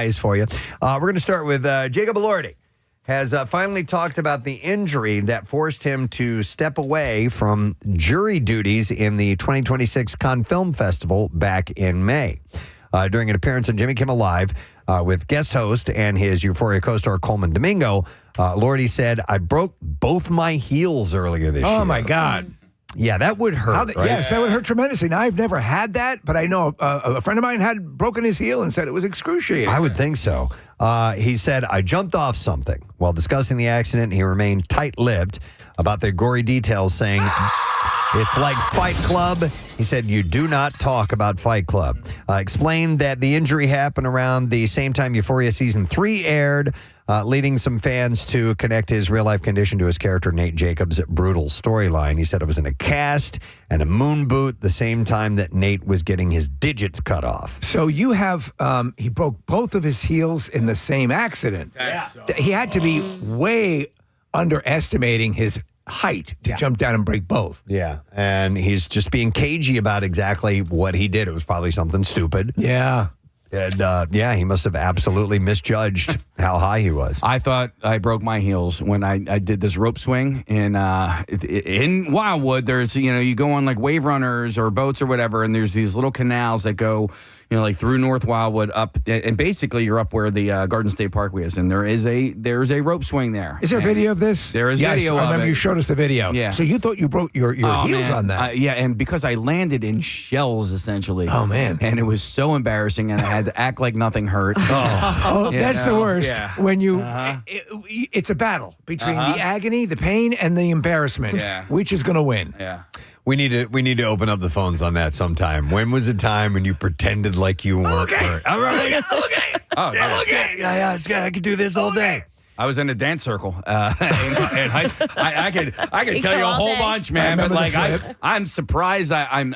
highs for you. We're going to start with Jacob Elordi. Has finally talked about the injury that forced him to step away from jury duties in the 2026 Cannes Film Festival back in May. During an appearance on Jimmy Kimmel Live with guest host and his Euphoria co-star Coleman Domingo, Elordi said, I broke both my heels earlier this year. Oh, my God. Yeah, that would hurt, right? Yes, that would hurt tremendously. Now, I've never had that, but I know a friend of mine had broken his heel and said it was excruciating. I would think so. He said, I jumped off something. While discussing the accident, he remained tight-lipped about the gory details, saying, it's like Fight Club. He said, you do not talk about Fight Club. Explained that the injury happened around the same time Euphoria Season 3 aired, leading some fans to connect his real-life condition to his character Nate Jacobs' brutal storyline. He said it was in a cast and a moon boot the same time that Nate was getting his digits cut off. So you have, he broke both of his heels in the same accident. He had to be way underestimating his height to jump down and break both. Yeah, and he's just being cagey about exactly what he did. It was probably something stupid. Yeah. And, he must have absolutely misjudged how high he was. I thought I broke my heels when I did this rope swing in Wildwood. There's, you go on like wave runners or boats or whatever, and there's these little canals that go, like through North Wildwood up, and basically you're up where the Garden State Parkway is, and there's a rope swing there. Is there a video of this? There is video I remember of it. you showed us the video. Yeah. So you thought you broke your heels on that. Yeah, and because I landed in shells, essentially. Oh, man. And it was so embarrassing, and I had to act like nothing hurt. That's the worst. Yeah. When you, it's a battle between the agony, the pain, and the embarrassment. Yeah. Which is going to win? Yeah. We need to open up the phones on that sometime. When was the time when you pretended like you weren't hurt? All right. Okay. Oh, yeah, it's good. Yeah, it's good. I could do this all day. I was in a dance circle in high school. I could tell you a whole bunch, man. But like, I'm surprised I'm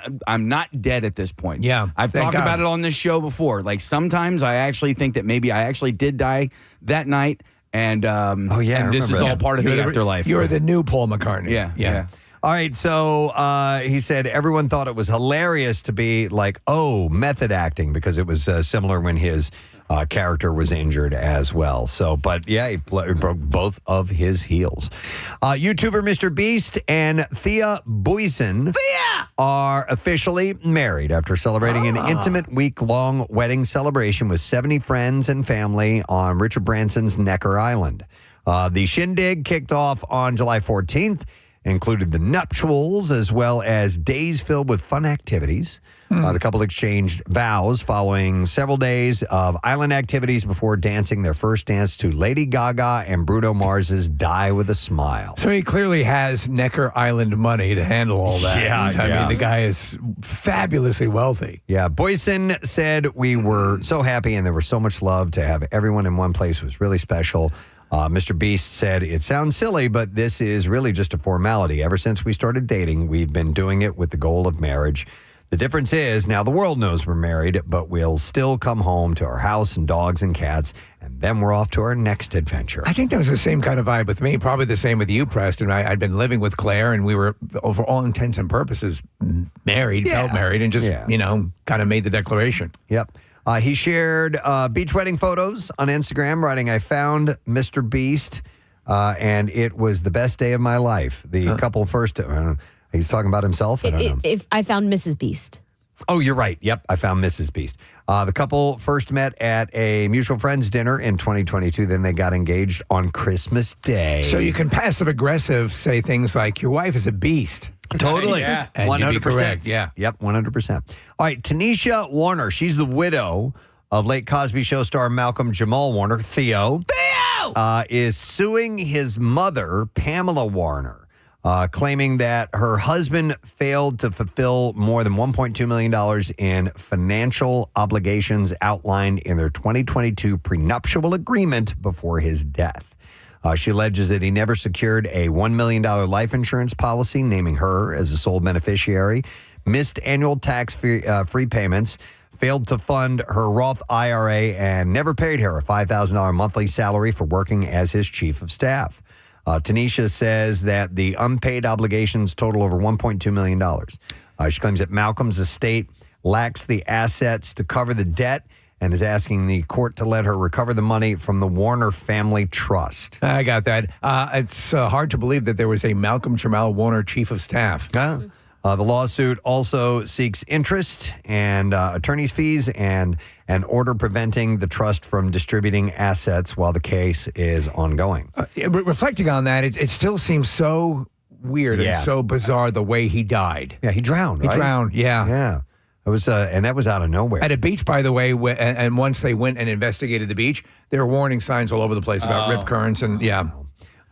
not dead at this point. Yeah, I've talked about it on this show before. Like sometimes I actually think that maybe I actually did die that night, and and this is all part of the afterlife. You're the new Paul McCartney. Yeah. All right, so he said everyone thought it was hilarious to be like, method acting, because it was similar when his character was injured as well. So, but yeah, he broke both of his heels. YouTuber Mr. Beast and Thea Boyson are officially married after celebrating an intimate week-long wedding celebration with 70 friends and family on Richard Branson's Necker Island. The shindig kicked off on July 14th, included the nuptials as well as days filled with fun activities. The couple exchanged vows following several days of island activities before dancing their first dance to Lady Gaga and Bruno Mars's Die With a Smile. So he clearly has Necker Island money to handle all that. I mean, the guy is fabulously wealthy. Yeah, Boyson said, we were so happy and there was so much love to have everyone in one place. It was really special. Mr. Beast said, it sounds silly, but this is really just a formality. Ever since we started dating, we've been doing it with the goal of marriage. The difference is now the world knows we're married, but we'll still come home to our house and dogs and cats, and then we're off to our next adventure. I think that was the same kind of vibe with me, probably the same with you, Preston. I'd been living with Claire, and we were, for all intents and purposes, married, felt married, and just, kind of made the declaration. Yep. He shared beach wedding photos on Instagram, writing, I found Mr. Beast, and it was the best day of my life. The couple first... he's talking about himself? I don't know. If I found Mrs. Beast. Oh, you're right. Yep, I found Mrs. Beast. The couple first met at a mutual friends dinner in 2022. Then they got engaged on Christmas Day. So you can passive-aggressive say things like, your wife is a beast. Totally. Yeah. 100%. Correct. Yeah. Yep, 100%. All right, Tanisha Warner. She's the widow of late Cosby Show star Malcolm Jamal Warner. Theo is suing his mother, Pamela Warner, claiming that her husband failed to fulfill more than $1.2 million in financial obligations outlined in their 2022 prenuptial agreement before his death. She alleges that he never secured a $1 million life insurance policy, naming her as the sole beneficiary, missed annual tax-free payments, failed to fund her Roth IRA, and never paid her a $5,000 monthly salary for working as his chief of staff. Tanisha says that the unpaid obligations total over $1.2 million. She claims that Malcolm's estate lacks the assets to cover the debt and is asking the court to let her recover the money from the Warner Family Trust. I got that. It's hard to believe that there was a Malcolm Jamal Warner chief of staff. The lawsuit also seeks interest and attorney's fees and an order preventing the trust from distributing assets while the case is ongoing. Reflecting on that, it still seems so weird and so bizarre the way he died. Yeah, he drowned, right? He drowned, yeah. Yeah. It was, and that was out of nowhere. At a beach, by the way, and once they went and investigated the beach, there were warning signs all over the place about rip currents and,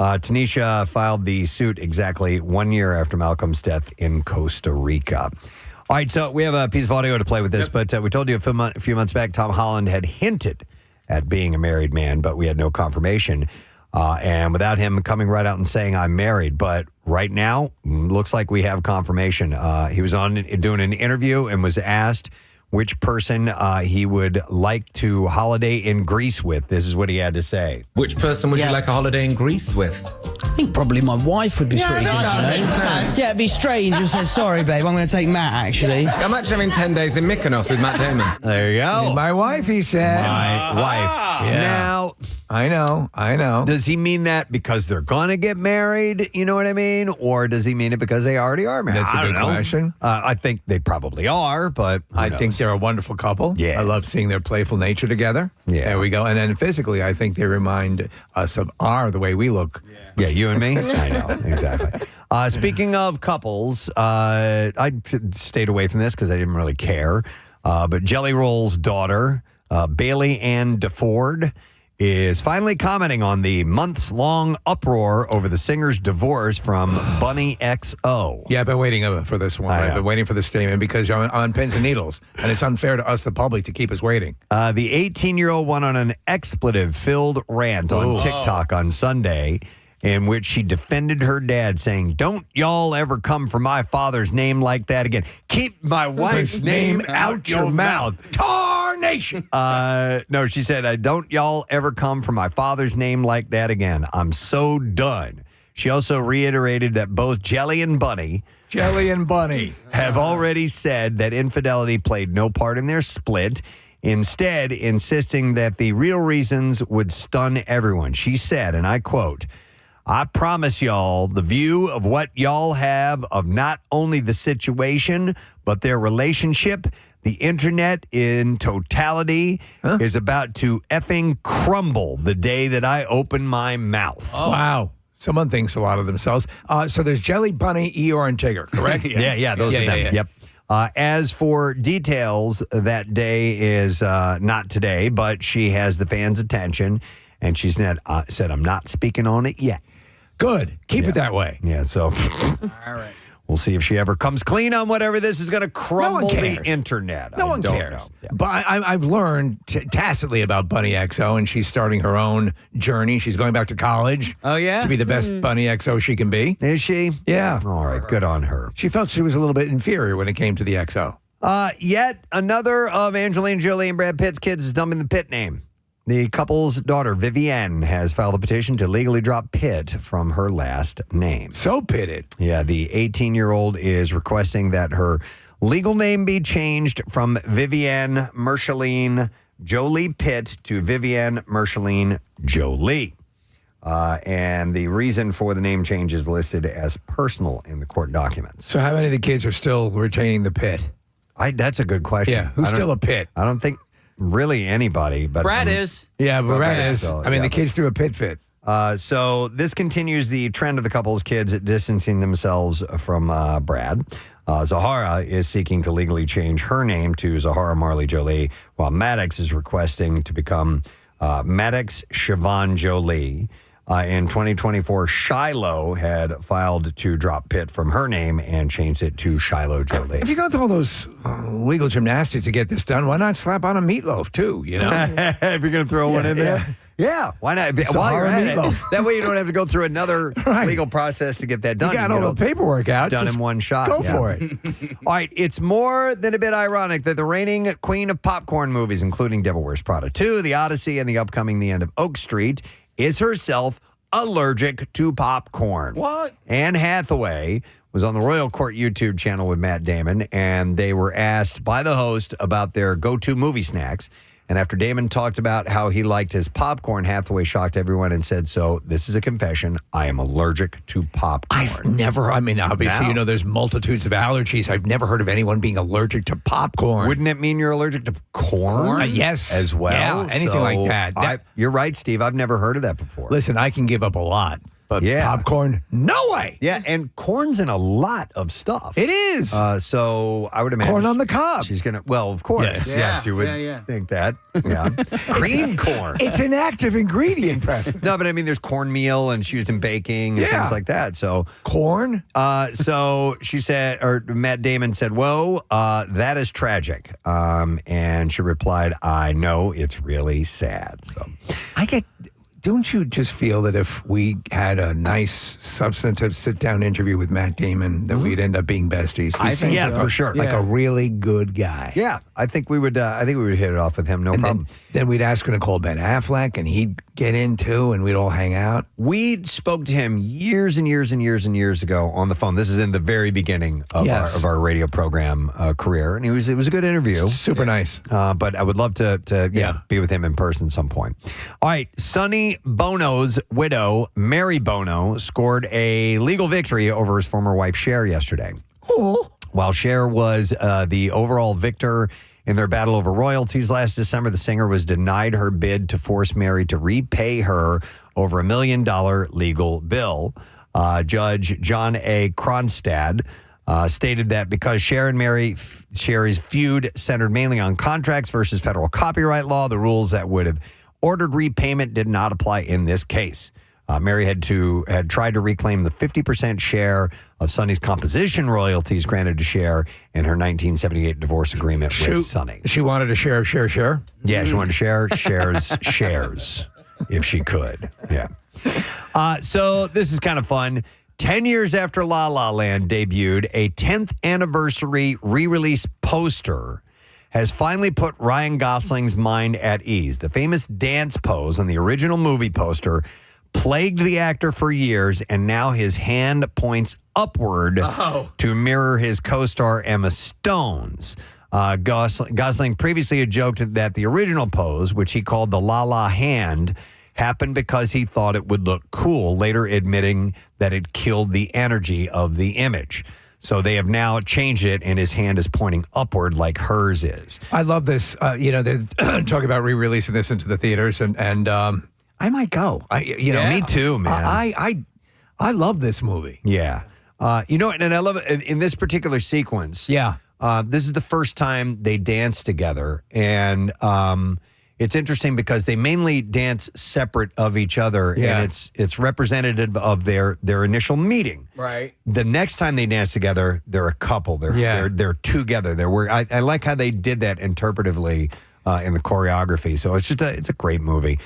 Tanisha filed the suit exactly 1 year after Malcolm's death in Costa Rica. All right, so we have a piece of audio to play with this, but we told you a few months back Tom Holland had hinted at being a married man, but we had no confirmation. And without him coming right out and saying, I'm married. But right now, looks like we have confirmation. He was doing an interview and was asked which person he would like to holiday in Greece with. This is what he had to say. Which person would you like a holiday in Greece with? I think probably my wife would be pretty good, Yeah, it'd be strange if I said, sorry, babe, I'm going to take Matt, actually. I'm actually having 10 days in Mykonos with Matt Damon. There you go. My wife, he said. My wife. Yeah. Now, I know. does he mean that because they're going to get married? You know what I mean? Or does he mean it because they already are married? That's a good question. I think they probably are, but I think they're a wonderful couple. Yeah. I love seeing their playful nature together. Yeah. There we go. And then physically, I think they remind us of the way we look. Yeah, you and me? I know, exactly. Speaking of couples, I stayed away from this because I didn't really care. But Jelly Roll's daughter, Bailey Ann DeFord, is finally commenting on the months-long uproar over the singer's divorce from Bunny XO. Yeah, I've been waiting for this one. I've been waiting for the statement because I'm on pins and needles, and it's unfair to us, the public, to keep us waiting. The 18-year-old went on an expletive-filled rant on TikTok on Sunday in which she defended her dad, saying, "Don't y'all ever come for my father's name like that again. Keep my wife's name out your mouth. Tarnation!" No, she said, "Don't y'all ever come for my father's name like that again. I'm so done." She also reiterated that both Jelly and Bunny have already said that infidelity played no part in their split, instead insisting that the real reasons would stun everyone. She said, and I quote, "I promise y'all the view of what y'all have of not only the situation, but their relationship, the internet in totality is about to effing crumble the day that I open my mouth." Oh. Wow. Someone thinks a lot of themselves. So there's Jelly, Bunny, Eeyore, and Tigger, correct? Yeah, those are them. Yeah. Yep. As for details, that day is not today, but she has the fans' attention, and she said, "I'm not speaking on it yet." Good. Keep it that way. Yeah, so All right. we'll see if she ever comes clean on whatever this is going to crumble the cares. internet. No I one don't cares. know. Yeah. But I've learned tacitly about Bunny XO, and she's starting her own journey. She's going back to college. Oh, yeah? To be the best Bunny XO she can be. Is she? Yeah. All right, good on her. She felt she was a little bit inferior when it came to the XO. Yet another of Angelina Jolie and Brad Pitt's kids is dumping the Pitt name. The couple's daughter, Vivienne, has filed a petition to legally drop Pitt from her last name. So pitted. Yeah, the 18-year-old is requesting that her legal name be changed from Vivienne Merceline Jolie Pitt to Vivienne Merceline Jolie. And the reason for the name change is listed as personal in the court documents. So how many of the kids are still retaining the Pitt? That's a good question. Yeah, who's still a Pitt? I don't think really anybody, but Brad is. Yeah, but Brad Okay, is. so, I mean, yeah. the kids do a Pitt fit. So this continues the trend of the couple's kids distancing themselves from Brad. Zahara is seeking to legally change her name to Zahara Marley Jolie, while Maddox is requesting to become Maddox Siobhan Jolie. In 2024, Shiloh had filed to drop Pitt from her name and changed it to Shiloh Jolie. If you go through all those legal gymnastics to get this done, why not slap on a meatloaf too, you know? If you're going to throw one in there. Yeah, why not? While you're at it, that way you don't have to go through another legal process to get that done. You got all the paperwork out. Done Just in one shot. Go for it. All right, it's more than a bit ironic that the reigning queen of popcorn movies, including Devil Wears Prada 2, The Odyssey, and the upcoming The End of Oak Street, is herself allergic to popcorn. What? Anne Hathaway was on the Royal Court YouTube channel with Matt Damon, and they were asked by the host about their go-to movie snacks. And after Damon talked about how he liked his popcorn, Hathaway shocked everyone and said, so this is a confession. I am allergic to popcorn. I've never, obviously, No. there's multitudes of allergies. I've never heard of anyone being allergic to popcorn. Wouldn't it mean you're allergic to corn? Yes. As well? Yeah, anything like that. You're right, Steve. I've never heard of that before. Listen, I can give up a lot, but popcorn, no way. Yeah, and corn's in a lot of stuff. It is. So I would imagine. Corn on the cob. She's going to, well, of course. Yes. Yes, you would think that. Yeah. Cream corn. It's an active ingredient, Preston. No, but I mean, there's cornmeal and it's used in baking and things like that. So corn. So she said, or Matt Damon said, "Whoa, that is tragic." And she replied, "I know, it's really sad." So Don't you just feel that if we had a nice, substantive sit-down interview with Matt Damon, that we'd end up being besties? I think so. for sure. Like a really good guy. Yeah, I think we would. I think we would hit it off with him. No problem. Then we'd ask him to call Ben Affleck, and he'd get into, and we'd all hang out. We spoke to him years and years and years and years ago on the phone. This is in the very beginning of our radio program career, and it was a good interview. Super nice. But I would love to be with him in person at some point. All right, Sonny Bono's widow, Mary Bono, scored a legal victory over his former wife, Cher, yesterday. Oh. While Cher was the overall victor in their battle over royalties last December, the singer was denied her bid to force Mary to repay her over $1 million legal bill. Judge John A. Kronstad stated that because Cher and Sherry's feud centered mainly on contracts versus federal copyright law, the rules that would have ordered repayment did not apply in this case. Mary had tried to reclaim the 50% share of Sonny's composition royalties granted to Cher in her 1978 divorce agreement with Sonny. She wanted to share. Yeah, she wanted to share Cher's shares if she could. Yeah. So this is kind of fun. 10 years after La La Land debuted, a 10th anniversary re-release poster has finally put Ryan Gosling's mind at ease. The famous dance pose on the original movie poster plagued the actor for years, and now his hand points upward to mirror his co-star Emma Stone's. Gosling previously had joked that the original pose, which he called the La La hand, happened because he thought it would look cool, later admitting that it killed the energy of the image. So they have now changed it, and his hand is pointing upward like hers is. I love this. They're talking about re-releasing this into the theaters, and I might go. Me too, man. I love this movie. Yeah. And I love it in this particular sequence. Yeah. This is the first time they dance together, and it's interesting because they mainly dance separate of each other, and it's representative of their initial meeting. Right. The next time they dance together, they're a couple. They're together. I like how they did that interpretively in the choreography. So it's a great movie.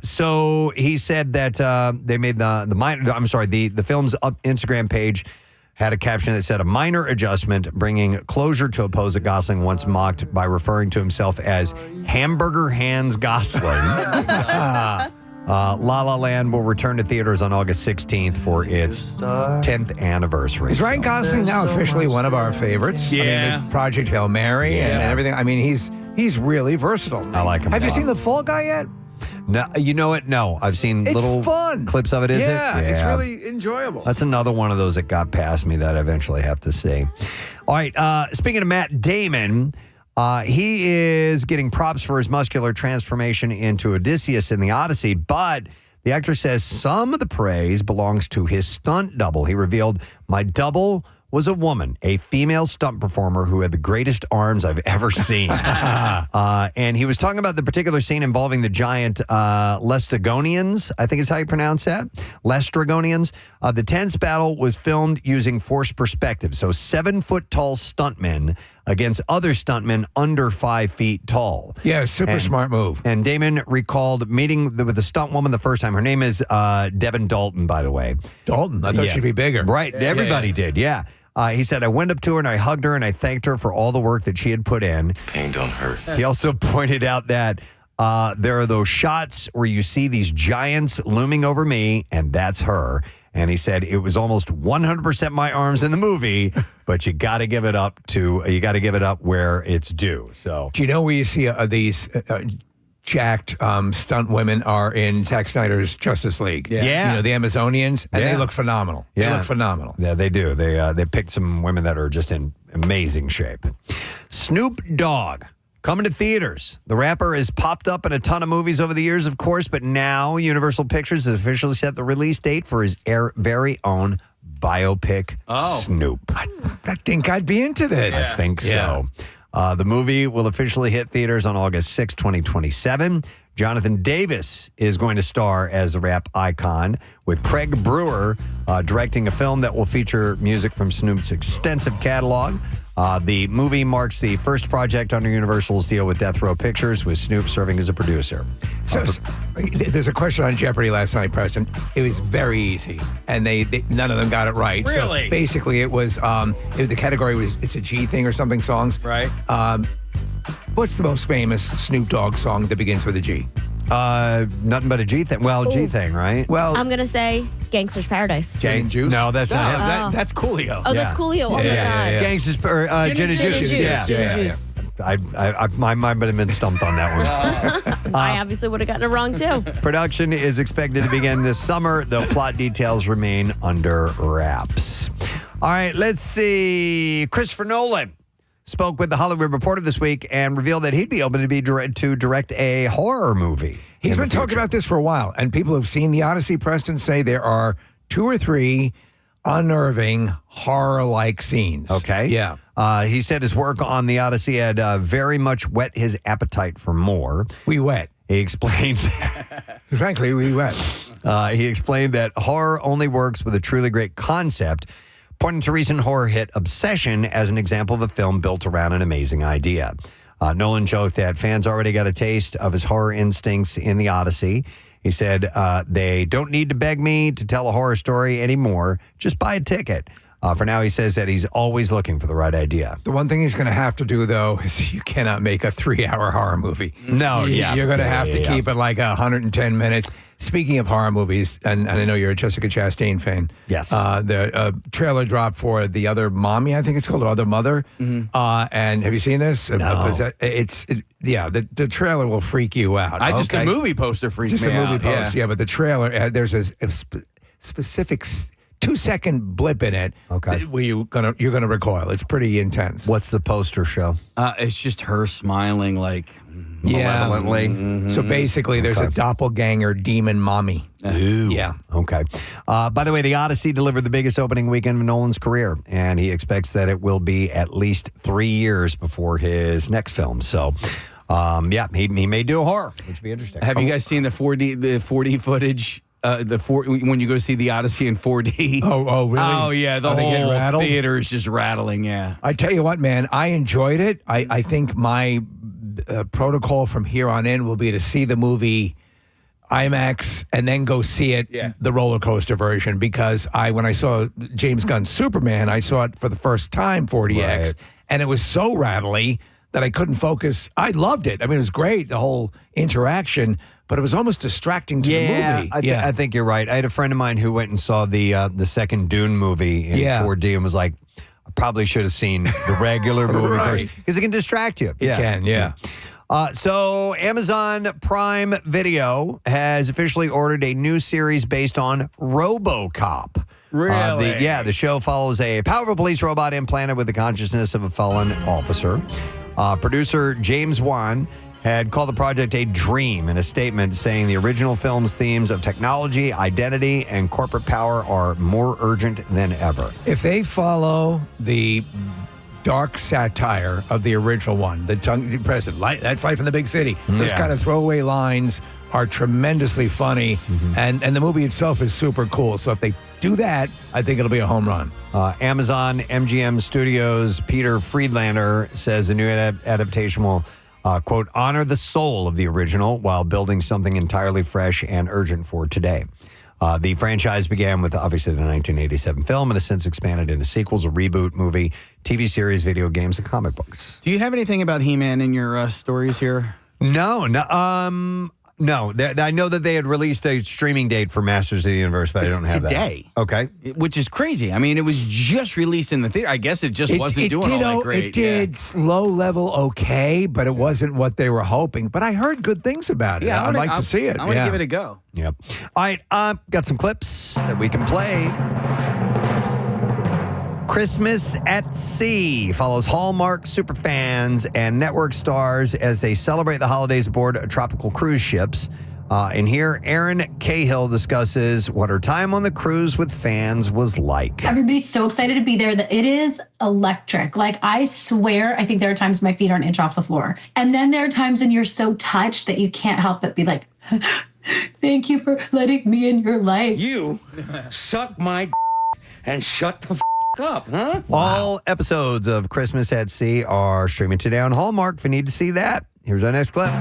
So he said that they made the film's Instagram page had a caption that said, "A minor adjustment, bringing closure to a pose that Gosling once mocked by referring to himself as Hamburger Hands Gosling." La La Land will return to theaters on August 16th for its 10th anniversary. Is Ryan Gosling now officially one of our favorites? Yeah. I mean, with Project Hail Mary and everything. I mean, he's really versatile. I like him. Have you seen The Fall Guy yet? No, you know what? No, I've seen It's little fun. clips of it. Is it? Yeah, it's really enjoyable. That's another one of those that got past me that I eventually have to see. All right. Speaking of Matt Damon, he is getting props for his muscular transformation into Odysseus in the Odyssey, but the actor says some of the praise belongs to his stunt double. He revealed, "My double was a woman, a female stunt performer who had the greatest arms I've ever seen." And he was talking about the particular scene involving the giant Lestrygonians, I think is how you pronounce that, Lestrygonians. The tense battle was filmed using forced perspective, so 7-foot-tall stuntmen against other stuntmen under 5 feet tall. Yeah, super smart move. And Damon recalled meeting with the stunt woman the first time. Her name is Devin Dalton, by the way. Dalton, I thought she'd be bigger. Right, everybody did, yeah. He said, "I went up to her and I hugged her and I thanked her for all the work that she had put in." Pain don't hurt. He also pointed out that there are those shots where you see these giants looming over me, and that's her. And he said, "It was almost 100% my arms in the movie, but you got to give it up where it's due. So, Do you know where you see these jacked stunt women are in Zack Snyder's Justice League? Yeah. You know, the Amazonians, and Yeah. they look phenomenal. Yeah. They look phenomenal. Yeah, they do. They picked some women that are just in amazing shape. Snoop Dogg coming to theaters. The rapper has popped up in a ton of movies over the years, of course, but now Universal Pictures has officially set the release date for his very own biopic, Snoop. I think I'd be into this. I think so. The movie will officially hit theaters on August 6, 2027. Jonathan Davis is going to star as the rap icon, with Craig Brewer directing a film that will feature music from Snoop's extensive catalog. The movie marks the first project under Universal's deal with Death Row Pictures, with Snoop serving as a producer. So there's a question on Jeopardy last night, Preston. It was very easy, and they none of them got it right. Really? So basically, it was the category was it's a G thing or something songs. Right. What's the most famous Snoop Dogg song that begins with a G? Nothing but a G thing. Well, G thing, right? Well, I'm going to say Gangster's Paradise. Gin and Juice? No, that's not him. That's Coolio. Oh, that's Coolio. Oh, my God. Gangsters, or Gin and Juice. Yeah. Gin and Juice. My mind would have been stumped on that one. I obviously would have gotten it wrong, too. Production is expected to begin this summer, though plot details remain under wraps. All right, let's see. Christopher Nolan spoke with The Hollywood Reporter this week and revealed that he'd be open to direct a horror movie. he's been talking about this for a while, and people who've seen The Odyssey, Preston, say there are 2 or 3 unnerving horror-like scenes. Okay. Yeah. He said his work on The Odyssey had very much whet his appetite for more. We wet. He explained Frankly, we wet. He explained that horror only works with a truly great concept, pointing to recent horror hit Obsession as an example of a film built around an amazing idea. Nolan joked that fans already got a taste of his horror instincts in The Odyssey. He said, they don't need to beg me to tell a horror story anymore. Just buy a ticket. For now, he says that he's always looking for the right idea. The one thing he's going to have to do, though, is you cannot make a 3-hour horror movie. No, You're going to have to keep it like 110 minutes. Speaking of horror movies, and I know you're a Jessica Chastain fan. Yes. The trailer dropped for The Other Mommy, I think it's called, or Other Mother. And have you seen this? No. The trailer will freak you out. The movie poster freaks Just me a movie out. post, yeah. But the trailer, there's a specific 2-second blip in it. Okay. Where you're gonna recoil. It's pretty intense. What's the poster show? It's just her smiling like Malevolently. So basically, there's a doppelganger demon mommy. Ooh. Yeah. Okay. By the way, The Odyssey delivered the biggest opening weekend of Nolan's career, and he expects that it will be at least 3 years before his next film. So, he may do a horror, which would be interesting. Have you guys seen the 4D footage? When you go see The Odyssey in 4D. Oh, really? Oh, yeah. The Are they getting whole rattled? theater is just rattling, yeah. I tell you what, man, I enjoyed it. I think my protocol from here on in will be to see the movie IMAX and then go see it, the roller coaster version, because when I saw James Gunn's Superman, I saw it for the first time 4DX, Right. and it was so rattly that I couldn't focus. I loved it. I mean, it was great, the whole interaction, but it was almost distracting to the movie. I think you're right. I had a friend of mine who went and saw the second Dune movie in 4D and was like, I probably should have seen the regular movie first, because it can distract you. It can, yeah. So Amazon Prime Video has officially ordered a new series based on RoboCop. Really? The show follows a powerful police robot implanted with the consciousness of a fallen officer. Producer James Wan had called the project a dream in a statement, saying the original film's themes of technology, identity, and corporate power are more urgent than ever. If they follow the dark satire of the original one, the tongue present, that's life in the big city. Those kind of throwaway lines are tremendously funny, and the movie itself is super cool. So if they do that, I think it'll be a home run. Amazon MGM Studios' Peter Friedlander says the new adaptation will, quote, honor the soul of the original while building something entirely fresh and urgent for today. The franchise began with, obviously, the 1987 film and has since expanded into sequels, a reboot, movie, TV series, video games, and comic books. Do you have anything about He-Man in your stories here? No. No. I know that they had released a streaming date for Masters of the Universe, but I don't have today. that. Okay. Which is crazy. I mean, it was just released in the theater. I guess it just wasn't doing all that great. It did low level okay, but it wasn't what they were hoping. But I heard good things about it. I'd like to see it. I want to give it a go. Yep. All right. Got some clips that we can play. Christmas at Sea follows Hallmark superfans and network stars as they celebrate the holidays aboard tropical cruise ships. And here, Erin Cahill discusses what her time on the cruise with fans was like. Everybody's so excited to be there that it is electric. Like, I swear, I think there are times my feet are an inch off the floor. And then there are times when you're so touched that you can't help but be like, thank you for letting me in your life. You suck my and shut the up, huh? All episodes of Christmas at Sea are streaming today on Hallmark. If you need to see that, here's our next clip.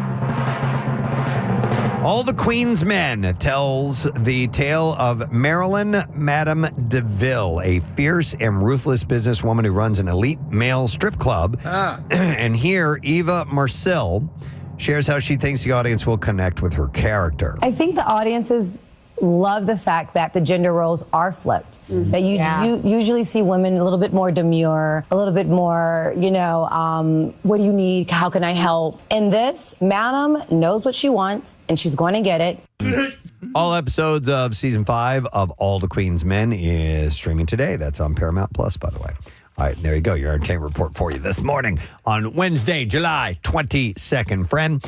All the Queen's Men tells the tale of Marilyn Madame DeVille, a fierce and ruthless businesswoman who runs an elite male strip club. And here, Eva Marcel shares how she thinks the audience will connect with her character. I think the audiences love the fact that the gender roles are flipped. That you usually see women a little bit more demure, a little bit more, what do you need? How can I help? In this, Madam knows what she wants, and she's going to get it. All episodes of season 5 of All the Queen's Men is streaming today. That's on Paramount Plus, by the way. All right, there you go. Your entertainment report for you this morning on Wednesday, July 22nd, friend.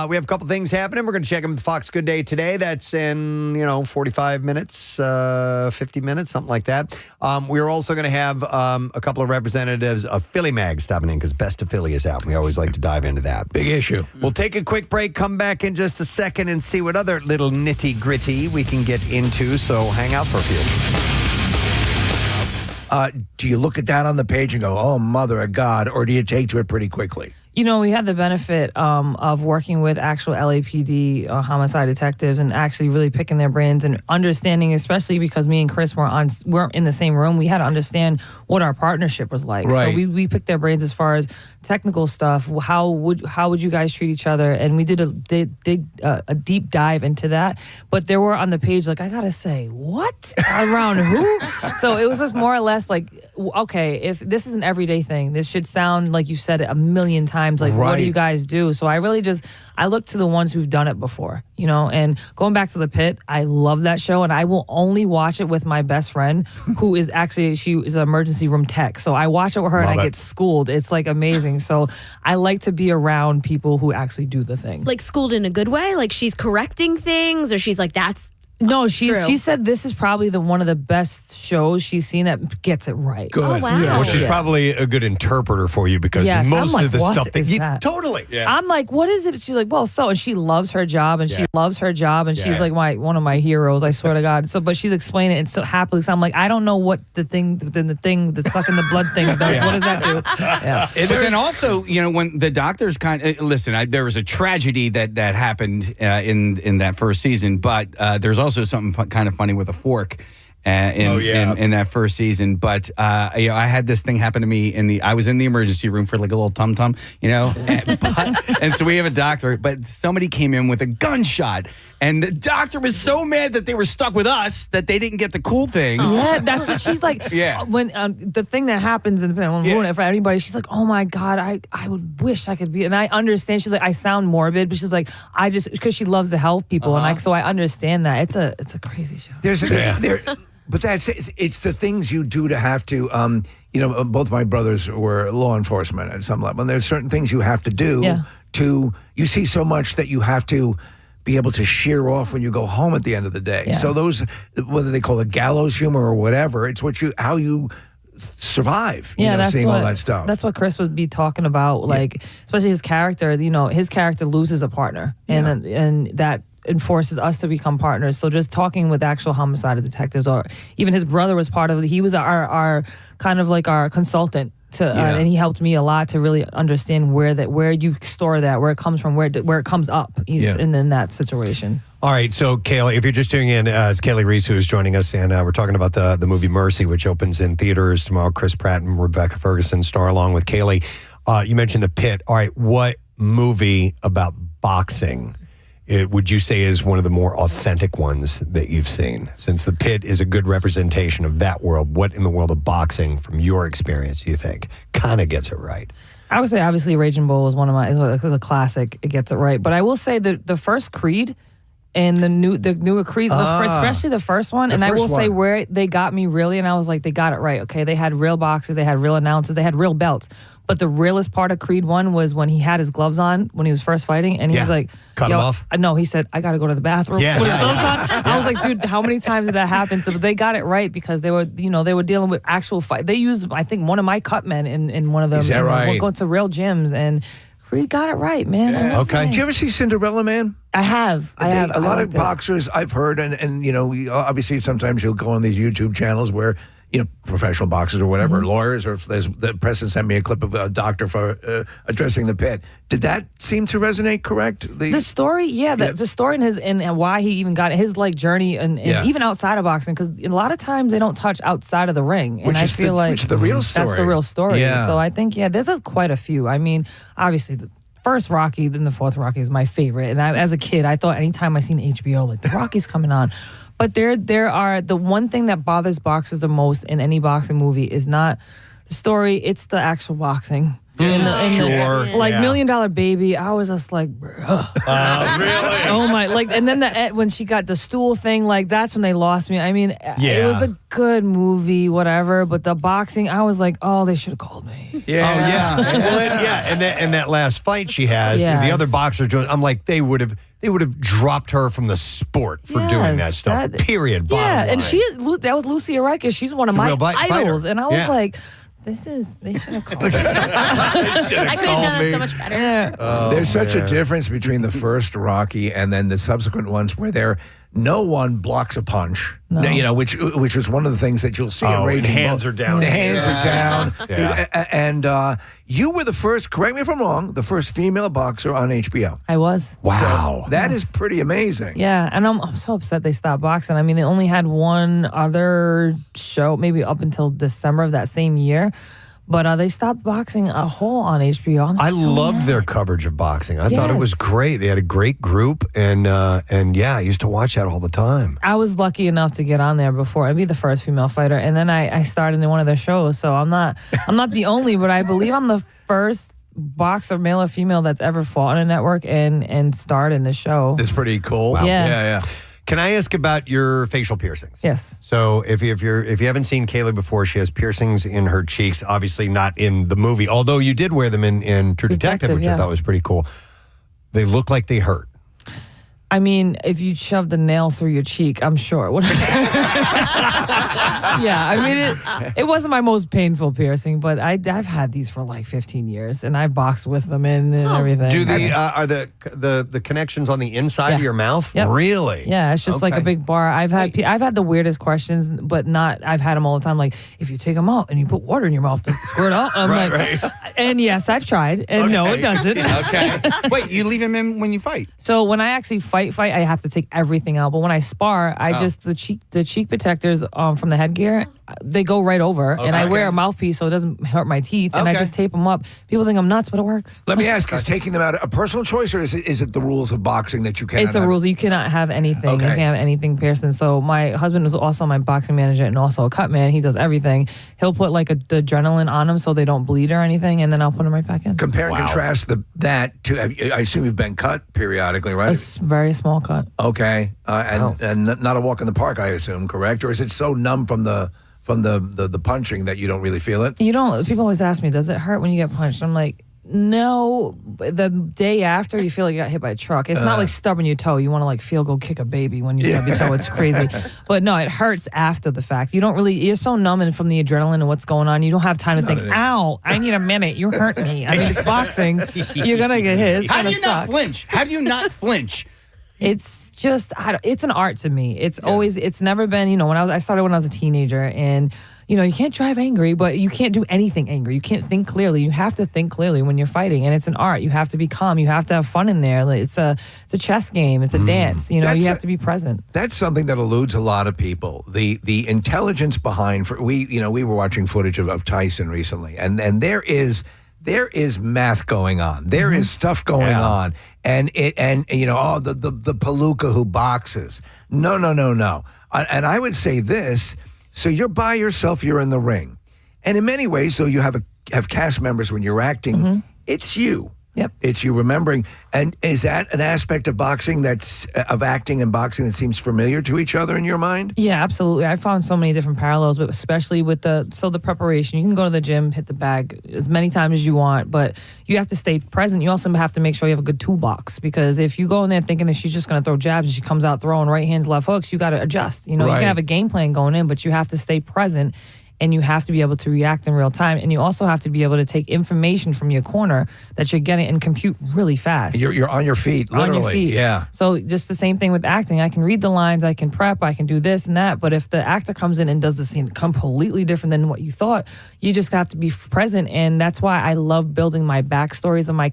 We have a couple things happening. We're going to check in with Fox Good Day today. That's in, 45 minutes, 50 minutes, something like that. We are also going to have a couple of representatives of Philly Mag stopping in because Best of Philly is out. We always like to dive into that. Big issue. We'll take a quick break, come back in just a second, and see what other little nitty-gritty we can get into. So hang out for a few. Do you look at that on the page and go, oh, mother of God, or do you take to it pretty quickly? We had the benefit of working with actual LAPD homicide detectives and actually really picking their brains and understanding, especially because me and Chris weren't in the same room. We had to understand what our partnership was like. Right. So we picked their brains as far as technical stuff. How would you guys treat each other? And we did a deep dive into that. But there were on the page like, I gotta say, what around who? So it was just more or less like, okay, if this is an everyday thing, this should sound like you said it a million times. Like, what do you guys do? So I really I look to the ones who've done it before, and going back to The Pit, I love that show and I will only watch it with my best friend who is actually, she is an emergency room tech. So I watch it with her and I get schooled. It's like amazing. So I like to be around people who actually do the thing. Like schooled in a good way? Like she's correcting things or she's like, that's No, she said this is probably one of the best shows she's seen that gets it right. Good. Oh, wow. Yeah. Well, she's probably a good interpreter for you because Yes, most I'm like, of the what stuff is that? Totally. Yeah. I'm like, what is it? She's like, well, and she loves her job and she loves her job and she's like one of my heroes, I swear to God. So, but she's explaining it so happily. So I'm like, I don't know what the sucking the blood thing does. What does that do? Yeah. But then also, when the doctors there was a tragedy that happened in that first season, but there's also something kind of funny with a fork in that first season. But I had this thing happen to me I was in the emergency room for like a little tum-tum, and so we have a doctor, but somebody came in with a gunshot. And the doctor was so mad that they were stuck with us that they didn't get the cool thing. Yeah, that's what she's like. Yeah. When the thing that happens in the film, ruin it for anybody. She's like, oh my God, I would wish I could be. And I understand. She's like, I sound morbid, but she's like, because she loves to help people, and so I understand that. It's a crazy show. But it's the things you do to have to. Both my brothers were law enforcement at some level, and there's certain things you have to do you see so much that you have to be able to shear off when you go home at the end of the day. Yeah. So those, whether they call it gallows humor or whatever, it's how you survive. Seeing all that stuff. That's what Chris would be talking about. Like, especially his character. His character loses a partner, and that enforces us to become partners. So just talking with actual homicide detectives, or even his brother was part of it. He was our kind of like our consultant. And he helped me a lot to really understand where you store that, where it comes from, where it comes up. He's in that situation. All right, so Kaylee, if you're just tuning in, it's Kaylee Reese who's joining us, and we're talking about the movie Mercy, which opens in theaters tomorrow. Chris Pratt and Rebecca Ferguson star along with Kaylee. You mentioned The Pit. All right, what movie about boxing would you say is one of the more authentic ones that you've seen? Since the pit is a good representation of that world, what in the world of boxing, from your experience, do you think kind of gets it right? I would say obviously Raging Bull is is a classic. It gets it right. But I will say that the first Creed and the newer Creeds, especially the first one, and I will say where they got me really, and I was like, they got it right. Okay, they had real boxers, they had real announcers, they had real belts. But the realest part of Creed 1 was when he had his gloves on when he was first fighting, and he was like, cut him off? No, he said, I got to go to the bathroom. Put his gloves on. I was like, dude, how many times did that happen? So they got it right because they were dealing with actual fight. They used, I think, one of my cut men in one of them. Is that right? We'll go to real gyms, and Creed got it right, man. Yeah. Okay. Did you ever see Cinderella Man? I have. A lot of boxers I've heard, and obviously sometimes you'll go on these YouTube channels where professional boxers or whatever, lawyers, or Preston sent me a clip of a doctor for addressing the pit. Did that seem to resonate correct? The story, the story and why he even got his journey and even outside of boxing, because a lot of times they don't touch outside of the ring, and which is the real story. That's the real story. Yeah. So I think there's quite a few. I mean, obviously the first Rocky, then the fourth Rocky is my favorite, and as a kid, I thought anytime I seen HBO, the Rocky's coming on. But there are, the one thing that bothers boxers the most in any boxing movie is not the story, it's the actual boxing. $1 Million Baby, I was just like, bro. Really? Oh my, and then when she got the stool thing, that's when they lost me. I mean, it was a good movie, whatever, but the boxing, I was like, oh, they should have called me. Yeah. Oh, yeah. Well, and that last fight she has, the other boxer, I'm like, they would have dropped her from the sport for doing that stuff. Period. Yeah, and that was Lucy Areikis. She's one of my idols, and I was like, they should have called me. I could have done that so much better. Yeah. There's such a difference between the first Rocky and then the subsequent ones where no one blocks a punch. No. Which is one of the things that you'll see in Raging Bull. Hands are down. The hands are down. And you were the first, correct me if I'm wrong, the first female boxer on HBO. I was. Wow. So that is pretty amazing. Yeah, and I'm so upset they stopped boxing. I mean, they only had one other show, maybe up until December of that same year. But they stopped boxing a whole on HBO. I loved their coverage of boxing. I thought it was great. They had a great group, and I used to watch that all the time. I was lucky enough to get on there before. I'd be the first female fighter, and then I started in one of their shows. So I'm not the only, but I believe I'm the first boxer, male or female, that's ever fought on a network and starred in the show. That's pretty cool. Wow. Yeah. Can I ask about your facial piercings? Yes. So if you haven't seen Kaylee before, she has piercings in her cheeks, obviously not in the movie, although you did wear them in True Detective, which I thought was pretty cool. They look like they hurt. I mean, if you shoved the nail through your cheek, I'm sure it would. Yeah, I mean, it wasn't my most painful piercing, but I've had these for 15 years, and I boxed with them and everything. Do are the connections on the inside of your mouth? Yep. Really? Yeah, it's just like a big bar. I've had the weirdest questions, but I've had them all the time. Like, if you take them out and you put water in your mouth, does it squirt out? I'm right. And yes, I've tried, and no, it doesn't. Okay. Wait, you leave them in when you fight? So when I actually fight, I have to take everything out. But when I spar, the cheek protectors from the headgear, they go right over, and I wear a mouthpiece so it doesn't hurt my teeth, and I just tape them up. People think I'm nuts, but it works. Let me ask: is taking them out a personal choice, or is it the rules of boxing that you can't? It's a rules. You cannot have anything. Okay. You can't have anything piercing. So my husband is also my boxing manager and also a cut man. He does everything. He'll put the adrenaline on them so they don't bleed or anything, and then I'll put them right back in. Compare and contrast that to. I assume you've been cut periodically, right? It's a very small cut. Okay, and not a walk in the park, I assume, correct? Or is it so numb from the punching that you don't really feel it? You don't. People always ask me, does it hurt when you get punched? I'm like, no. The day after, you feel like you got hit by a truck. It's not like stubbing your toe. You want to go kick a baby when you stub your toe. It's crazy. But no, it hurts after the fact. You don't really, you're so numb and from the adrenaline and what's going on, you don't have time to think, ow, I need a minute. You hurt me. I mean, it's boxing. You're going to get hit. It's How going do to you suck. not flinch? How do you not flinch? It's just, it's an art to me. It's always, it's never been, I started when I was a teenager, and, you can't drive angry, but you can't do anything angry. You can't think clearly. You have to think clearly when you're fighting, and it's an art. You have to be calm. You have to have fun in there. It's a chess game. It's a dance. You have to be present. That's something that eludes a lot of people. The intelligence behind, we were watching footage of Tyson recently, and there is there is math going on. There is stuff going on, and the palooka who boxes. No. And I would say this: so you're by yourself, you're in the ring, and in many ways, though you have cast members when you're acting, it's you. Yep. It's you remembering. And is that an aspect of boxing of acting and boxing that seems familiar to each other in your mind? Yeah, absolutely. I found so many different parallels, but especially with the preparation. You can go to the gym, hit the bag as many times as you want, but you have to stay present. You also have to make sure you have a good toolbox, because if you go in there thinking that she's just going to throw jabs and she comes out throwing right hands, left hooks, you got to adjust. You know, you can have a game plan going in, but you have to stay present. And you have to be able to react in real time. And you also have to be able to take information from your corner that you're getting and compute really fast. You're on your feet, literally. On your feet. Yeah. So just the same thing with acting. I can read the lines, I can prep, I can do this and that. But if the actor comes in and does the scene completely different than what you thought, you just have to be present. And that's why I love building my backstories of my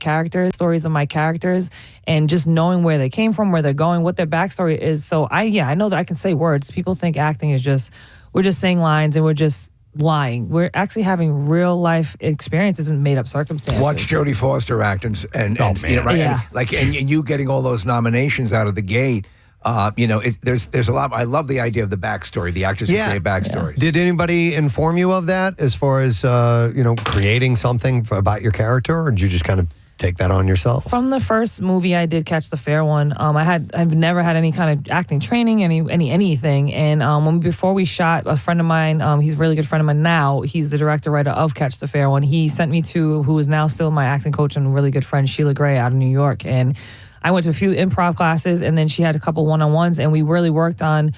characters, and just knowing where they came from, where they're going, what their backstory is. So I know that I can say words. People think acting is we're just saying lines and we're just lying. We're actually having real life experiences and made up circumstances. Watch Jodie Foster act and you getting all those nominations out of the gate. There's a lot. I love the idea of the backstory, the actors who create backstories. Did anybody inform you of that as far as creating something about your character, or did you just kind of take that on yourself? From the first movie I did, Catch the Fair one, I've never had any kind of acting training, anything. And before we shot, a friend of mine, he's a really good friend of mine now. He's the director writer of Catch the Fair one. He sent me to who is now still my acting coach and really good friend, Sheila Gray, out of New York. And I went to a few improv classes, and then she had a couple one-on-ones, and we really worked on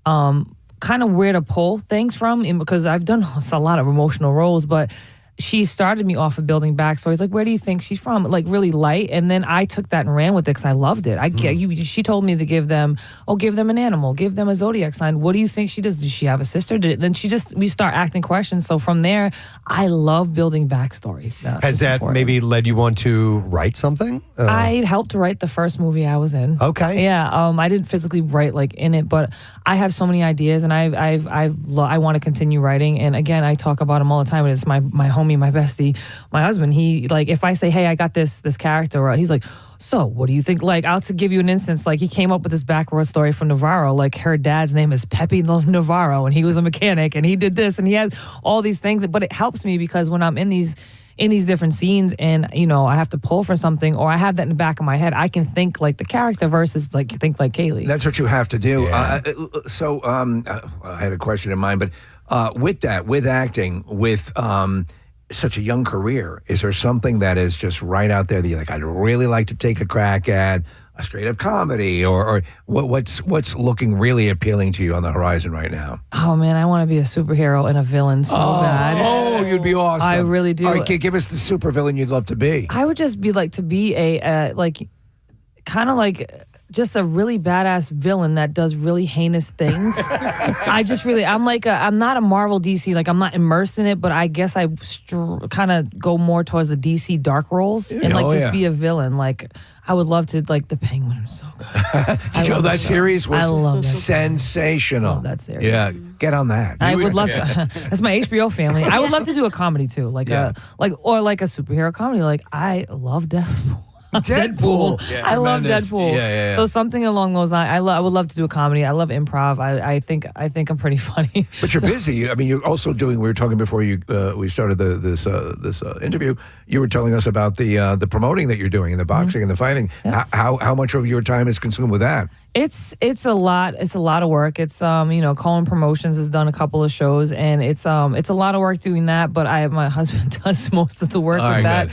kind of where to pull things from, because I've done a lot of emotional roles, but she started me off of building backstories. Like, where do you think she's from? Like, really light. And then I took that and ran with it because I loved it. She told me to give them an animal, give them a zodiac sign. What do you think she does? Does she have a sister? Then we start asking questions. So from there, I love building backstories. Has that maybe led you on to write something? I helped write the first movie I was in. Okay. Yeah. I didn't physically write in it, but I have so many ideas, and I want to continue writing. And again, I talk about him all the time. And it's my homie, my bestie, my husband. He if I say, hey, I got this character, he's like, so what do you think? I'll to give you an instance, he came up with this backroad story from Navarro. Her dad's name is Pepe Navarro, and he was a mechanic, and he did this, and he has all these things. But it helps me because when I'm in these different scenes, and I have to pull for something, or I have that in the back of my head, I can think like the character versus think like Kaylee. That's what you have to do. Yeah. I had a question in mind, but with acting, with such a young career, is there something that is just right out there that you're like, I'd really like to take a crack at a straight up comedy, or what's looking really appealing to you on the horizon right now? Oh man, I want to be a superhero and a villain so bad. Oh, you'd be awesome. I really do. All right, give us the supervillain you'd love to be. I would just be to be a kind of just a really badass villain that does really heinous things. I'm not a Marvel DC, I'm not immersed in it, but I guess I kind of go more towards the DC dark roles and be a villain. I would love to, the Penguin was so good. Did you know that series was I love that sensational? I love that series. Yeah, get on that. I would love to. That's my HBO family. I would love to do a comedy too, a superhero comedy. I love Deathpool. Deadpool. Yeah. I love Deadpool. Yeah. So something along those lines. I would love to do a comedy. I love improv. I think I'm pretty funny. But you're busy. I mean, you're also doing. We were talking before we started this interview. You were telling us about the promoting that you're doing, and the boxing and the fighting. Yeah. How much of your time is consumed with that? It's a lot. It's a lot of work. It's Cohen Promotions has done a couple of shows, and it's a lot of work doing that. But my husband does most of the work with that.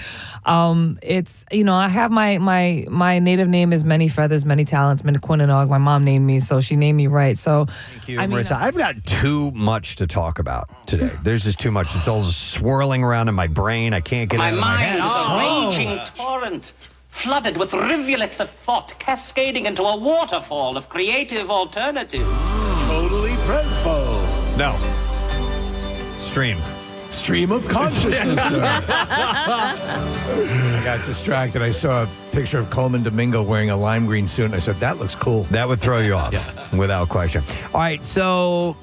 It's I have my native name is Many Feathers, Many Talents, Minnequinnog. My mom named me, so she named me right. So thank you, Marissa. I've got too much to talk about today. There's just too much. It's all swirling around in my brain. I can't get it out of my head. My mind is a raging torrent, flooded with rivulets of thought, cascading into a waterfall of creative alternatives. Totally Presbo. No. Stream of consciousness. I got distracted. I saw a picture of Coleman Domingo wearing a lime green suit, and I said, that looks cool. That would throw you off, without question. All right, so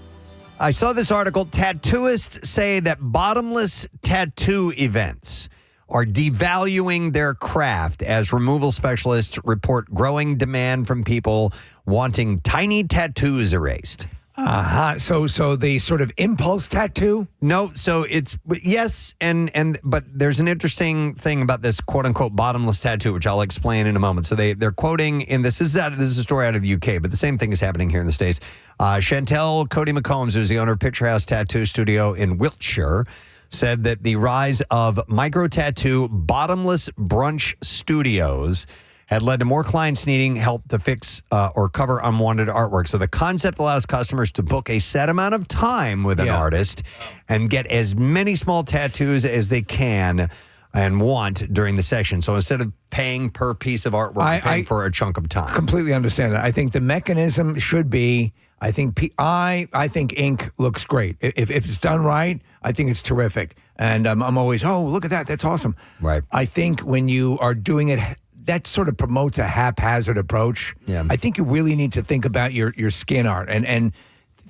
I saw this article. Tattooists say that bottomless tattoo events are devaluing their craft as removal specialists report growing demand from people wanting tiny tattoos erased. So the sort of impulse tattoo? No, so it's yes, but there's an interesting thing about this quote unquote bottomless tattoo, which I'll explain in a moment. So they're quoting in this is a story out of the UK, but the same thing is happening here in the States. Chantel Cody McCombs, who's the owner of Picture House Tattoo Studio in Wiltshire, said that the rise of micro tattoo bottomless brunch studios had led to more clients needing help to fix or cover unwanted artwork. So the concept allows customers to book a set amount of time with an artist and get as many small tattoos as they can and want during the session. So instead of paying per piece of artwork, you're paying for a chunk of time. Completely understand that. I think the mechanism should be, I think ink looks great. If it's done right, I think it's terrific. And I'm always, oh, look at that. That's awesome. Right. I think when you are doing it, that sort of promotes a haphazard approach. Yeah. I think you really need to think about your skin art and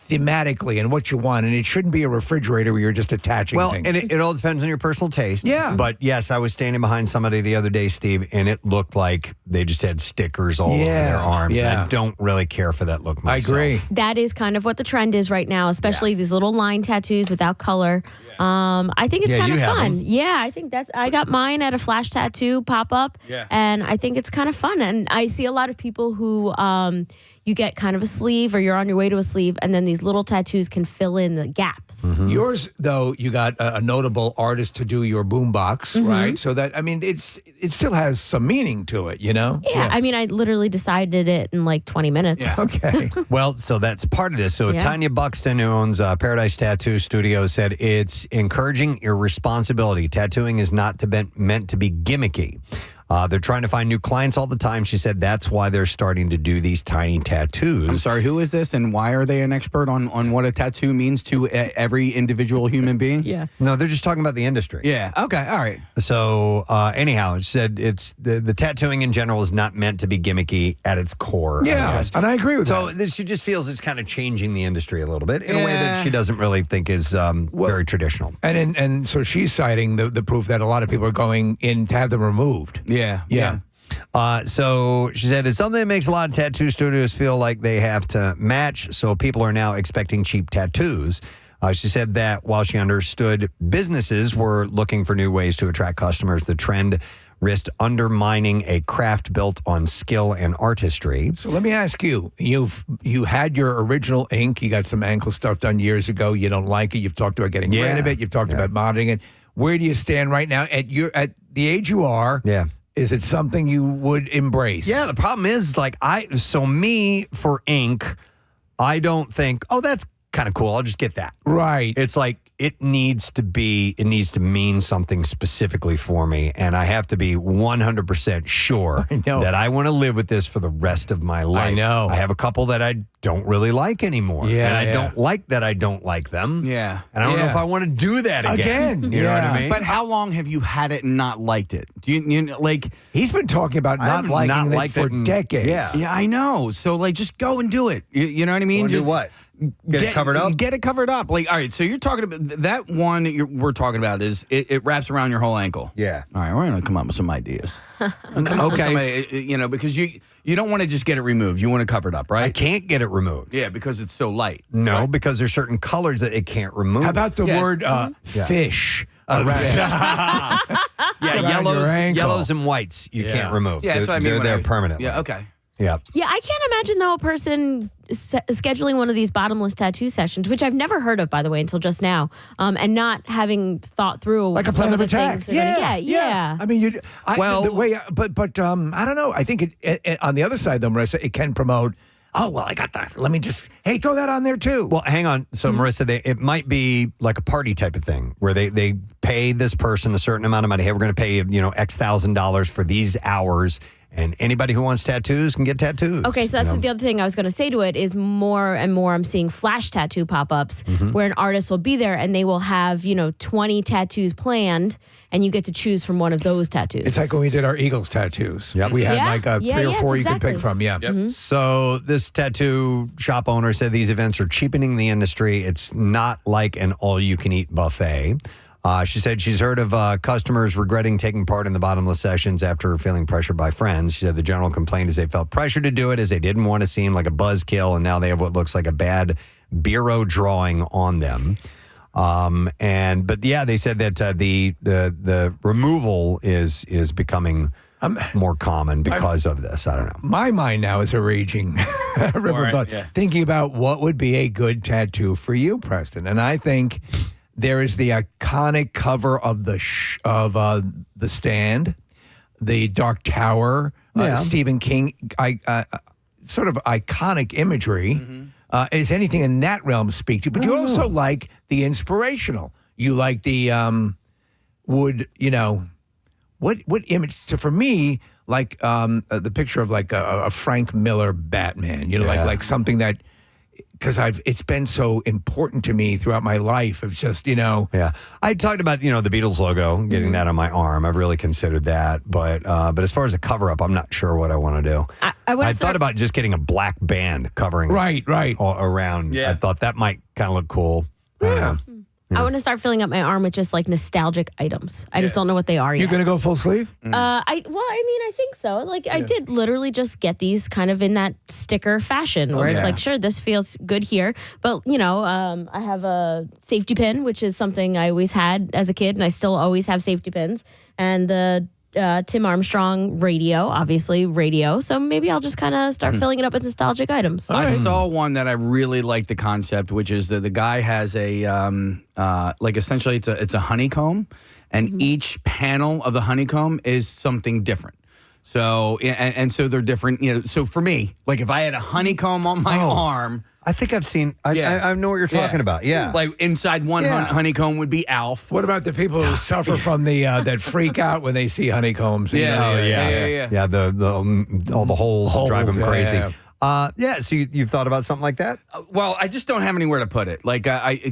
thematically and what you want. And it shouldn't be a refrigerator where you're just attaching things. And it all depends on your personal taste. Yeah. But yes, I was standing behind somebody the other day, Steve, and it looked like they just had stickers all over their arms. Yeah. And I don't really care for that look myself. I agree. That is kind of what the trend is right now, especially these little line tattoos without color. I think it's kind of fun. Yeah, I think I got mine at a flash tattoo pop-up, and I think it's kind of fun. And I see a lot of people who you get kind of a sleeve or you're on your way to a sleeve, and then these little tattoos can fill in the gaps. Mm-hmm. Yours, though, you got a notable artist to do your boombox, right? So that, I mean, it still has some meaning to it, you know? Yeah, I mean, I literally decided it in like 20 minutes. Yeah. Okay. Well, so that's part of this. So Tanya Buxton, who owns Paradise Tattoo Studio, said it's encouraging irresponsibility. Tattooing is not meant to be gimmicky. They're trying to find new clients all the time. She said that's why they're starting to do these tiny tattoos. I'm sorry, who is this and why are they an expert on what a tattoo means to every individual human being? Yeah. No, they're just talking about the industry. Yeah, okay, all right. So anyhow, it said it's the tattooing in general is not meant to be gimmicky at its core. Yeah, and I agree with that. So she just feels it's kind of changing the industry a little bit in a way that she doesn't really think is very traditional. And so she's citing the proof that a lot of people are going in to have them removed. Yeah. So she said it's something that makes a lot of tattoo studios feel like they have to match. So people are now expecting cheap tattoos. She said that while she understood businesses were looking for new ways to attract customers, the trend risked undermining a craft built on skill and artistry. So let me ask you, you had your original ink, you got some ankle stuff done years ago, you don't like it, you've talked about getting rid of it, you've talked about modding it. Where do you stand right now at the age you are? Yeah. Is it something you would embrace? Yeah, the problem is for ink, I don't think, oh, that's kind of cool. I'll just get that. Right. It's like it needs to mean something specifically for me, and I have to be 100% sure that I want to live with this for the rest of my life. I know. I have a couple that I don't really like anymore. Yeah, and I don't like that I don't like them. Yeah. And I don't know if I want to do that again. You know what I mean? But how long have you had it and not liked it? Do you like? He's been talking about not liking it for decades. Yeah, I know. So like, just go and do it. You know what I mean? Do what? Get it covered up? Get it covered up. Like, all right, so you're talking about that one we're talking about is it wraps around your whole ankle. Yeah. All right, we're going to come up with some ideas. Because you don't want to just get it removed. You want to cover it up, right? I can't get it removed. Yeah, because it's so light. No, because there's certain colors that it can't remove. How about the word fish? Yellows and whites you can't remove. Yeah, that's what I mean. They're there permanently. Yeah, okay. Yeah. Yeah, I can't imagine, though, a person scheduling one of these bottomless tattoo sessions, which I've never heard of, by the way, until just now, and not having thought through like a plan of attack. Yeah. I mean, I don't know. I think it on the other side, though, Marissa, it can promote. Oh, well, I got that. Let me just, throw that on there, too. Well, hang on. So, Marissa, it might be like a party type of thing where they pay this person a certain amount of money. Hey, we're going to pay you, X $1,000 for these hours. And anybody who wants tattoos can get tattoos. Okay, so that's the other thing I was going to say to it is more and more I'm seeing flash tattoo pop-ups where an artist will be there and they will have, 20 tattoos planned and you get to choose from one of those tattoos. It's like when we did our Eagles tattoos. Yep. We had 3 or 4 you could pick from. Yeah. Yep. So this tattoo shop owner said these events are cheapening the industry. It's not like an all-you-can-eat buffet. She said she's heard of customers regretting taking part in the bottomless sessions after feeling pressured by friends. She said the general complaint is they felt pressure to do it as they didn't want to seem like a buzzkill, and now they have what looks like a bad bureau drawing on them. But they said that the removal is becoming more common because of this. I don't know. My mind now is a raging riverboat, thinking about what would be a good tattoo for you, Preston. And I think there is the iconic cover of the Stand, the Dark Tower, Stephen King, sort of iconic imagery. Mm-hmm. Is anything in that realm speak to you? But you also like the inspirational. You like the what image? So for me, like the picture of like a Frank Miller Batman. Like something that. Because it's been so important to me throughout my life. It's just, Yeah. I talked about, the Beatles logo, getting that on my arm. I've really considered that. But as far as a cover-up, I'm not sure what I want to do. I thought about just getting a black band covering all around. Yeah. I thought that might kind of look cool. Yeah. I want to start filling up my arm with just like nostalgic items. I just don't know what they are yet. You're going to go full sleeve? I think so. Like I did literally just get these kind of in that sticker fashion where it's like, sure, this feels good here. But, I have a safety pin, which is something I always had as a kid, and I still always have safety pins. And the Tim Armstrong radio, obviously radio. So maybe I'll just kind of start filling it up with nostalgic items. I saw one that I really like the concept, which is that the guy has a essentially it's a honeycomb, and each panel of the honeycomb is something different. So and so they're different. So for me, like if I had a honeycomb on my arm. I think I've seen. I know what you're talking about. Yeah, like inside one honeycomb would be Alf. What about the people who suffer from the that freak out when they see honeycombs? Yeah. All the holes drive them crazy. So you've thought about something like that? Well, I just don't have anywhere to put it. Like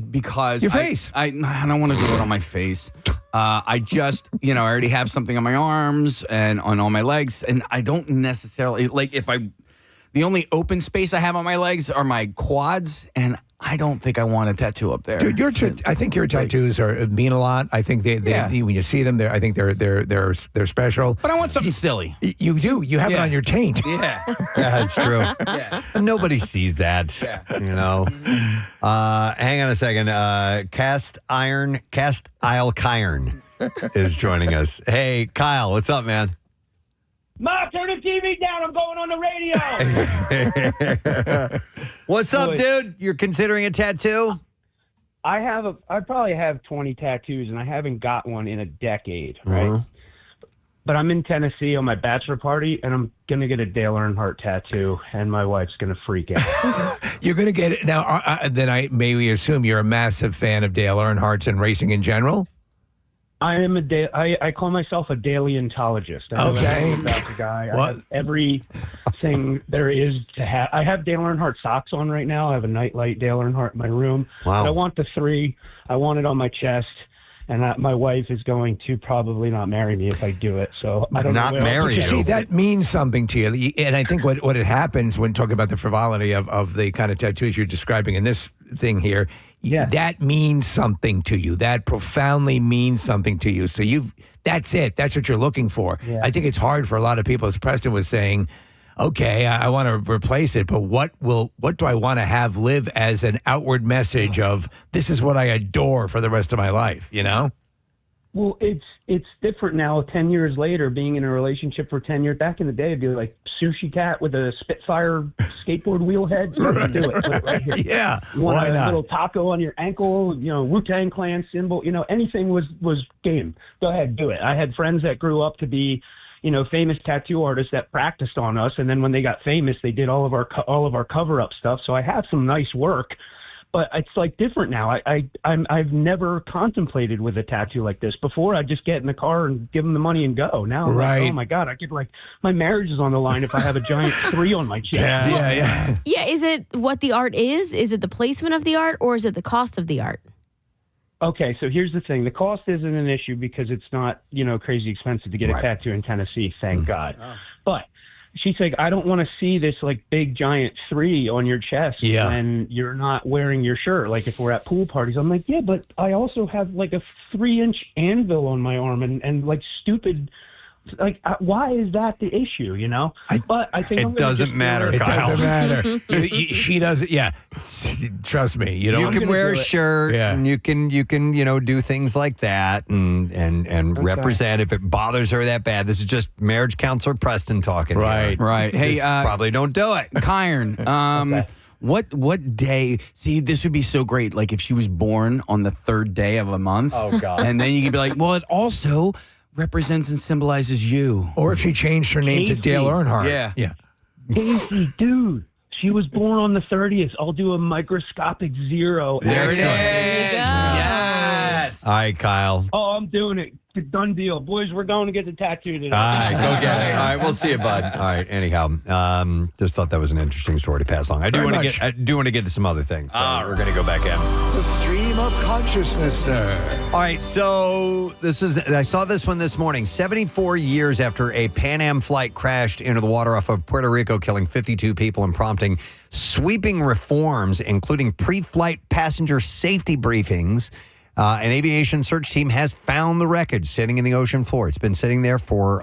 because your face. I don't want to do it on my face. I just I already have something on my arms and on all my legs, and I don't necessarily like if I. The only open space I have on my legs are my quads, and I don't think I want a tattoo up there. Dude, I think your tattoos mean a lot. I think they when you see them, I think they're special. But I want something silly. You do. You have it on your taint. Yeah, it's true. Nobody sees that. Hang on a second. Cast Isle Kyrn is joining us. Hey, Kyle, what's up, man? Ma, turn the TV down. I'm going on the radio. What's up, dude? You're considering a tattoo? I probably have 20 tattoos, and I haven't got one in a decade, right? But I'm in Tennessee on my bachelor party, and I'm going to get a Dale Earnhardt tattoo, and my wife's going to freak out. You're going to get it. Now, then may we assume you're a massive fan of Dale Earnhardt's and racing in general? I am I call myself a Daleontologist. I'm a guy. I have everything there is to have. I have Dale Earnhardt socks on right now. I have a nightlight Dale Earnhardt in my room. Wow. But I want the 3. I want it on my chest. And my wife is going to probably not marry me if I do it. So I don't know. But you see, that means something to you. And I think what it happens when talking about the frivolity of the kind of tattoos you're describing in this thing here, that means something to you. That profoundly means something to you. So that's it. That's what you're looking for. Yeah. I think it's hard for a lot of people, as Preston was saying, okay, I want to replace it, but what do I want to have live as an outward message of this is what I adore for the rest of my life, Well, it's different now. 10 years later, being in a relationship for 10 years. Back in the day, it'd be like Sushi Cat with a Spitfire skateboard wheel head. Let's do it. Put it right here. Yeah, you want why a not? little taco on your ankle, Wu-Tang Clan symbol. Anything was game. Go ahead, do it. I had friends that grew up to be, famous tattoo artists that practiced on us, and then when they got famous, they did all of our cover-up stuff. So I have some nice work. But it's like different now. I've never contemplated with a tattoo like this before. I just get in the car and give them the money and go. Now I'm like, oh my God, I could my marriage is on the line if I have a giant 3 on my chest. Yeah. Is it what the art is? Is it the placement of the art, or is it the cost of the art? Okay, so here's the thing. The cost isn't an issue because it's not, crazy expensive to get a tattoo in Tennessee, thank God. Oh. But she's like, I don't want to see this like big giant 3 on your chest when you're not wearing your shirt. Like if we're at pool parties, I'm like, yeah, but I also have like a 3-inch anvil on my arm and like stupid. Like, why is that the issue? You know, but I think it doesn't matter. It Kyle. doesn't matter. She doesn't. Yeah, trust me. You can wear a shirt, and you can do things like that, and represent if it bothers her that bad. This is just marriage counselor Preston talking. Right. Hey, just probably don't do it, Kyron. What day? See, this would be so great. Like if she was born on the 3rd day of a month. Oh God! And then you could be like, well, it also represents and symbolizes you. Or if she changed her name to Dale Earnhardt. Yeah. Casey, dude, she was born on the 30th. I'll do a microscopic 0. There it is. Yes. All right, Kyle. Oh, I'm doing it. Done deal. Boys, we're going to get the tattoo today. All right, go get it. All right, we'll see you, bud. All right, anyhow, just thought that was an interesting story to pass along. I do want to get to some other things. So we're going to go back in. The stream of consciousnessner. All right, so I saw this one this morning. 74 years after a Pan Am flight crashed into the water off of Puerto Rico, killing 52 people and prompting sweeping reforms, including pre-flight passenger safety briefings. An aviation search team has found the wreckage sitting in the ocean floor. It's been sitting there for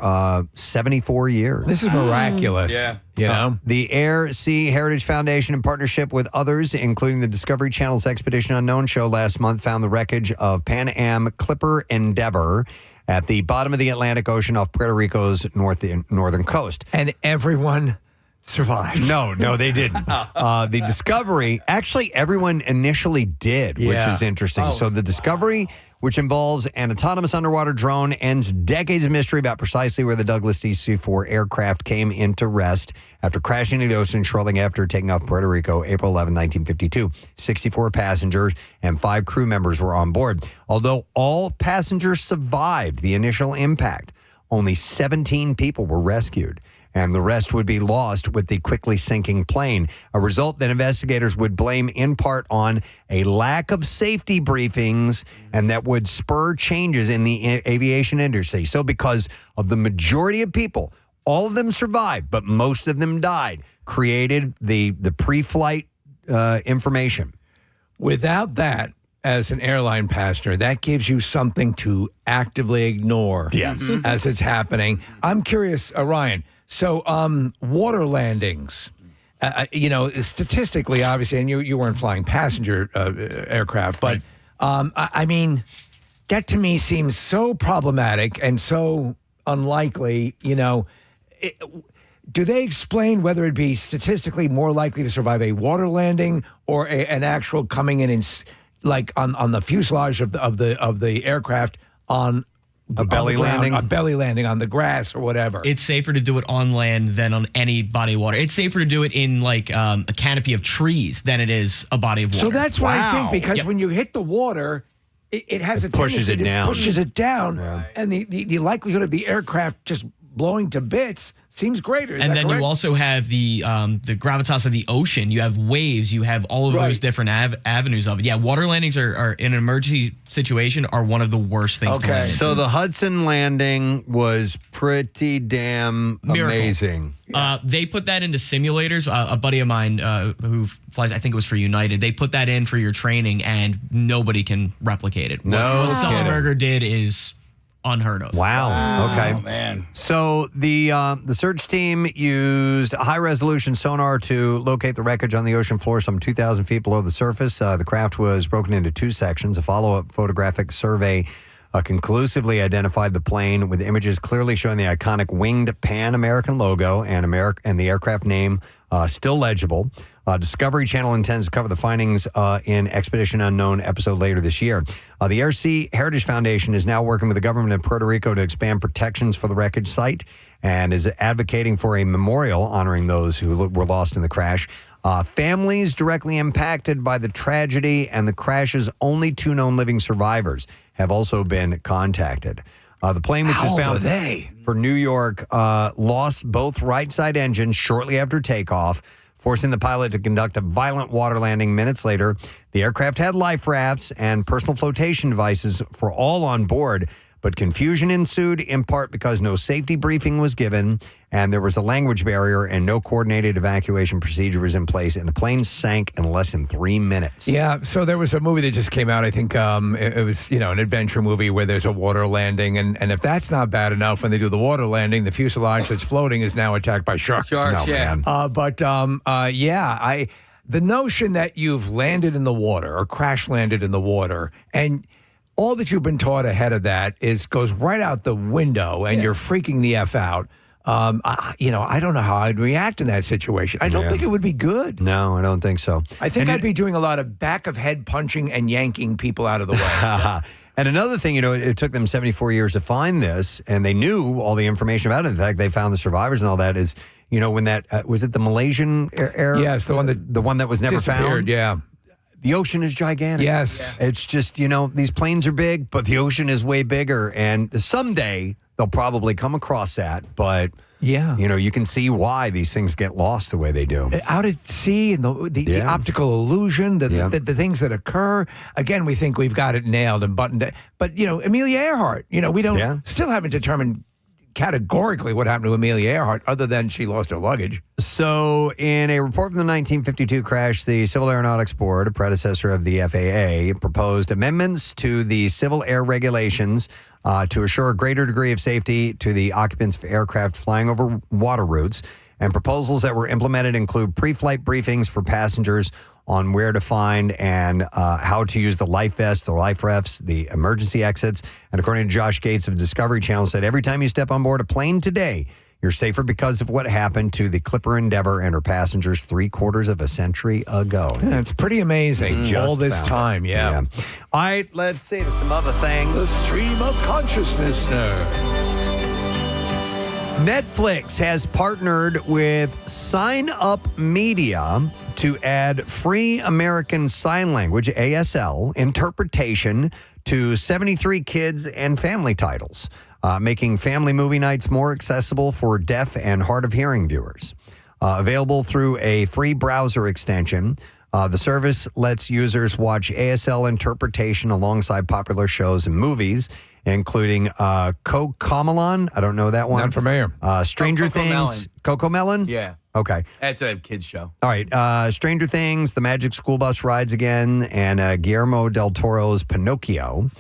74 years. This is miraculous. Yeah. You know? The Air Sea Heritage Foundation, in partnership with others, including the Discovery Channel's Expedition Unknown show last month, found the wreckage of Pan Am Clipper Endeavor at the bottom of the Atlantic Ocean off Puerto Rico's northern coast. And everyone survived. No, they didn't. The Discovery, actually, everyone initially did, which is interesting. So the Discovery, which involves an autonomous underwater drone, ends decades of mystery about precisely where the Douglas DC-4 aircraft came into rest after crashing into the ocean shortly after taking off Puerto Rico, April 11, 1952. 64 passengers and 5 crew members were on board. Although all passengers survived the initial impact, only 17 people were rescued, and the rest would be lost with the quickly sinking plane, a result that investigators would blame in part on a lack of safety briefings and that would spur changes in the aviation industry. So because of the majority of people, all of them survived, but most of them died, created the pre-flight information. Without that, as an airline passenger, that gives you something to actively ignore as it's happening. I'm curious, Ryan, so water landings, statistically, obviously, and you weren't flying passenger aircraft, but I mean, that to me seems so problematic and so unlikely, do they explain whether it'd be statistically more likely to survive a water landing or an actual coming in and like on the fuselage of the aircraft on a belly landing? A belly landing on the grass or whatever. It's safer to do it on land than on any body of water. It's safer to do it in like a canopy of trees than it is a body of water. So that's what I think, because when you hit the water, it has pushes it down. Pushes it down, and the likelihood of the aircraft just blowing to bits seems greater. And then you also have the gravitas of the ocean. You have waves. You have all of those different avenues of it. Yeah, water landings are in an emergency situation are one of the worst things to land. So the Hudson landing was pretty damn amazing. They put that into simulators. A buddy of mine who flies, I think it was for United, they put that in for your training, and nobody can replicate it. What Sullenberger did is unheard of. Wow. Okay. Oh, man. So the search team used a high-resolution sonar to locate the wreckage on the ocean floor some 2,000 feet below the surface. The craft was broken into 2 sections. A follow-up photographic survey conclusively identified the plane with images clearly showing the iconic winged Pan American logo and the aircraft name still legible. Discovery Channel intends to cover the findings in Expedition Unknown episode later this year. The Air Sea Heritage Foundation is now working with the government of Puerto Rico to expand protections for the wreckage site and is advocating for a memorial honoring those who were lost in the crash. Families directly impacted by the tragedy and the crash's only 2 known living survivors have also been contacted. The plane, which was bound for New York, lost both right side engines shortly after takeoff, forcing the pilot to conduct a violent water landing minutes later. The aircraft had life rafts and personal flotation devices for all on board, but confusion ensued in part because no safety briefing was given and there was a language barrier and no coordinated evacuation procedure was in place, and the plane sank in less than 3 minutes. Yeah, so there was a movie that just came out. I think it was, an adventure movie where there's a water landing, and if that's not bad enough, when they do the water landing, the fuselage that's floating is now attacked by sharks. Sharks, yeah. The notion that you've landed in the water or crash landed in the water, and all that you've been taught ahead of that goes right out the window, and you're freaking the F out. I don't know how I'd react in that situation. I don't think it would be good. No, I don't think so. I think I'd be doing a lot of back of head punching and yanking people out of the way. And another thing, it took them 74 years to find this, and they knew all the information about it. In fact, they found the survivors and all that is, when that, was it the Malaysian air? Yes, the one that was never found? Yeah. The ocean is gigantic. Yes. Yeah. It's just, these planes are big, but the ocean is way bigger. And someday they'll probably come across that. But, you can see why these things get lost the way they do. Out at sea and the optical illusion, the things that occur. Again, we think we've got it nailed and buttoned. But, Amelia Earhart, we don't still haven't determined categorically what happened to Amelia Earhart, other than she lost her luggage. So, in a report from the 1952 crash, the Civil Aeronautics Board, a predecessor of the FAA, proposed amendments to the civil air regulations to assure a greater degree of safety to the occupants of aircraft flying over water routes. And proposals that were implemented include pre-flight briefings for passengers on where to find and how to use the life vest, the life rafts, the emergency exits. And according to Josh Gates of Discovery Channel, said every time you step on board a plane today, you're safer because of what happened to the Clipper Endeavor and her passengers 3/4 of a century ago. Yeah, it's pretty amazing. All this time, yeah. All right, let's see some other things. The stream of consciousness-ner. Netflix has partnered with Sign Up Media to add free American Sign Language, ASL, interpretation to 73 kids and family titles, making family movie nights more accessible for deaf and hard of hearing viewers. Available through a free browser extension, the service lets users watch ASL interpretation alongside popular shows and movies, including Cocomelon. I don't know that one. Not familiar. Stranger Things. Cocomelon? Yeah. Okay. It's a kid's show. All right. Stranger Things, The Magic School Bus Rides Again, and Guillermo del Toro's Pinocchio.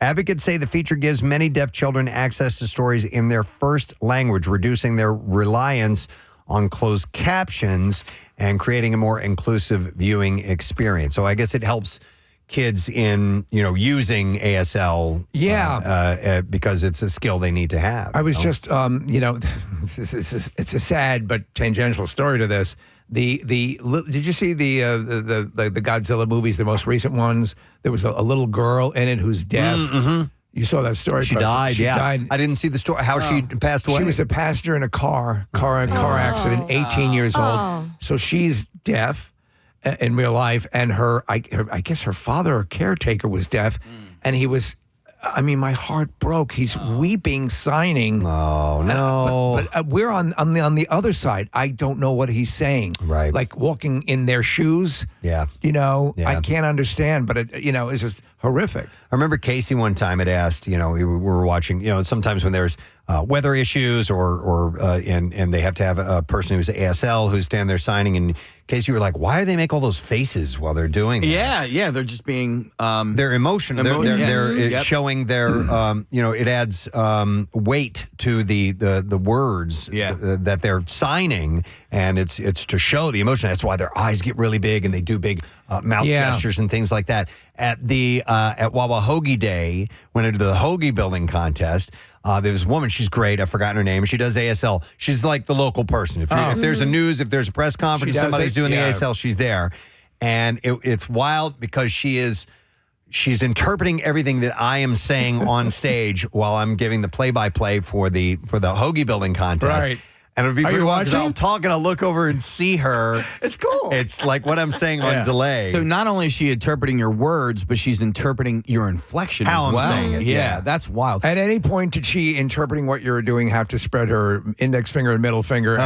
Advocates say the feature gives many deaf children access to stories in their first language, reducing their reliance on closed captions and creating a more inclusive viewing experience. So I guess it helps kids in, using ASL. Because it's a skill they need to have. I was just, it's a sad but tangential story to this. Did you see the Godzilla movies, the most recent ones? There was a little girl in it who's deaf. Mm-hmm. You saw that story. She died. She died. I didn't see the story. How she passed away. She was a passenger in a car accident, 18 years old. So she's deaf in real life, and I guess her father or caretaker was deaf, and he was. I mean, my heart broke. He's weeping, signing. Oh no! But we're on the other side. I don't know what he's saying. Right, like walking in their shoes. Yeah, I can't understand. But it's just horrific. I remember Casey one time had asked. We were watching. Sometimes when there's weather issues and they have to have a person who's ASL who's standing there signing, and Casey, you were like, why do they make all those faces while they're doing that? Yeah, they're just being they're emotional. They're showing their it adds weight to the words that they're signing, and it's to show the emotion. That's why their eyes get really big and they do big mouth gestures and things like that. At the at Wawa Hoagie Day, when I did the Hoagie building contest, there was a woman. She's great. I've forgotten her name. She does ASL. She's like the local person. If there's if there's a press conference, somebody's doing the ASL, she's there. And it's wild because she's interpreting everything that I am saying on stage while I'm giving the play-by-play for the Hoagie building contest. Right. And it'll be Are pretty you wild 'cause watching? I'll talk and I'll look over and see her. It's cool. It's like what I'm saying on delay. So not only is she interpreting your words, but she's interpreting your inflection How as I'm well. saying it, yeah. That's wild. At any point did she, interpreting what you were doing, have to spread her index finger and middle finger? No,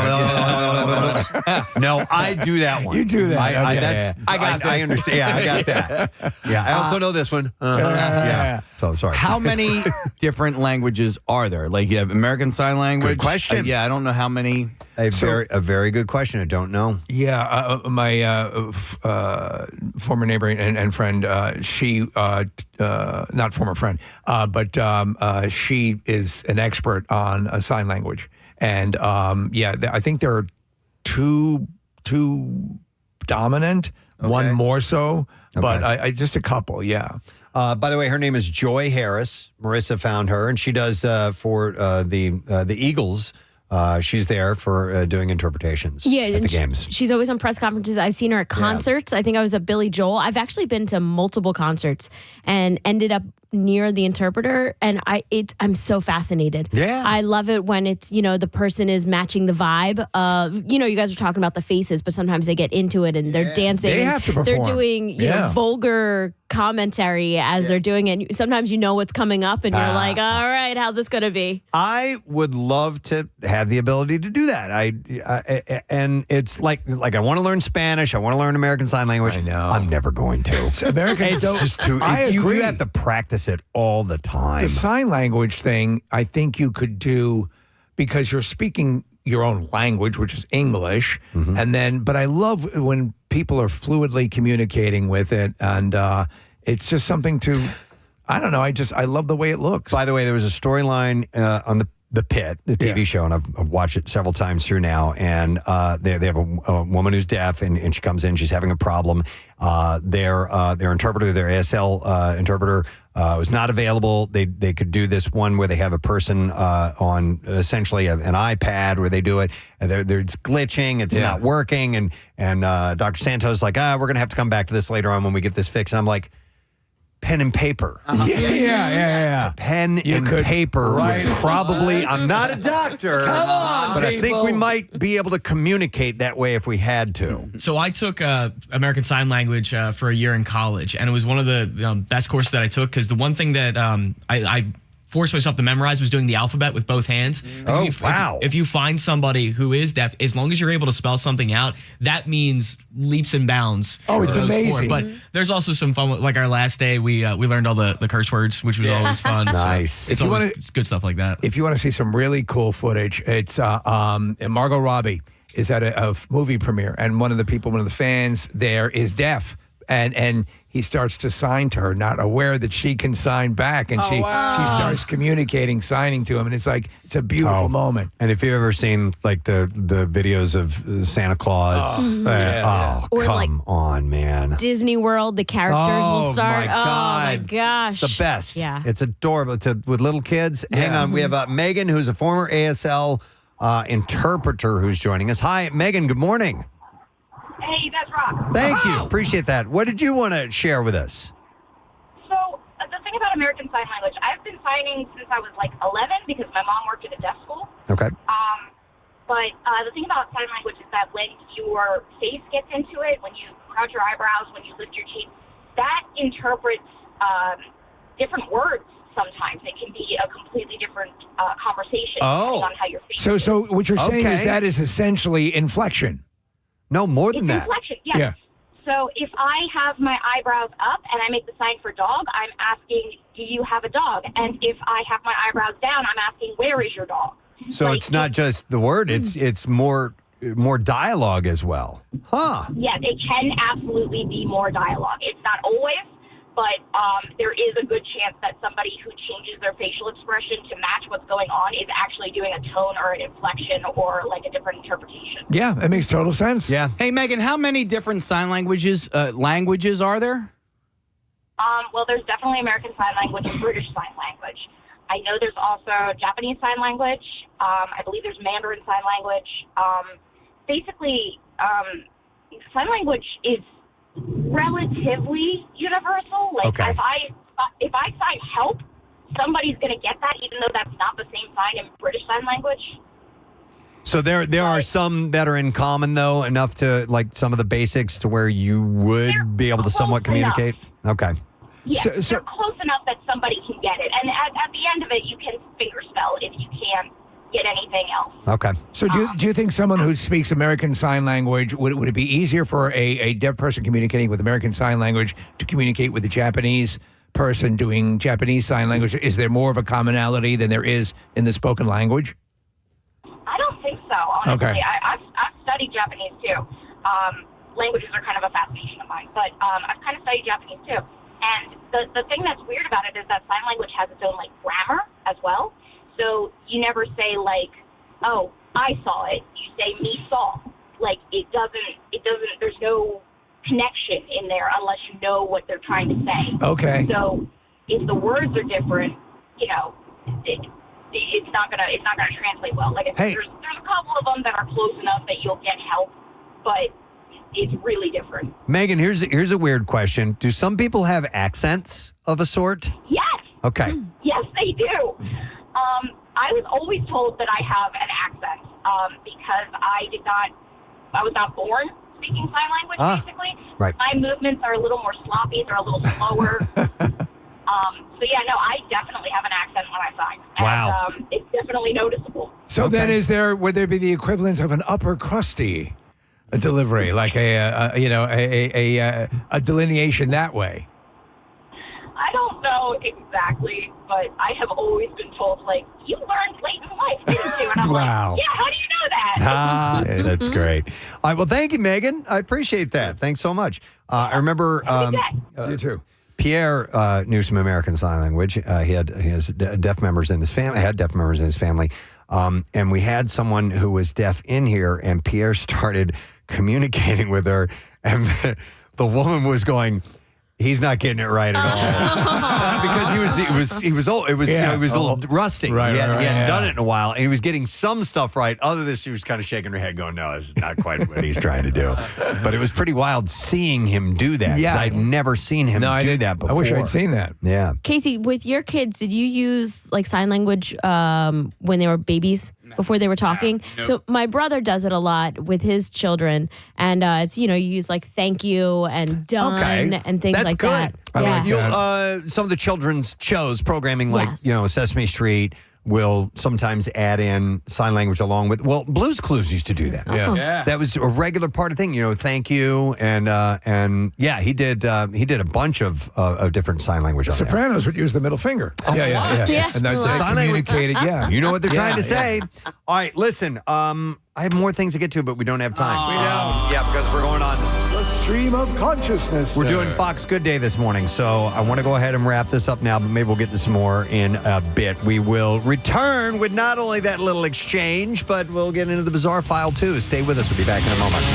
I do that one. You do that. I got this. I understand. Yeah, I got that. Yeah, I also know this one. Yeah. So sorry. How many different languages are there? Like you have American Sign Language. Good question. Yeah, I don't know how many. A very good question. I don't know. Yeah, my former neighbor and friend, she, not former friend, but she is an expert on sign language. And I think there are two dominant, one more so, but I just a couple, yeah. By the way, her name is Joy Harris. Marissa found her, and she does for the Eagles. She's there for doing interpretations at the games. She's always on press conferences. I've seen her at concerts. I think I was at Billy Joel. I've actually been to multiple concerts and ended up near the interpreter, and I'm so fascinated. Yeah. I love it when it's, the person is matching the vibe of, you guys are talking about the faces, but sometimes they get into it and they're dancing. They have to perform. They're doing, vulgar commentary as they're doing it. Sometimes you know what's coming up and you're like, all right, how's this going to be? I would love to have the ability to do that. I and it's like I want to learn Spanish. I want to learn American Sign Language. I know. I'm never going to. It's just too. You have to practice it all the time. The sign language thing, I think you could do because you're speaking your own language, which is English, but I love when people are fluidly communicating with it, and it's just something to, I don't know, I love the way it looks. By the way, there was a storyline on the Pit, the TV show, and I've watched it several times through now, and they have a woman who's deaf, and she comes in, she's having a problem. Their interpreter, their ASL interpreter, was not available. They could do this one where they have a person on essentially an iPad where they do it, and it's glitching, it's not working, and Dr. Santos is like, we're going to have to come back to this later on when we get this fixed. And I'm like, pen and paper. Yeah. Pen and paper would probably, I'm not a doctor, Come on, but I think people. we might be able to communicate that way if we had to. So I took American Sign Language for a year in college, and it was one of the best courses that I took because the one thing that I forced myself to memorize was doing the alphabet with both hands. If you find somebody who is deaf, as long as you're able to spell something out, that means leaps and bounds. Oh, it's amazing. But there's also some fun. Like our last day, we learned all the curse words, which was always fun. Nice. So it's always good stuff like that. If you want to see some really cool footage, it's Margot Robbie is at a movie premiere, and one of the fans there is deaf. And he starts to sign to her, not aware that she can sign back, and she starts communicating, signing to him, and it's a beautiful moment. And if you've ever seen like the videos of Santa Claus, Or come on, man. Disney World, the characters will start. My God. Oh my gosh. It's the best. Yeah. It's adorable. With little kids. Hang on. We have Megan, who's a former ASL interpreter who's joining us. Hi, Megan. Good morning. Hey, you guys rock. Thank you. Appreciate that. What did you want to share with us? So, the thing about American Sign Language, I've been signing since I was like 11 because my mom worked at a deaf school. Okay. But the thing about sign language is that when your face gets into it, when you crouch your eyebrows, when you lift your cheek, that interprets different words sometimes. It can be a completely different conversation depending on how your face is. So what you're saying is that is essentially inflection. No, more than that. Inflection, yes. Yeah. So if I have my eyebrows up and I make the sign for dog, I'm asking, do you have a dog? And if I have my eyebrows down, I'm asking, where is your dog? So it's not just the word, it's more dialogue as well. Huh. Yeah, it can absolutely be more dialogue. It's not always, but there is a good chance that somebody who changes their facial expression to match what's going on is actually doing a tone or an inflection or like a different interpretation. Yeah, that makes total sense. Yeah. Hey, Megan, how many different sign languages are there? Well, there's definitely American Sign Language and British Sign Language. I know there's also Japanese Sign Language. I believe there's Mandarin Sign Language. Basically, sign language is relatively universal. Like if I sign help, somebody's going to get that, even though that's not the same sign in British Sign Language. So there are some that are in common, though, enough to, like, some of the basics to where you would be able to somewhat communicate? Okay. Yeah, they're close enough that somebody can get it. And at the end of it, you can fingerspell if you can't get anything else. Okay. So do you think someone who speaks American Sign Language, would it be easier for a deaf person communicating with American Sign Language to communicate with a Japanese person doing Japanese Sign Language? Is there more of a commonality than there is in the spoken language? I don't think so, honestly. Okay. I've studied Japanese, too. Languages are kind of a fascination of mine, but I've kind of studied Japanese, too. And the thing that's weird about it is that sign language has its own, like, grammar as well. So you never say, like, oh, I saw it. You say me saw. Like, it doesn't, there's no connection in there unless you know what they're trying to say. Okay. So if the words are different, you know, it's not gonna translate well. Like, there's a couple of them that are close enough that you'll get help, but it's really different. Megan, here's a weird question. Do some people have accents of a sort? Yes. Okay. Yes, they do. I was always told that I have an accent because I was not born speaking sign language, basically. Right. My movements are a little more sloppy. They're a little slower. So, yeah, no, I definitely have an accent when I sign. And, wow. It's definitely noticeable. So then would there be the equivalent of an upper crusty delivery, like a delineation that way? I don't know exactly, but I have always been told, like, you learned late in life, didn't you? And I'm Wow. like, yeah, how do you know that? Hey, that's great. All right, well, thank you, Megan. I appreciate that. Thanks so much. I remember you too. Pierre knew some American Sign Language. He has deaf members in his family. Had deaf members in his family, and we had someone who was deaf in here, and Pierre started communicating with her, and the woman was going, he's not getting it right at all. Because he was old. It was he was a little rusty. Right, he hadn't right, done it in a while, and he was getting some stuff right. Other than this, she was kind of shaking her head, going, "No, this is not quite what he's trying to do." But it was pretty wild seeing him do that. Yeah. I'd never seen him do that before. I wish I'd seen that. Yeah. Casey, with your kids, did you use like sign language when they were babies? Before they were talking. No. So my brother does it a lot with his children. And it's, you use like thank you and done and things like that. Some of the children's shows, programming like, Sesame Street will sometimes add in sign language along with, Blue's Clues used to do that. Yeah. That was a regular part of the thing, thank you. And he did a bunch of different sign language on there. Sopranos would use the middle finger. Yeah. And that's sign communicated, You know what they're trying to say. All right, listen, I have more things to get to, but we don't have time. We don't. Yeah, because we're going on The Stream of Consciousness. We're doing Fox Good Day this morning, so I want to go ahead and wrap this up now, but maybe we'll get to some more in a bit. We will return with not only that little exchange, but we'll get into the bizarre file too. Stay with us. We'll be back in a moment.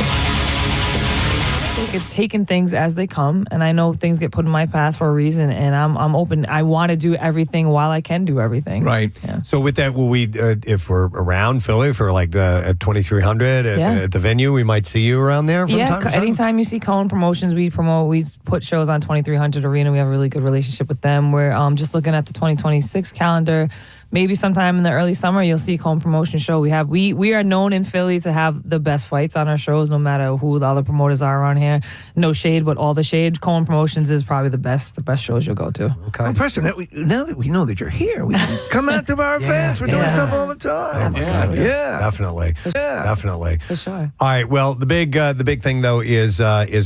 Taking things as they come, and I know things get put in my path for a reason, and I'm open. I want to do everything while I can do everything. Right. Yeah. So with that, will we, if we're around Philly for like at 2300 at the venue, we might see you around there from time to time? Anytime you see Cohen Promotions, we put shows on 2300 Arena. We have a really good relationship with them. We're just looking at the 2026 calendar. Maybe sometime in the early summer, you'll see Cohen Promotion show. We are known in Philly to have the best fights on our shows, no matter who the other promoters are around here. No shade, but all the shade. Cohen Promotions is probably the best shows you'll go to. Okay. Well, Preston, now that we know that you're here, we can come out to our events. We're doing stuff all the time. Definitely. Definitely. For sure. All right. Well, the big thing though is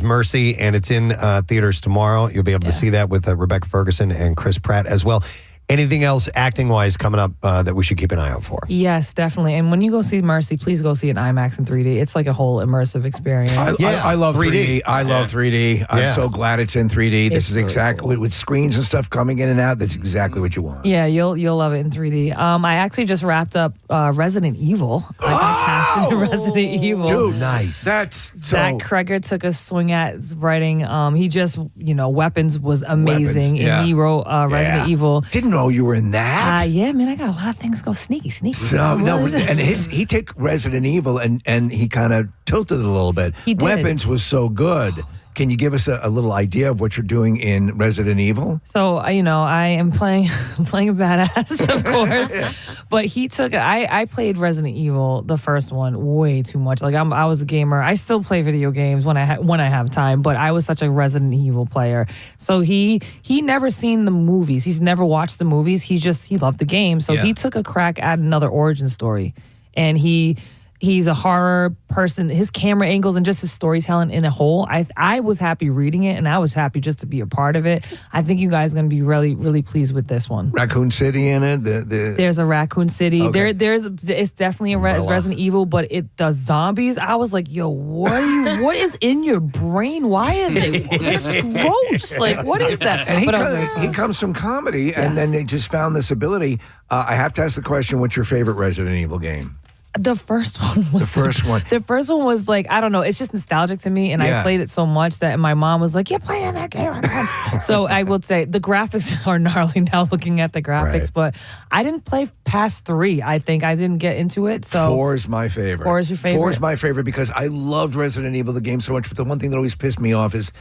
Mercy, and it's in theaters tomorrow. You'll be able to see that with Rebecca Ferguson and Chris Pratt as well. Anything else acting-wise coming up that we should keep an eye out for? Yes, definitely. And when you go see Mercy, please go see it in IMAX and 3D. It's like a whole immersive experience. I love 3D. I love 3D. I'm so glad it's in 3D. This is exactly with screens and stuff coming in and out. That's exactly what you want. Yeah, you'll love it in 3D. I actually just wrapped up Resident Evil. I got cast in Resident Evil. Dude, nice. That's Zach Kreger took a swing at writing. He just, Weapons was amazing. And he wrote Resident Evil. Didn't know you were in that. Yeah, man, I got a lot of things go sneaky. So, and he took Resident Evil and he kind of tilted it a little bit. He did. Weapons was so good. Can you give us a little idea of what you're doing in Resident Evil? So, I am playing a badass, of course. But he took, I played Resident Evil, the first one, way too much. Like, I was a gamer. I still play video games when I have time, but I was such a Resident Evil player. So he never seen the movies. He's never watched the movies. He loved the game. So he took a crack at another origin story. And he's a horror person. His camera angles and just his storytelling in a whole. I was happy reading it, and I was happy just to be a part of it. I think you guys are going to be really, really pleased with this one. Raccoon City in it? There's a Raccoon City. Okay. It's definitely a Resident Evil, but the zombies, I was like, yo, what is in your brain? Why are they? That's gross. Like, what is that? And he comes from comedy, and then they just found this ability. I have to ask the question, what's your favorite Resident Evil game? The first one was The first one was like, I don't know, it's just nostalgic to me, and I played it so much that my mom was like, "You're playing that game." So I would say the graphics are gnarly now looking at the graphics, but I didn't play past 3. I think I didn't get into it. So 4 is my favorite. 4 is your favorite? 4 is my favorite because I loved Resident Evil, the game, so much, but the one thing that always pissed me off is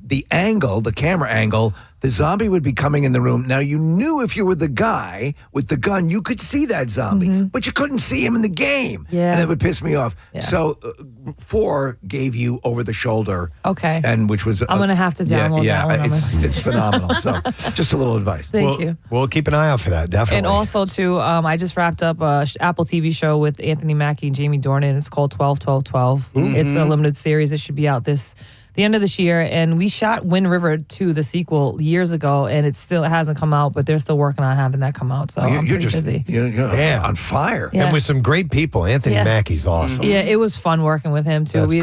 the angle, the camera angle. The zombie would be coming in the room. Now, you knew if you were the guy with the gun, you could see that zombie, but you couldn't see him in the game. Yeah. And that would piss me off. Yeah. So 4 gave you over the shoulder. Okay. And which was... I'm going to have to download that one. It's phenomenal. So just a little advice. Thank you. We'll keep an eye out for that, definitely. And also, too, I just wrapped up a Apple TV show with Anthony Mackie and Jamie Dornan. It's called 12-12-12. It's a limited series. It should be out the end of this year, and we shot Wind River 2, the sequel, years ago, and it hasn't come out, but they're still working on having that come out. So I'm pretty busy. You're on fire, Yeah. and with some great people. Anthony Mackie's awesome. Yeah, it was fun working with him too. That's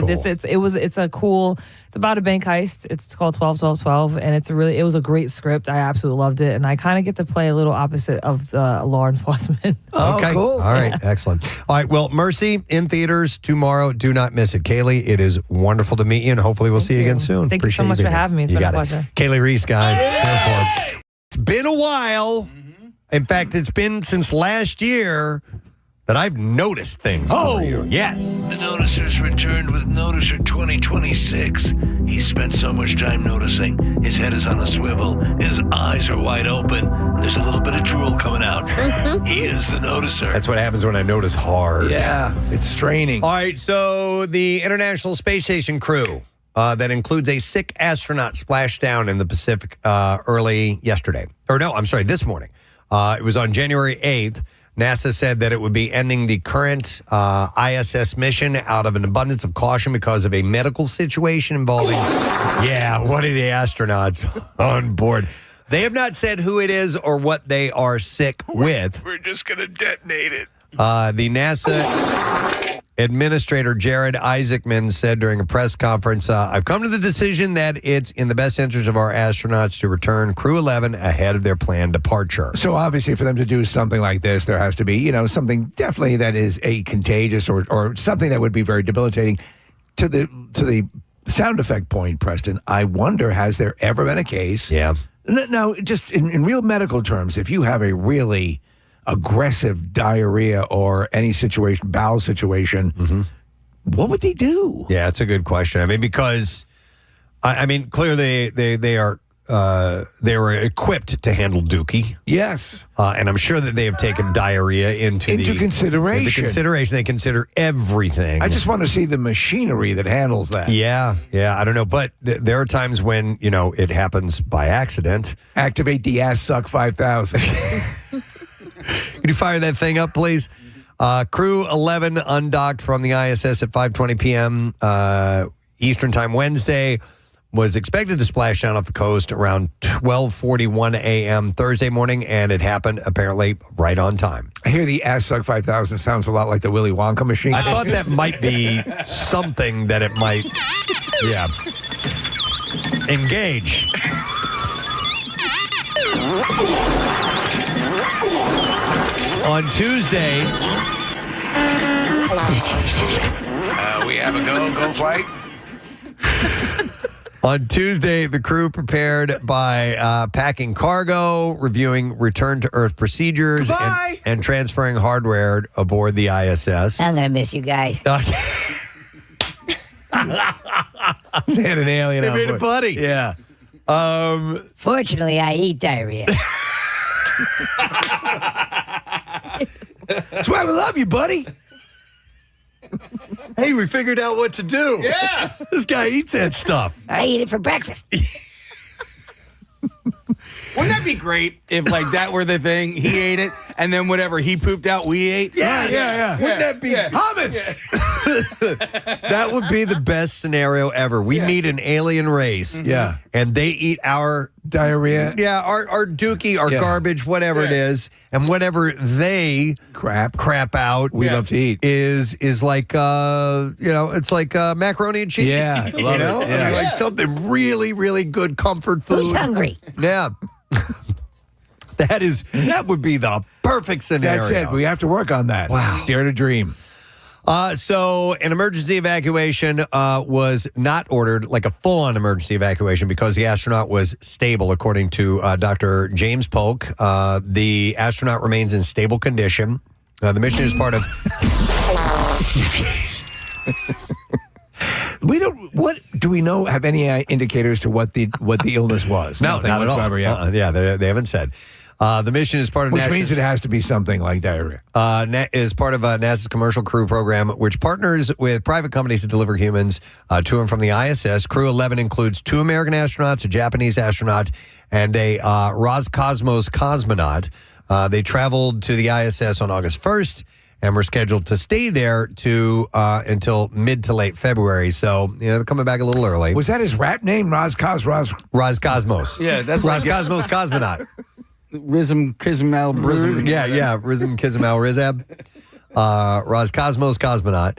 cool. It's about a bank heist. It's called 12-12-12, and it was a great script. I absolutely loved it, and I kind of get to play a little opposite of law enforcement. Okay, cool. All right, excellent. All right, well, Mercy in theaters tomorrow. Do not miss it. Kaylee, it is wonderful to meet you, and hopefully we'll see you again soon. Thank you so much for having me. It's been a pleasure. Kaylee Reese, guys. It's been a while. In fact, it's been since last year that I've noticed things for you. Yes. The Noticer's returned with Noticer 2026. He's spent so much time noticing. His head is on a swivel. His eyes are wide open. And there's a little bit of drool coming out. He is the Noticer. That's what happens when I notice hard. Yeah, it's straining. All right, so the International Space Station crew that includes a sick astronaut splashed down in the Pacific early yesterday. Or no, I'm sorry, this morning. It was on January 8th. NASA said that it would be ending the current ISS mission out of an abundance of caution because of a medical situation involving, one of the astronauts on board. They have not said who it is or what they are sick with. We're just going to detonate it. The NASA Administrator Jared Isaacman said during a press conference, I've come to the decision that it's in the best interest of our astronauts to return Crew 11 ahead of their planned departure. So obviously for them to do something like this, there has to be, something definitely that is contagious or something that would be very debilitating. To the sound effect point, Preston, I wonder, has there ever been a case? Yeah. Now, just in real medical terms, if you have a really aggressive diarrhea or any situation, bowel situation, what would they do? Yeah, it's a good question. I mean, because clearly they were equipped to handle Dookie. Yes, and I'm sure that they have taken diarrhea into consideration. Into consideration, they consider everything. I just want to see the machinery that handles that. Yeah, I don't know, but there are times when it happens by accident. Activate the ass suck 5000. Can you fire that thing up, please? Crew 11 undocked from the ISS at 5:20 p.m. Eastern Time Wednesday. Was expected to splash down off the coast around 12:41 a.m. Thursday morning, and it happened apparently right on time. I hear the ass suck 5000 sounds a lot like the Willy Wonka machine. I thought that might be something that it might, engage. On Tuesday, we have a go flight. On Tuesday, the crew prepared by packing cargo, reviewing return to Earth procedures, and transferring hardware aboard the ISS. I'm going to miss you guys. They had an alien. They on made a board. buddy. Yeah. Fortunately, I eat diarrhea. That's why we love you, buddy. Hey, we figured out what to do. Yeah. This guy eats that stuff. I eat it for breakfast. Wouldn't that be great if like that were the thing? He ate it, and then whatever he pooped out, we ate. Yeah. Wouldn't that be hummus? That would be the best scenario ever. We meet an alien race. Yeah. And they eat our diarrhea. Yeah, our dookie, our garbage, whatever it is, and whatever they crap out. We love to eat. Is like it's like macaroni and cheese. Yeah, I love it. Yeah. Like something really, really good comfort food. Who's hungry? Yeah. That would be the perfect scenario. That's it. We have to work on that. Wow. Dare to dream. So an emergency evacuation was not ordered, like a full-on emergency evacuation, because the astronaut was stable, according to Dr. James Polk. The astronaut remains in stable condition. The mission is part of... What do we know? Have any indicators to what the illness was? No, Nothing not at all. whatsoever, yeah. They haven't said. The mission is part of Which NASA's, means it has to be something like diarrhea. is part of NASA's Commercial Crew Program, which partners with private companies to deliver humans to and from the ISS. Crew 11 includes 2 American astronauts, a Japanese astronaut, and a Roscosmos cosmonaut. They traveled to the ISS on August 1st and were scheduled to stay there until mid to late February. So, they're coming back a little early. Was that his rap name? Roscosmos? Yeah, that's like Roscosmos cosmonaut. Rizm Kizmel Brism. Yeah, Rizm Kizmel Rizab. Roscosmos cosmonaut.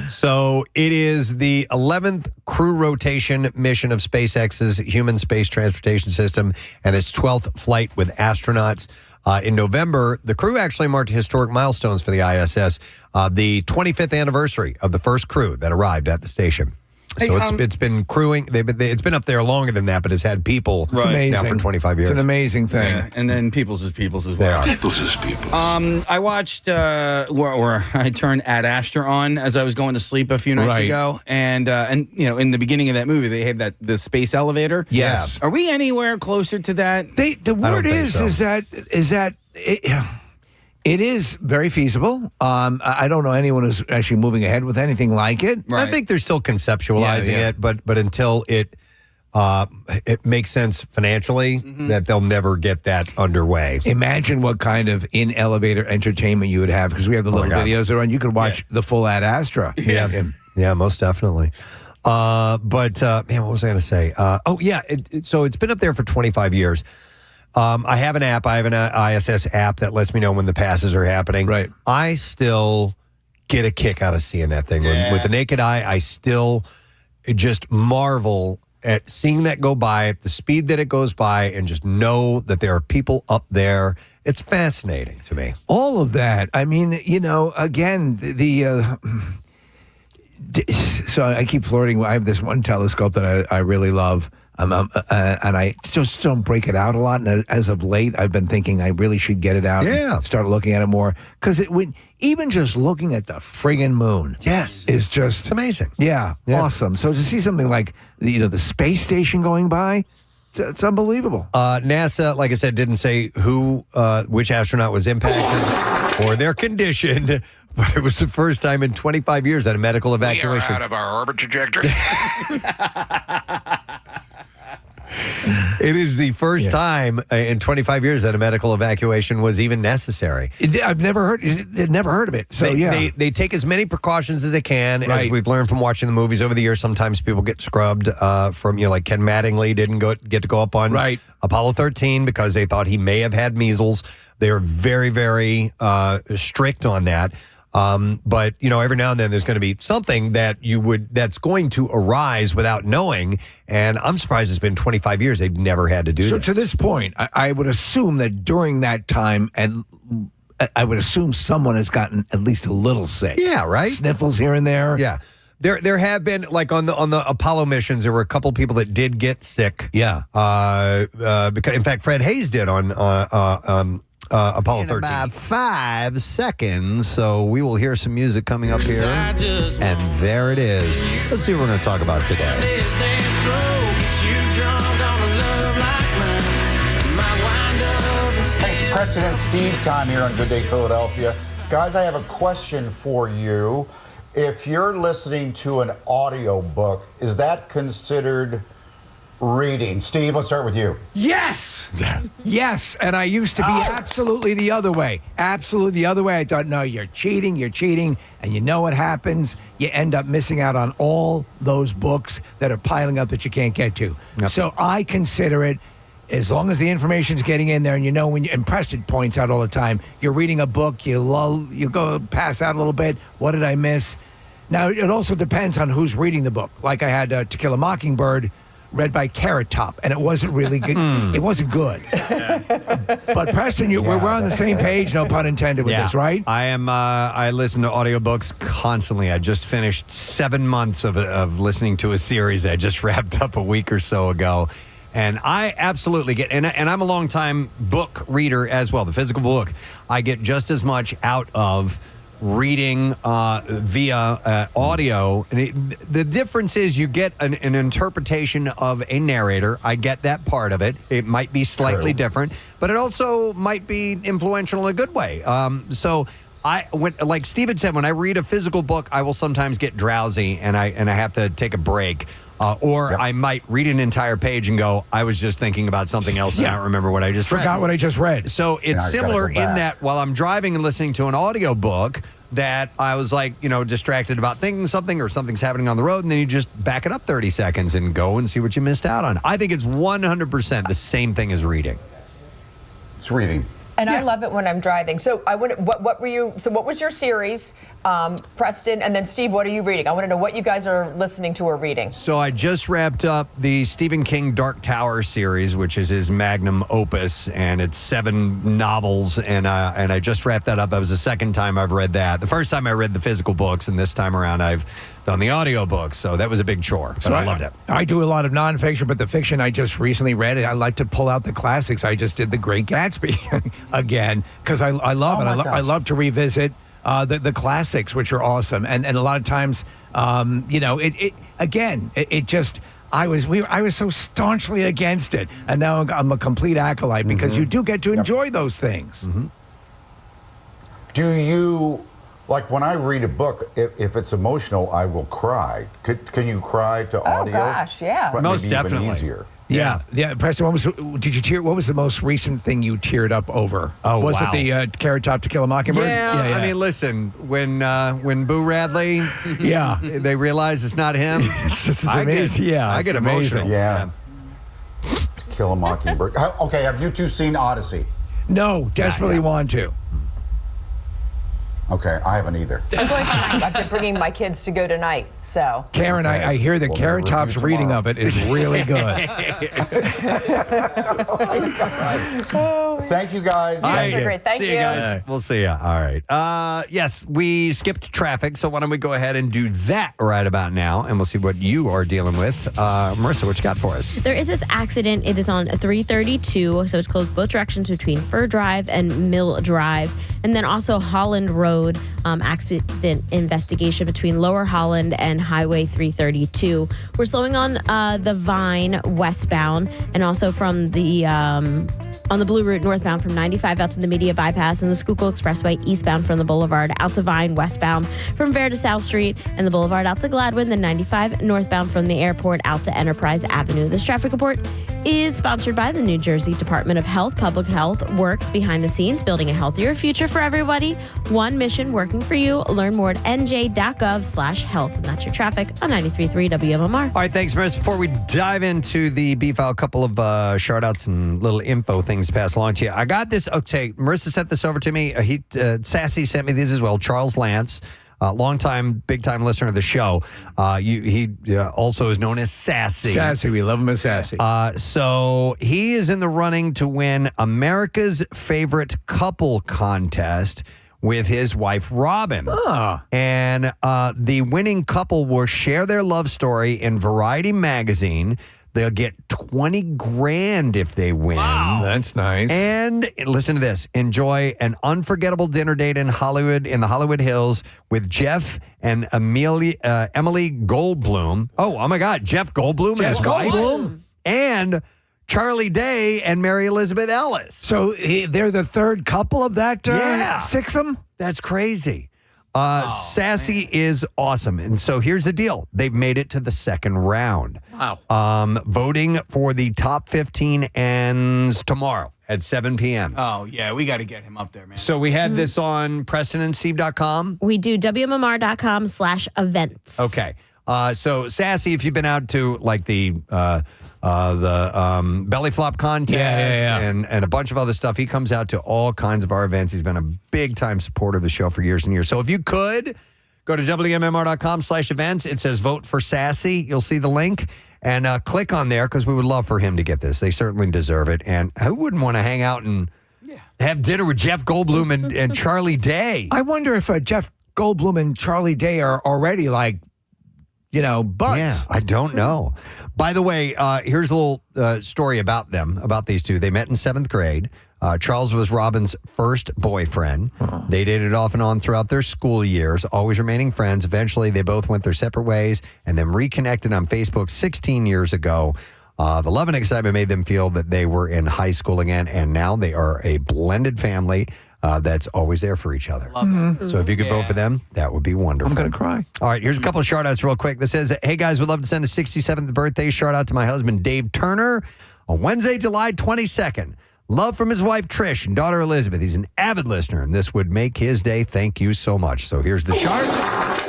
So it is the 11th crew rotation mission of SpaceX's human space transportation system and its 12th flight with astronauts. In November, the crew actually marked historic milestones for the ISS, the 25th anniversary of the first crew that arrived at the station. So it's been crewing. It's been up there longer than that, but it's had people now for 25 years. It's an amazing thing. Yeah, and then Peoples is Peoples as They well. are. Peoples is people. I watched where I turned Ad Astra on as I was going to sleep a few nights ago, and in the beginning of that movie they had the space elevator. Yes. Are we anywhere closer to that? The word is that it is very feasible. I don't know anyone who's actually moving ahead with anything like it. I think they're still conceptualizing it, but until it makes sense financially, that they'll never get that underway. Imagine what kind of in-elevator entertainment you would have, because we have the little videos that are on. You could watch the full Ad Astra. Yeah, most definitely. Man, what was I going to say? So it's been up there for 25 years. I have an app. I have an ISS app that lets me know when the passes are happening. Right. I still get a kick out of seeing that thing. With the naked eye, I still just marvel at seeing that go by, at the speed that it goes by, and just know that there are people up there. It's fascinating to me. All of that. I mean, again, so I keep flirting. I have this one telescope that I really love. And I just don't break it out a lot. And as of late, I've been thinking I really should get it out and start looking at it more. Because even just looking at the friggin' moon is just... It's amazing. Yeah, awesome. So to see something like, the space station going by, it's unbelievable. NASA, like I said, didn't say which astronaut was impacted or their condition, but it was the first time in 25 years that a medical evacuation... We are out of our orbit trajectory. It is the first time in 25 years that a medical evacuation was even necessary. I've never heard of it. So they take as many precautions as they can. As we've learned from watching the movies over the years, sometimes people get scrubbed from like Ken Mattingly didn't get to go up on Apollo 13 because they thought he may have had measles. They are very, very strict on that. But every now and then there's going to be something that's going to arise without knowing. And I'm surprised it's been 25 years. They've never had to do So this. to this point, I would assume that during that time, and I would assume someone has gotten at least a little sick. Yeah, right? Sniffles here and there. Yeah. There have been, like on the Apollo missions, there were a couple people that did get sick. Yeah. Because in fact, Fred Hayes did on Apollo in 13. about 5 seconds. So we will hear some music coming up here. And there it is. Let's see what we're going to talk about today. Thanks, Preston and Steve. Time here on Good Day Philadelphia. Guys, I have a question for you. If you're listening to an audio book, is that considered reading? Steve, let's start with you. Yes! Yes, and I used to be absolutely the other way. Absolutely the other way. I thought, no, you're cheating, and you know what happens? You end up missing out on all those books that are piling up that you can't get to. Yep. So I consider it, as long as the information's getting in there, and you know when and Preston points out all the time, you're reading a book, you lull, you go pass out a little bit. What did I miss? Now, it also depends on who's reading the book. Like I had To Kill a Mockingbird, read by Carrot Top, and it wasn't really good. It wasn't good. But Preston, we're on the same page, no pun intended with this, right? I am. I listen to audiobooks constantly. I just finished 7 months of listening to a series I just wrapped up a week or so ago. And I absolutely get, and I'm a long-time book reader as well, the physical book. I get just as much out of reading via audio. And the difference is you get an interpretation of a narrator. I get that part of it. It might be slightly different, but it also might be influential in a good way. So like Steven said, when I read a physical book, I will sometimes get drowsy and I have to take a break. I might read an entire page and go, I was just thinking about something else and I don't remember what I just read. Forgot what I just read. So it's similar in that while I'm driving and listening to an audio book, that I was like, distracted about thinking something or something's happening on the road, and then you just back it up 30 seconds and go and see what you missed out on. I think it's 100% the same thing as reading. It's reading. And I love it when I'm driving. So what were you? So what was your series, Preston, and then Steve? What are you reading? I want to know what you guys are listening to or reading. So I just wrapped up the Stephen King Dark Tower series, which is his magnum opus, and it's 7 novels. And I just wrapped that up. That was the second time I've read that. The first time I read the physical books, and this time around I've done the audio books. So that was a big chore, but I loved it. I do a lot of nonfiction, but the fiction I just recently read, I like to pull out the classics. I just did The Great Gatsby again because I love it. I love to revisit the classics, which are awesome. And a lot of times, I was so staunchly against it, and now I'm a complete acolyte because you do get to enjoy those things. Mm-hmm. Do you? Like when I read a book, if it's emotional, I will cry. Can you cry to audio? Oh gosh, yeah. Most maybe definitely. Even easier. Yeah. Preston, did you tear? What was the most recent thing you teared up over? Oh, was wow. it the Carrot Top To Kill a Mockingbird? Yeah, I mean, listen, when Boo Radley, they realize it's not him. It's amazing. I get emotional. Yeah. To Kill a Mockingbird. Okay, have you two seen Odyssey? No, desperately want to. Okay, I haven't either. I'm going tonight. I've been bringing my kids to go tonight. So Karen, I hear that Carrot Top's reading of it is really good. Thank you, guys. You guys are great. Thank See you guys. We'll see you. All right. Yes, we skipped traffic, so why don't we go ahead and do that right about now, and we'll see what you are dealing with. Marissa, what you got for us? There is this accident. It is on 332, so it's closed both directions between Fur Drive and Mill Drive. And then also Holland Road, accident investigation between Lower Holland and Highway 332. We're slowing on the Vine westbound, and also from the on the Blue Route northbound from 95 out to the Media Bypass, and the Schuylkill Expressway eastbound from the Boulevard out to Vine westbound from Fair to South Street, and the Boulevard out to Gladwin, the 95 northbound from the airport out to Enterprise Avenue. This traffic report is sponsored by the New Jersey Department of Health. Public Health works behind the scenes, building a healthier future for everybody. One mission working for you. Learn more at nj.gov/health. And that's your traffic on 93.3 WMMR. All right, thanks, Marissa. Before we dive into the B-File, a couple of shout-outs and little info things to pass along to you. I got this. Okay, Marissa sent this over to me. Sassy sent me these as well. Charles Lance, longtime, big-time listener of the show. He also is known as Sassy. Sassy, we love him as Sassy. So he is in the running to win America's Favorite Couple contest with his wife, Robin. And the winning couple will share their love story in Variety magazine. They'll get 20 grand if they win. Wow, that's nice. And listen to this. Enjoy an unforgettable dinner date in Hollywood, in the Hollywood Hills with Jeff and Emily Goldblum. Oh my God. Jeff Goldblum and his wife. And Charlie Day and Mary Elizabeth Ellis. So they're the third couple of that sixum? That's crazy. Sassy is awesome. And so here's the deal. They've made it to the second round. Wow. Voting for the top 15 ends tomorrow at 7 p.m. Oh, yeah, we got to get him up there, man. So we had this on PrestonandSteve.com. We do WMMR.com/events. Okay. So Sassy, if you've been out to like the belly flop contest and a bunch of other stuff, he comes out to all kinds of our events. He's been a big time supporter of the show for years and years. So if you could go to WMMR.com/events, it says vote for Sassy. You'll see the link and click on there because we would love for him to get this. They certainly deserve it. And who wouldn't want to hang out and have dinner with Jeff Goldblum and Charlie Day? I wonder if Jeff Goldblum and Charlie Day are already like, buds. Yeah, I don't know. By the way, here's a little story about them, about these two. They met in 7th grade. Charles was Robin's first boyfriend. They dated off and on throughout their school years, always remaining friends. Eventually, they both went their separate ways and then reconnected on Facebook 16 years ago. The love and excitement made them feel that they were in high school again, and now they are a blended family that's always there for each other. So if you could vote for them, that would be wonderful. I'm going to cry. All right, here's a couple of shout-outs real quick. This says, hey, guys, would love to send a 67th birthday shout-out to my husband, Dave Turner, on Wednesday, July 22nd. Love from his wife, Trish, and daughter, Elizabeth. He's an avid listener, and this would make his day. Thank you so much. So here's the chart.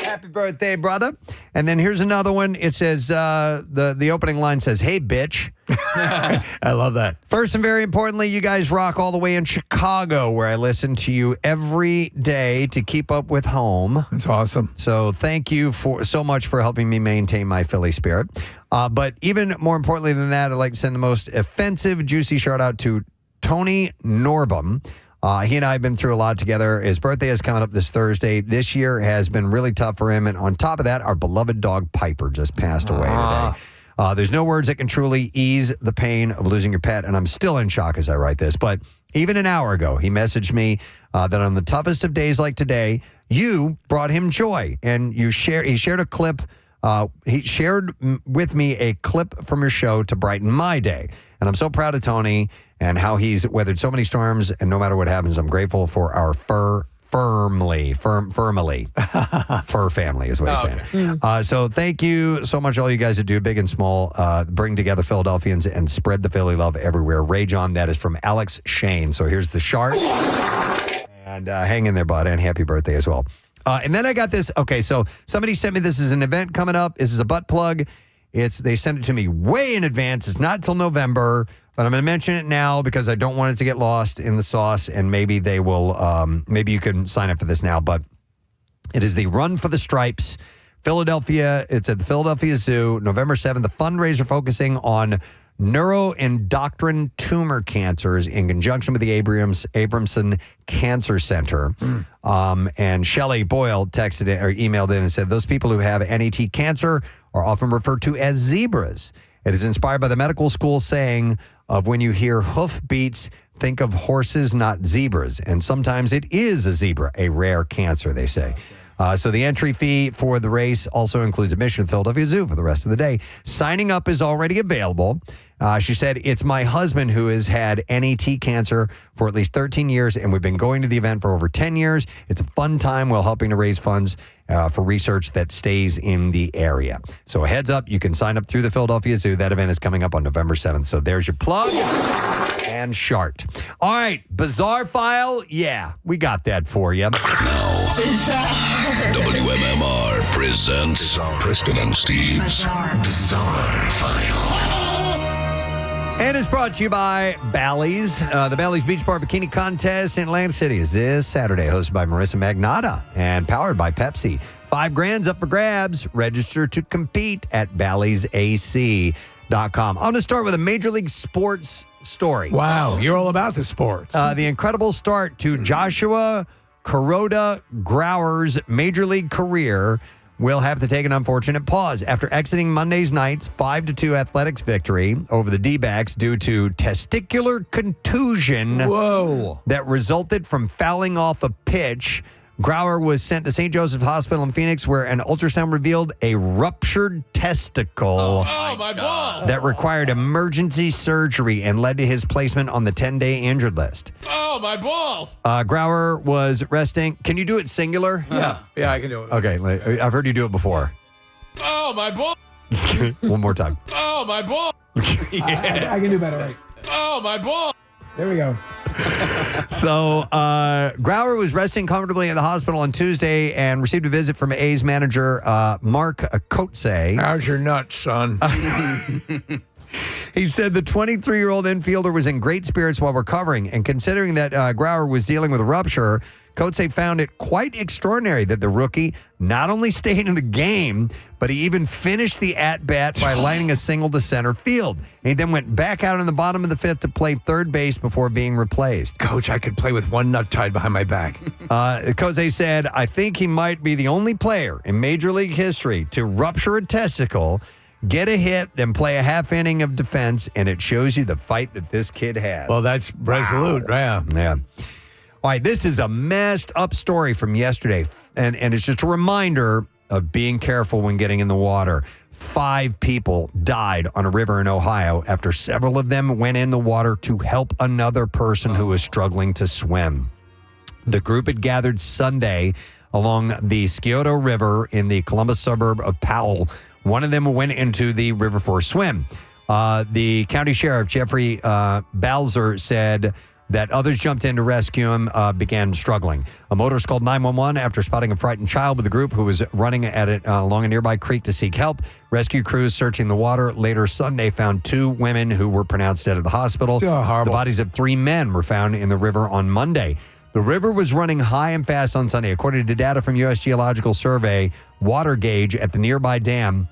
Happy birthday, brother. And then here's another one. It says, the opening line says, hey, bitch. I love that. First and very importantly, you guys rock all the way in Chicago, where I listen to you every day to keep up with home. That's awesome. So thank you so much for helping me maintain my Philly spirit. But even more importantly than that, I'd like to send the most offensive, juicy shout out to Tony Norbum. He and I have been through a lot together. His birthday is coming up this Thursday. This year has been really tough for him. And on top of that, our beloved dog Piper just passed away today. There's no words that can truly ease the pain of losing your pet. And I'm still in shock as I write this. But even an hour ago, he messaged me that on the toughest of days like today, you brought him joy. And he shared a clip. He shared with me a clip from your show to brighten my day. And I'm so proud of Tony and how he's weathered so many storms. And no matter what happens, I'm grateful for our fur family is what he's saying. So thank you so much, all you guys that do, big and small, bring together Philadelphians and spread the Philly love everywhere. Rage on. That is from Alex Shane. So here's the shark. And hang in there, bud, and happy birthday as well. And then I got this. Okay, so somebody sent me this as an event coming up. This is a butt plug. They sent it to me way in advance. It's not till November, but I'm going to mention it now because I don't want it to get lost in the sauce. And maybe they will. Maybe you can sign up for this now. But it is the Run for the Stripes, Philadelphia. It's at the Philadelphia Zoo, November 7th. The fundraiser focusing on neuroendocrine tumor cancers in conjunction with the Abramson Cancer Center. And Shelley Boyle texted in, or emailed in and said, those people who have NET cancer are often referred to as zebras. It is inspired by the medical school saying of when you hear hoof beats, think of horses, not zebras. And sometimes it is a zebra, a rare cancer, they say. So the entry fee for the race also includes admission to Philadelphia Zoo for the rest of the day. Signing up is already available. She said, it's my husband who has had NET cancer for at least 13 years, and we've been going to the event for over 10 years. It's a fun time while helping to raise funds for research that stays in the area. So a heads up, you can sign up through the Philadelphia Zoo. That event is coming up on November 7th. So there's your plug. And Shart. All right, Bizarre File. Yeah, we got that for you. WMMR presents Preston and Steve's Bizarre File. And it's brought to you by Bally's. The Bally's Beach Bar Bikini Contest in Atlantic City is this Saturday, hosted by Marissa Magnotta and powered by Pepsi. $5,000 up for grabs. Register to compete at Bally'sAC.com. I'm going to start with a Major League Sports story. Wow, you're all about the sports. The incredible start to Joshua Kuroda Grauer's Major League career will have to take an unfortunate pause after exiting Monday's night's 5-2 athletics victory over the D-backs due to testicular contusion that resulted from fouling off a pitch. Grauer was sent to St. Joseph Hospital in Phoenix, where an ultrasound revealed a ruptured testicle that required emergency surgery and led to his placement on the 10-day injured list. Oh, my balls! Grauer was resting. Can you do it singular? Yeah, I can do it. Okay, I've heard you do it before. Oh, my balls! One more time. Oh, my balls! I can do better, right? Oh, my balls! There we go. So Grauer was resting comfortably at the hospital on Tuesday and received a visit from A's manager Mark Kotze. How's your nuts, son? He said the 23-year-old infielder was in great spirits while recovering, and considering that Grauer was dealing with a rupture, Kotze found it quite extraordinary that the rookie not only stayed in the game, but he even finished the at-bat by lining a single to center field. And he then went back out in the bottom of the fifth to play third base before being replaced. Coach, I could play with one nut tied behind my back. Kotze said, I think he might be the only player in Major League history to rupture a testicle, get a hit, then play a half inning of defense, and it shows you the fight that this kid has. Well, that's resolute, yeah. All right, this is a messed up story from yesterday, and it's just a reminder of being careful when getting in the water. 5 people died on a river in Ohio after several of them went in the water to help another person who was struggling to swim. The group had gathered Sunday along the Scioto River in the Columbus suburb of Powell. One of them went into the river for a swim. The county sheriff, Jeffrey Balzer, said that others jumped in to rescue him, began struggling. A motorist called 911 after spotting a frightened child with a group who was running at it along a nearby creek to seek help. Rescue crews searching the water later Sunday found 2 women who were pronounced dead at the hospital. The bodies of 3 men were found in the river on Monday. The river was running high and fast on Sunday. According to data from U.S. Geological Survey, water gauge at the nearby dam,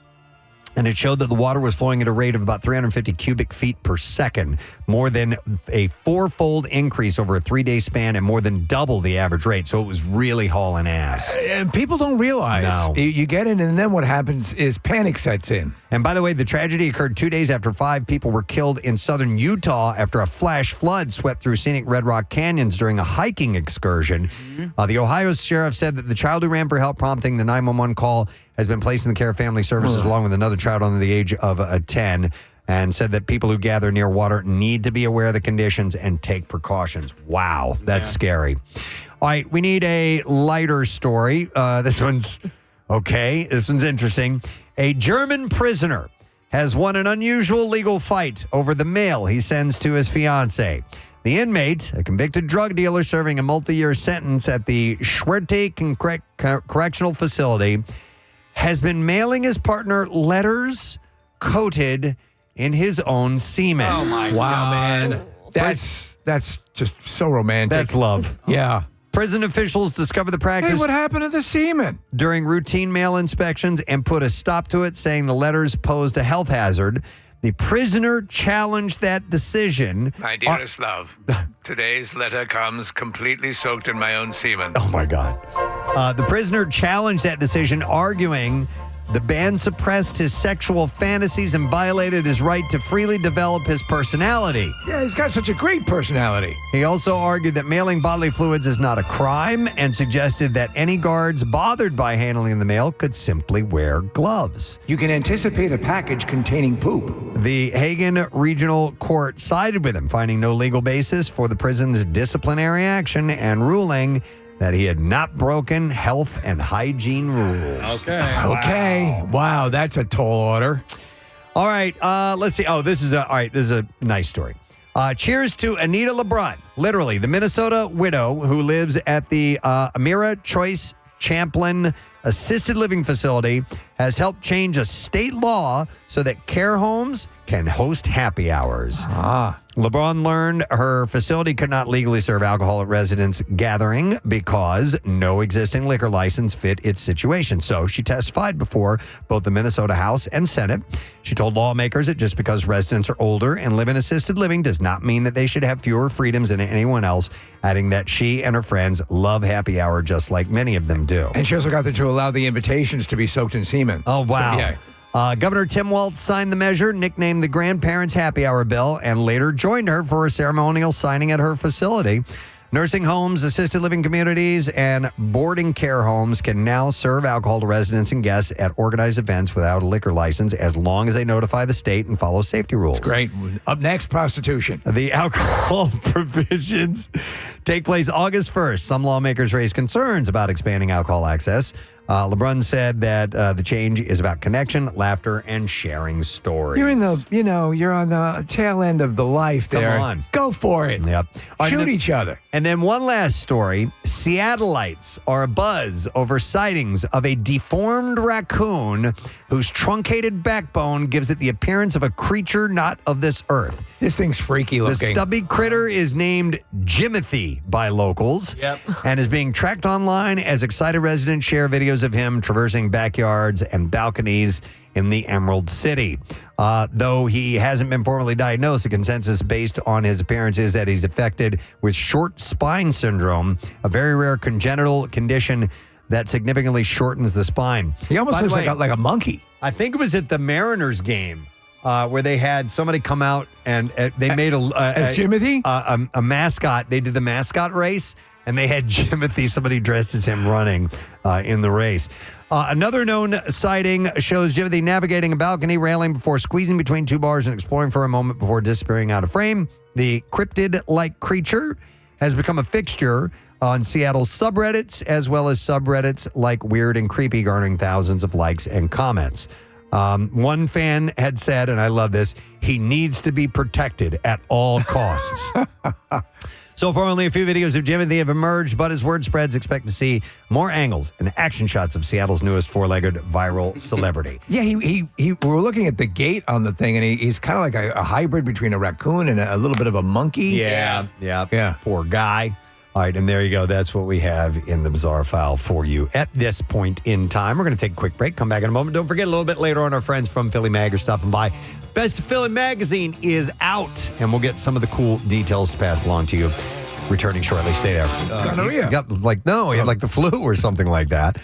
and it showed that the water was flowing at a rate of about 350 cubic feet per second, more than a 4-fold increase over a 3-day span and more than double the average rate. So it was really hauling ass. And people don't realize. No. You get in, and then what happens is panic sets in. And by the way, the tragedy occurred 2 days after 5 people were killed in southern Utah after a flash flood swept through scenic Red Rock Canyons during a hiking excursion. The Ohio sheriff said that the child who ran for help, prompting the 911 call, has been placed in the care of family services along with another child under the age of 10, and said that people who gather near water need to be aware of the conditions and take precautions. Wow, that's scary. All right, we need a lighter story. This one's okay. This one's interesting. A German prisoner has won an unusual legal fight over the mail he sends to his fiancée. The inmate, a convicted drug dealer serving a multi-year sentence at the Schwerte Correctional Facility, has been mailing his partner letters coated in his own semen. Oh, my God. Man. That's just so romantic. That's love. Yeah. Prison officials discovered the practice. Hey, what happened to the semen? During routine mail inspections and put a stop to it, saying the letters posed a health hazard. The prisoner challenged that decision. My dearest love, today's letter comes completely soaked in my own semen. Oh, my God. The prisoner challenged that decision, arguing the ban suppressed his sexual fantasies and violated his right to freely develop his personality. Yeah, he's got such a great personality. He also argued that mailing bodily fluids is not a crime and suggested that any guards bothered by handling the mail could simply wear gloves. You can anticipate a package containing poop. The Hagen Regional Court sided with him, finding no legal basis for the prison's disciplinary action and ruling that he had not broken health and hygiene rules. Okay. Wow, that's a tall order. All right, let's see. Oh, this is a nice story. Cheers to Anita LeBrun, literally the Minnesota widow who lives at the Amira Choice Champlin Assisted Living Facility, has helped change a state law so that care homes can host happy hours. LeBron learned her facility could not legally serve alcohol at residents gathering because no existing liquor license fit its situation. So she testified before both the Minnesota House and Senate. She told lawmakers that just because residents are older and live in assisted living does not mean that they should have fewer freedoms than anyone else, adding that she and her friends love happy hour just like many of them do. And she also got to allow the invitations to be soaked in semen. Oh, wow. So, yeah. Governor Tim Walz signed the measure, nicknamed the Grandparents' Happy Hour Bill, and later joined her for a ceremonial signing at her facility. Nursing homes, assisted living communities, and boarding care homes can now serve alcohol to residents and guests at organized events without a liquor license as long as they notify the state and follow safety rules. That's great. Up next, prostitution. The alcohol provisions take place August 1st. Some lawmakers raised concerns about expanding alcohol access. LeBron said that the change is about connection, laughter, and sharing stories. You're you're on the tail end of the life there. Come on. Go for it. Yep. Shoot each other. And then one last story. Seattleites are abuzz over sightings of a deformed raccoon whose truncated backbone gives it the appearance of a creature not of this earth. This thing's freaky looking. The stubby critter is named Jimothy by locals and is being tracked online as excited residents share videos of him traversing backyards and balconies in the Emerald City. Though he hasn't been formally diagnosed, the consensus based on his appearance is that he's affected with short spine syndrome, a very rare congenital condition that significantly shortens the spine. He almost looks like a monkey. I think it was at the Mariners game where they had somebody come out and they made as Jimothy? A mascot. They did the mascot race. And they had Jimothy, somebody dressed as him, running in the race. Another known sighting shows Jimothy navigating a balcony railing before squeezing between two bars and exploring for a moment before disappearing out of frame. The cryptid-like creature has become a fixture on Seattle's subreddits, as well as subreddits like Weird and Creepy, garnering thousands of likes and comments. One fan had said, and I love this, he needs to be protected at all costs. So far, only a few videos of Jimothy have emerged, but as word spreads, expect to see more angles and action shots of Seattle's newest four-legged viral celebrity. Yeah, we were looking at the gait on the thing, and he's kind of like a hybrid between a raccoon and a little bit of a monkey. Yeah. Poor guy. All right, and there you go. That's what we have in the Bizarre File for you at this point in time. We're going to take a quick break, come back in a moment. Don't forget, a little bit later on, our friends from Philly Mag are stopping by. Best of Philly magazine is out, and we'll get some of the cool details to pass along to you. Returning shortly. Stay there. Gonorrhea. He had the flu or something like that.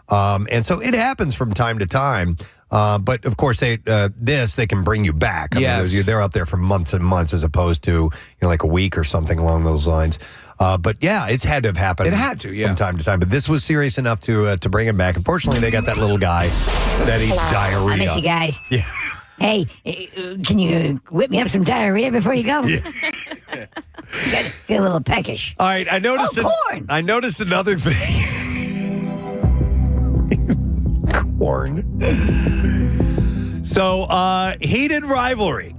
And so it happens from time to time. But of course, they can bring you back. I mean, they're up there for months and months as opposed to like a week or something along those lines. But yeah, it's had to have happened. It had to, from time to time. But this was serious enough to bring him back. Unfortunately, they got that little guy that eats diarrhea. I miss you guys. Yeah. Hey, can you whip me up some diarrhea before you go? Feel a little peckish. All right, I noticed. Corn. I noticed another thing. Corn. So, Heated Rivalry.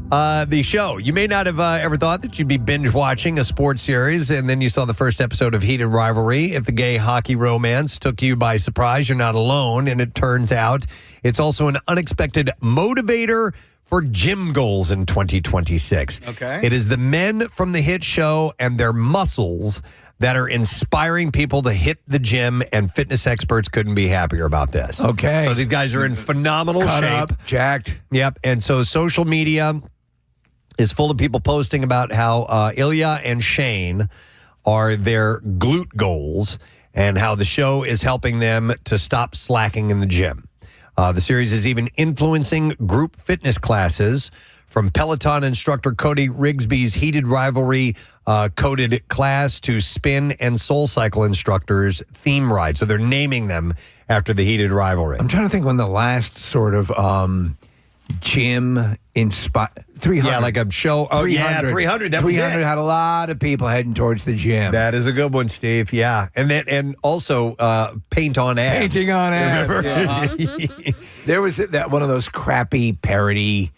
The show. You may not have ever thought that you'd be binge watching a sports series and then you saw the first episode of Heated Rivalry. If the gay hockey romance took you by surprise, you're not alone. And it turns out it's also an unexpected motivator for gym goals in 2026. Okay. It is the men from the hit show and their muscles that are inspiring people to hit the gym, and fitness experts couldn't be happier about this. Okay. So these guys are in phenomenal Cut shape. up, jacked. Yep. And so social media is full of people posting about how Ilya and Shane are their glute goals and how the show is helping them to stop slacking in the gym. The series is even influencing group fitness classes, from Peloton instructor Cody Rigsby's Heated Rivalry coded class to Spin and Soul Cycle instructors' theme ride. So they're naming them after the Heated Rivalry. I'm trying to think when the last sort of gym inspired 300. Yeah, like a show. Oh, 300. 300. That was 300 it. had a lot of people heading towards the gym. That is a good one, Steve. Yeah. And also paint on abs. Painting on abs. Remember? Yeah. There was that one of those crappy parody,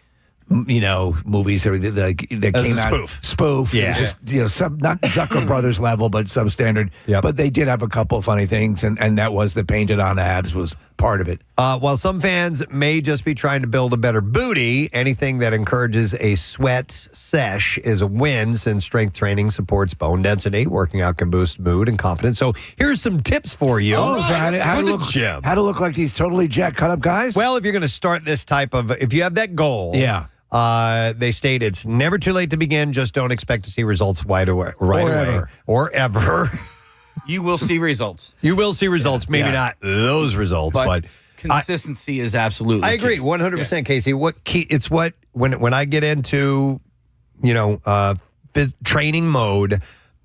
movies that came out. Spoof. Yeah. It was just, not Zucker Brothers level, but substandard. Yep. But they did have a couple of funny things, and that was the painted on abs was part of it. While some fans may just be trying to build a better booty, anything that encourages a sweat sesh is a win, since strength training supports bone density. Working out can boost mood and confidence. So here's some tips for you. Oh, for how to the look, gym. how to look like these totally jacked, cut up guys? Well, if you're going to start this type of, if you have that goal, they state it's never too late to begin. Just don't expect to see results right away. Or ever. You will see results. You will see results. Maybe not those results, but consistency is absolutely. I agree, 100%, Casey. It's what when I get into, training mode,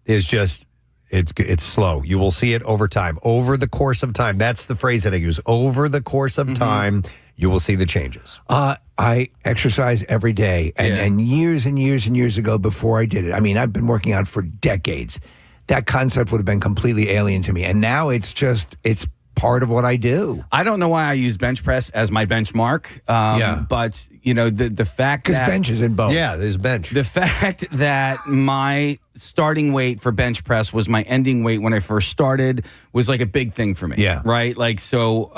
is just it's slow. You will see it over time, over the course of time. That's the phrase that I use. Over the course of time, you will see the changes. I exercise every day, and years and years and years ago, before I did it, I mean, I've been working out for decades. That concept would have been completely alien to me, and now it's part of what I do. I don't know why I use bench press as my benchmark. But the fact because bench is in both. Yeah, there's bench. The fact that my starting weight for bench press was my ending weight when I first started was like a big thing for me. Yeah. Right. Like so.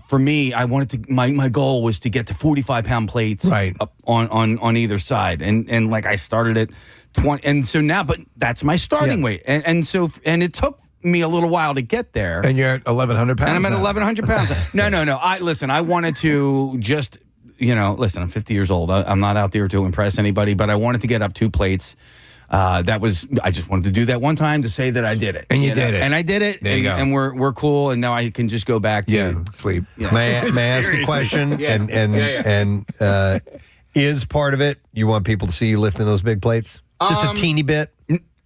For me, I wanted to. My goal was to get to 45-pound plates. Right. Up on either side, and like I started at 20, and so now, but that's my starting weight, and so it took me a little while to get there. And you're at 1,100 pounds. And I'm at now. 1,100 pounds. No. I wanted to just, listen, I'm 50 years old. I'm not out there to impress anybody, but I wanted to get up 2 plates. I just wanted to do that one time to say that I did it. And you did it. And I did it. There you go. And we're cool. And now I can just go back to sleep. May I ask a question? Is part of it, you want people to see you lifting those big plates? Just a teeny bit?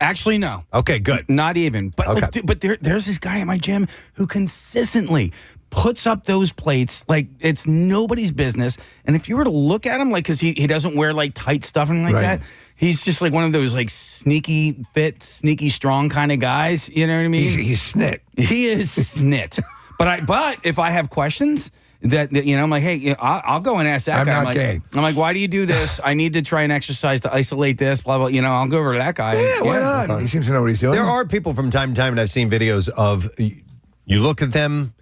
Actually, no. Okay, good. Not even. But there's this guy at my gym who consistently puts up those plates like it's nobody's business. And if you were to look at him, like, because he doesn't wear like tight stuff and like that, he's just like one of those like sneaky fit, sneaky strong kind of guys. You know what I mean? He's snit. He is snit. But if I have questions, I'm like, hey, I'll go and ask that guy. I'm not gay. I'm like, why do you do this? I need to try and exercise to isolate this, blah, blah. I'll go over to that guy. Yeah, why not? He seems to know what he's doing. There are people from time to time, and I've seen videos of, you look at them,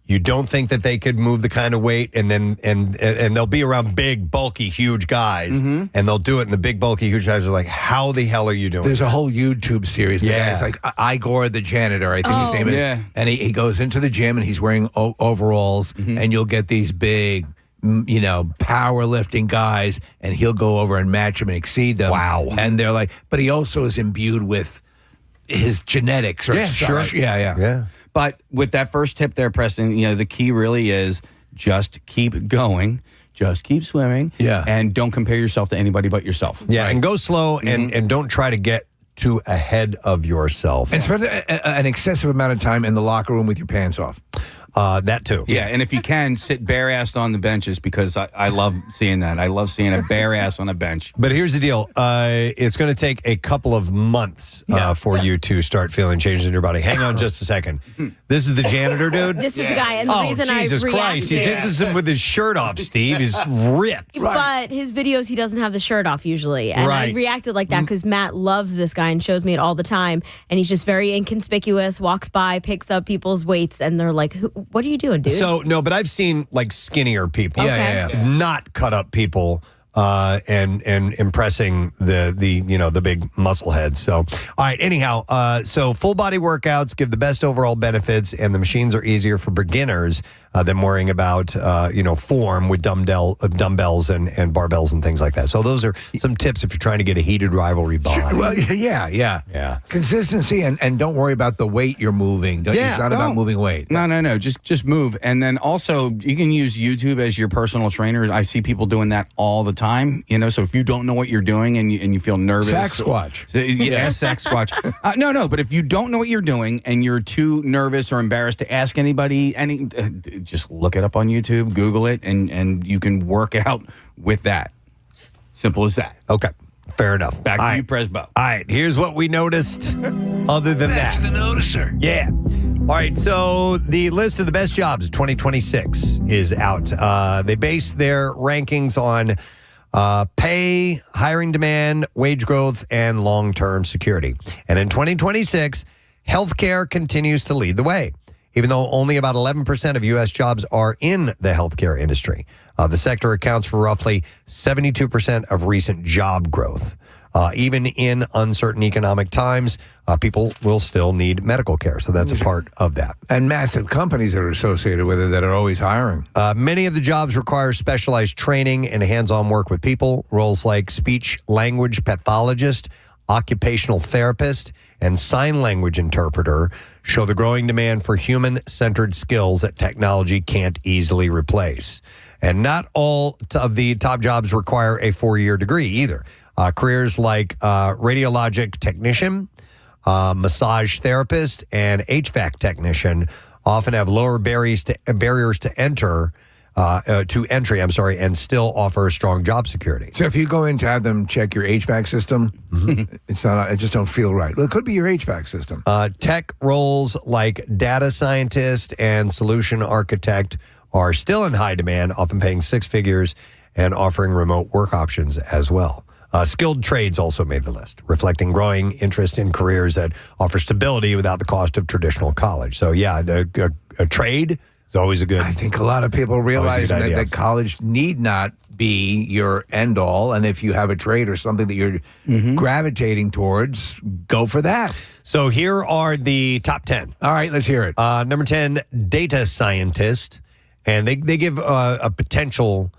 you don't think that they could move the kind of weight, and then and they'll be around big, bulky, huge guys, and they'll do it, and the big, bulky, huge guys are like, how the hell are you doing There's that? a whole YouTube series. The guy's like Igor the janitor, I think his name is. Yeah. And he goes into the gym, and he's wearing overalls, and you'll get these big, powerlifting guys, and he'll go over and match them and exceed them. Wow. And they're like, but he also is imbued with his genetics. Or such. Yeah. But with that first tip there, Preston, the key really is just keep going. Just keep swimming. Yeah. And don't compare yourself to anybody but yourself. Yeah, and go slow, and don't try to get too ahead of yourself. And spend an excessive amount of time in the locker room with your pants off. That too. Yeah, and if you can, sit bare-assed on the benches, because I love seeing that. I love seeing a bare ass on a bench. But here's the deal. It's going to take a couple of months for you to start feeling changes in your body. Hang on just a second. This is the janitor, dude? This is the guy, and the reason Jesus I Christ. He did this with his shirt off, Steve. He's ripped. But his videos, he doesn't have the shirt off usually. And I reacted like that because Matt loves this guy and shows me it all the time. And he's just very inconspicuous, walks by, picks up people's weights, and they're like, what are you doing, dude? So, no, but I've seen like skinnier people. Yeah. Not cut up people. And impressing the big muscle heads. So, all right. Anyhow, so full body workouts give the best overall benefits, and the machines are easier for beginners than worrying about form with dumbbells and barbells and things like that. So those are some tips if you're trying to get a heated rivalry body. Sure, well, yeah. Consistency and don't worry about the weight you're moving. It's not about moving weight. No. Just move. And then also you can use YouTube as your personal trainer. I see people doing that all the time. So if you don't know what you're doing and you feel nervous, sack squatch. Sack squatch. No, but if you don't know what you're doing and you're too nervous or embarrassed to ask anybody, just look it up on YouTube, Google it, and you can work out with that. Simple as that. Okay. Fair enough. Back to you, Presbo. All right, here's what we noticed other than That's that. the noticer. Yeah. All right, so the list of the best jobs 2026 is out. They base their rankings on pay, hiring demand, wage growth, and long-term security. And in 2026, healthcare continues to lead the way. even though only about 11% of U.S. jobs are in the healthcare industry. The sector accounts for roughly 72% of recent job growth. Even in uncertain economic times, people will still need medical care. So that's a part of that. And massive companies that are associated with it that are always hiring. Many of the jobs require specialized training and hands-on work with people. Roles like speech language pathologist, occupational therapist, and sign language interpreter show the growing demand for human-centered skills that technology can't easily replace. And not all of the top jobs require a 4-year degree either. Careers like radiologic technician, massage therapist, and HVAC technician often have lower barriers to entry, and still offer strong job security. So if you go in to have them check your HVAC system, it's not. I just don't feel right. Well, it could be your HVAC system. Tech roles like data scientist and solution architect are still in high demand, often paying 6 figures and offering remote work options as well. Skilled trades also made the list, reflecting growing interest in careers that offer stability without the cost of traditional college. So, yeah, a trade is always a good. I think a lot of people realize that college need not be your end all. And if you have a trade or something that you're gravitating towards, go for that. So here are the top 10. All right, let's hear it. Number 10, data scientist. And they give a potential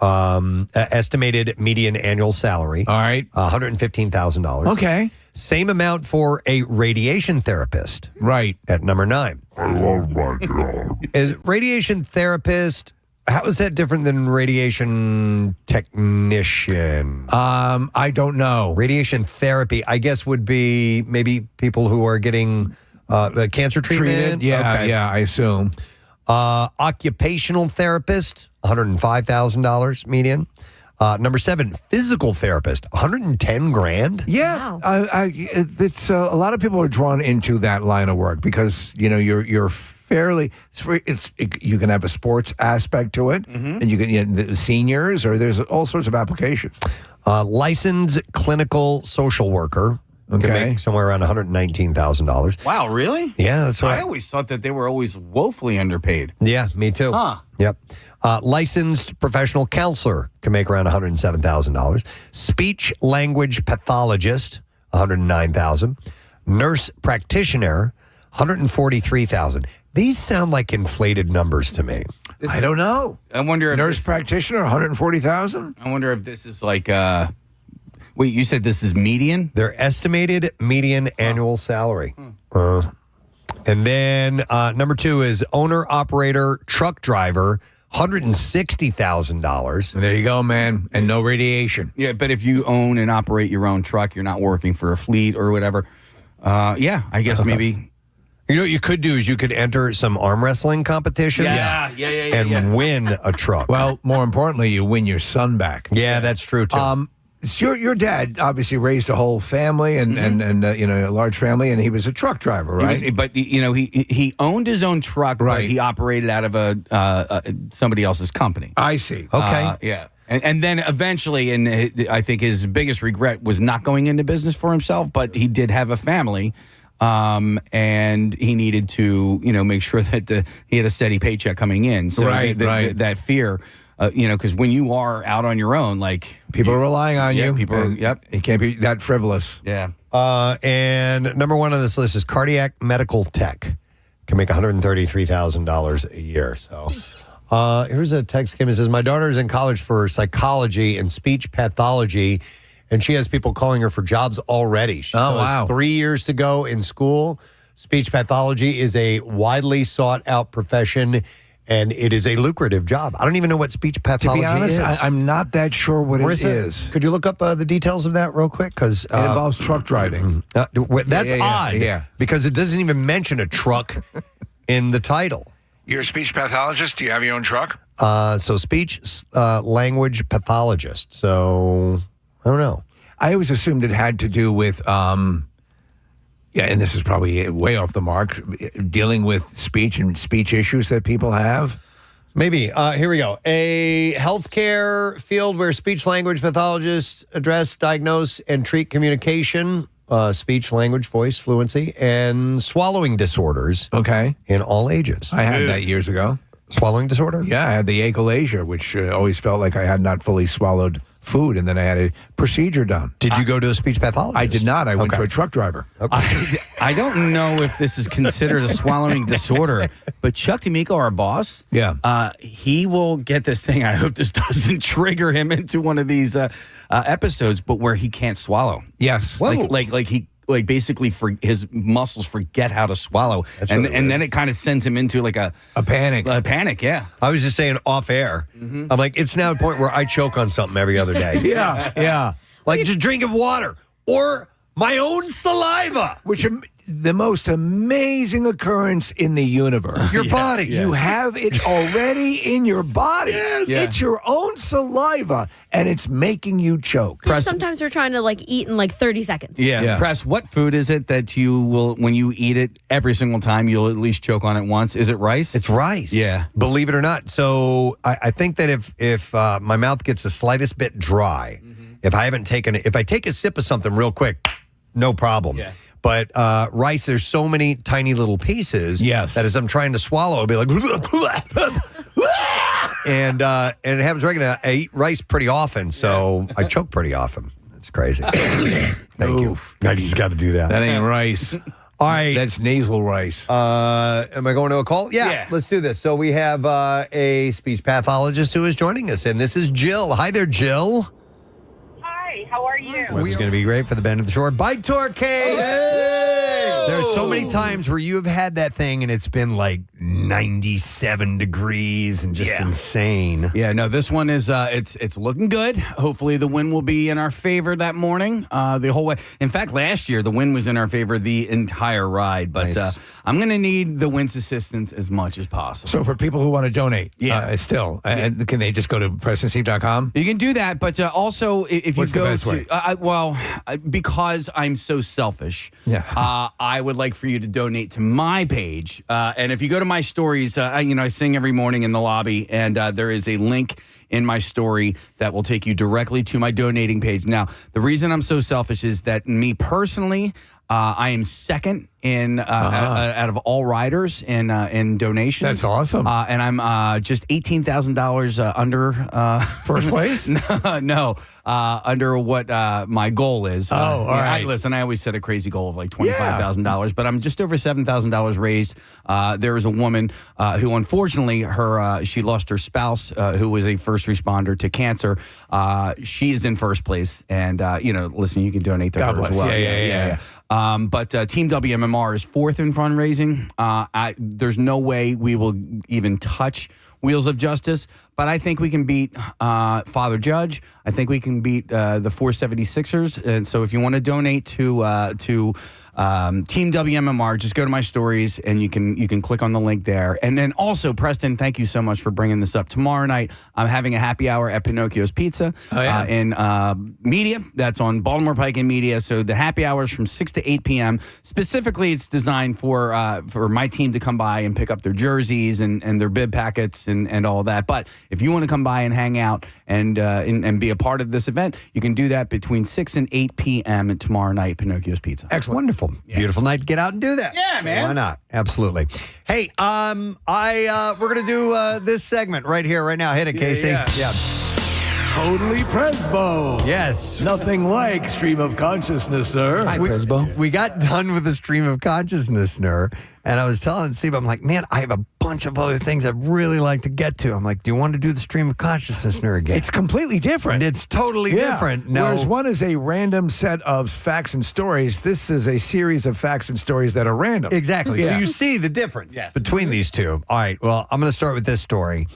estimated median annual salary. All right. $115,000. Okay. Same amount for a radiation therapist. Right. At number 9. I love my job. Is radiation therapist, how is that different than radiation technician? I don't know. Radiation therapy, I guess, would be maybe people who are getting cancer treatment? Yeah, Okay. yeah, I assume. Occupational therapist, $105,000 median. Number 7, physical therapist, $110,000. Yeah, it's a lot of people are drawn into that line of work because you're fairly. You can have a sports aspect to it, and you can the seniors or there's all sorts of applications. Licensed clinical social worker. Okay, somewhere around $119,000. Wow, really? Yeah, that's right. I always thought that they were always woefully underpaid. Yeah, me too. Huh. Yep. Licensed professional counselor can make around $107,000. Speech language pathologist, $109,000. Nurse practitioner, $143,000. These sound like inflated numbers to me. I don't know. I wonder if nurse practitioner, $140,000. I wonder if this is like. Wait, you said this is median? Their estimated median annual salary. And then number 2 is owner-operator truck driver, $160,000. There you go, man. And no radiation. Yeah, but if you own and operate your own truck, you're not working for a fleet or whatever. Yeah, I guess maybe. You know what you could do is you could enter some arm wrestling competitions and win a truck. Well, more importantly, you win your son back. Yeah, that's true, too. Your dad obviously raised a whole family and a large family, and he was a truck driver, right? But he owned his own truck, but he operated out of somebody else's company. I see. Okay, yeah, and then eventually, and I think his biggest regret was not going into business for himself, but he did have a family, and he needed to make sure that he had a steady paycheck coming in. So that fear. Because when you are out on your own, like people are relying on you. It can't be that frivolous. Yeah. And number 1 on this list is cardiac medical tech. Can make $133,000 a year. So here's a text came and says, my daughter is in college for psychology and speech pathology, and she has people calling her for jobs already. She has 3 years to go in school. Speech pathology is a widely sought out profession, and it is a lucrative job. I don't even know what speech pathology is. To be honest, I'm not that sure what Marissa, it is. Could you look up the details of that real quick? Because it involves truck driving. That's odd. Because it doesn't even mention a truck in the title. You're a speech pathologist? Do you have your own truck? So speech language pathologist. So I don't know. I always assumed it had to do with and this is probably way off the mark, dealing with speech and speech issues that people have. Maybe. Here we go. A healthcare field where speech language pathologists address, diagnose, and treat communication speech, language, voice, fluency, and swallowing disorders. Okay. In all ages. I had that years ago. Swallowing disorder? Yeah, I had the achalasia, which always felt like I had not fully swallowed food, and then I had a procedure done. Did you go to a speech pathologist? I did not. I went to a truck driver. I don't know if this is considered a swallowing disorder, but Chuck D'Amico, our boss, he will get this thing. I hope this doesn't trigger him into one of these episodes, but where he can't swallow. Yes. Like he basically his muscles forget how to swallow, and then it kind of sends him into like a panic. A panic, yeah. I was just saying off air. I'm like, it's now a point where I choke on something every other day. Yeah. Like just drinking water or my own saliva. Which the most amazing occurrence in the universe. Your body. You have it already in your body. Yes. It's your own saliva, and it's making you choke. Sometimes we're trying to eat in 30 seconds. Yeah. Press, what food is it that you will, when you eat it every single time, you'll at least choke on it once? Is it rice? It's rice. Yeah. Believe it or not. So I think that if my mouth gets the slightest bit dry, if I take a sip of something real quick, no problem. Yeah. But rice, there's so many tiny little pieces that as I'm trying to swallow, I'll be like, and it happens regularly. I eat rice pretty often, so I choke pretty often. It's crazy. Thank you. I just got to do that. That ain't rice. All right. That's nasal rice. Am I going to a call? Yeah, let's do this. So we have a speech pathologist who is joining us, and this is Jill. Hi there, Jill. Hi, how are you? It's going to be great for the Bend of the Shore Bike Tour case. There's so many times where you have had that thing and it's been 97 degrees and just insane. Yeah, no, this one is it's looking good. Hopefully the wind will be in our favor that morning, the whole way. In fact, last year the wind was in our favor the entire ride, but I'm going to need the wind's assistance as much as possible. So for people who want to donate, can they just go to PrestonSteve.com? You can do that, but also if What's you go the best way? because I'm so selfish, I would like for you to donate to my page. And if you go to my stories, I sing every morning in the lobby, and there is a link in my story that will take you directly to my donating page. Now, the reason I'm so selfish is that me personally, I am second in out of all riders in donations. That's awesome. And I'm just $18,000 under first place. No, under what my goal is. All right. Listen, I always set a crazy goal of $25,000, but I'm just over $7,000 raised. There is a woman who, unfortunately, she lost her spouse, who was a first responder to cancer. She is in first place, and listen, you can donate to her as well. Yeah. But Team WMMR is fourth in fundraising. There's no way we will even touch Wheels of Justice, but I think we can beat Father Judge. I think we can beat the 476ers. And so if you want to donate to Team WMMR, just go to my stories and you can click on the link there. And then also, Preston, thank you so much for bringing this up. Tomorrow night, I'm having a happy hour at Pinocchio's Pizza in Media. That's on Baltimore Pike and Media. So the happy hour is from 6 to 8 p.m. Specifically, it's designed for my team to come by and pick up their jerseys and their bib packets and all that. But if you want to come by and hang out and be a part of this event, you can do that between 6 and 8 p.m. tomorrow night, Pinocchio's Pizza. Excellent. Wonderful. Yeah. Beautiful night to get out and do that. Yeah, man. Why not? Absolutely. Hey, we're going to do this segment right here, right now. Hit it, Casey. Yeah. Totally Presbo. Yes. Nothing like Stream of Consciousnessner. Hi, Presbo. We got done with the Stream of Consciousnessner, and I was telling Steve, I'm like, man, I have a bunch of other things I'd really like to get to. I'm like, do you want to do the Stream of Consciousnessner again? It's completely different. It's totally different. No. Whereas one is a random set of facts and stories, this is a series of facts and stories that are random. Exactly. So you see the difference between these two. All right. Well, I'm going to start with this story.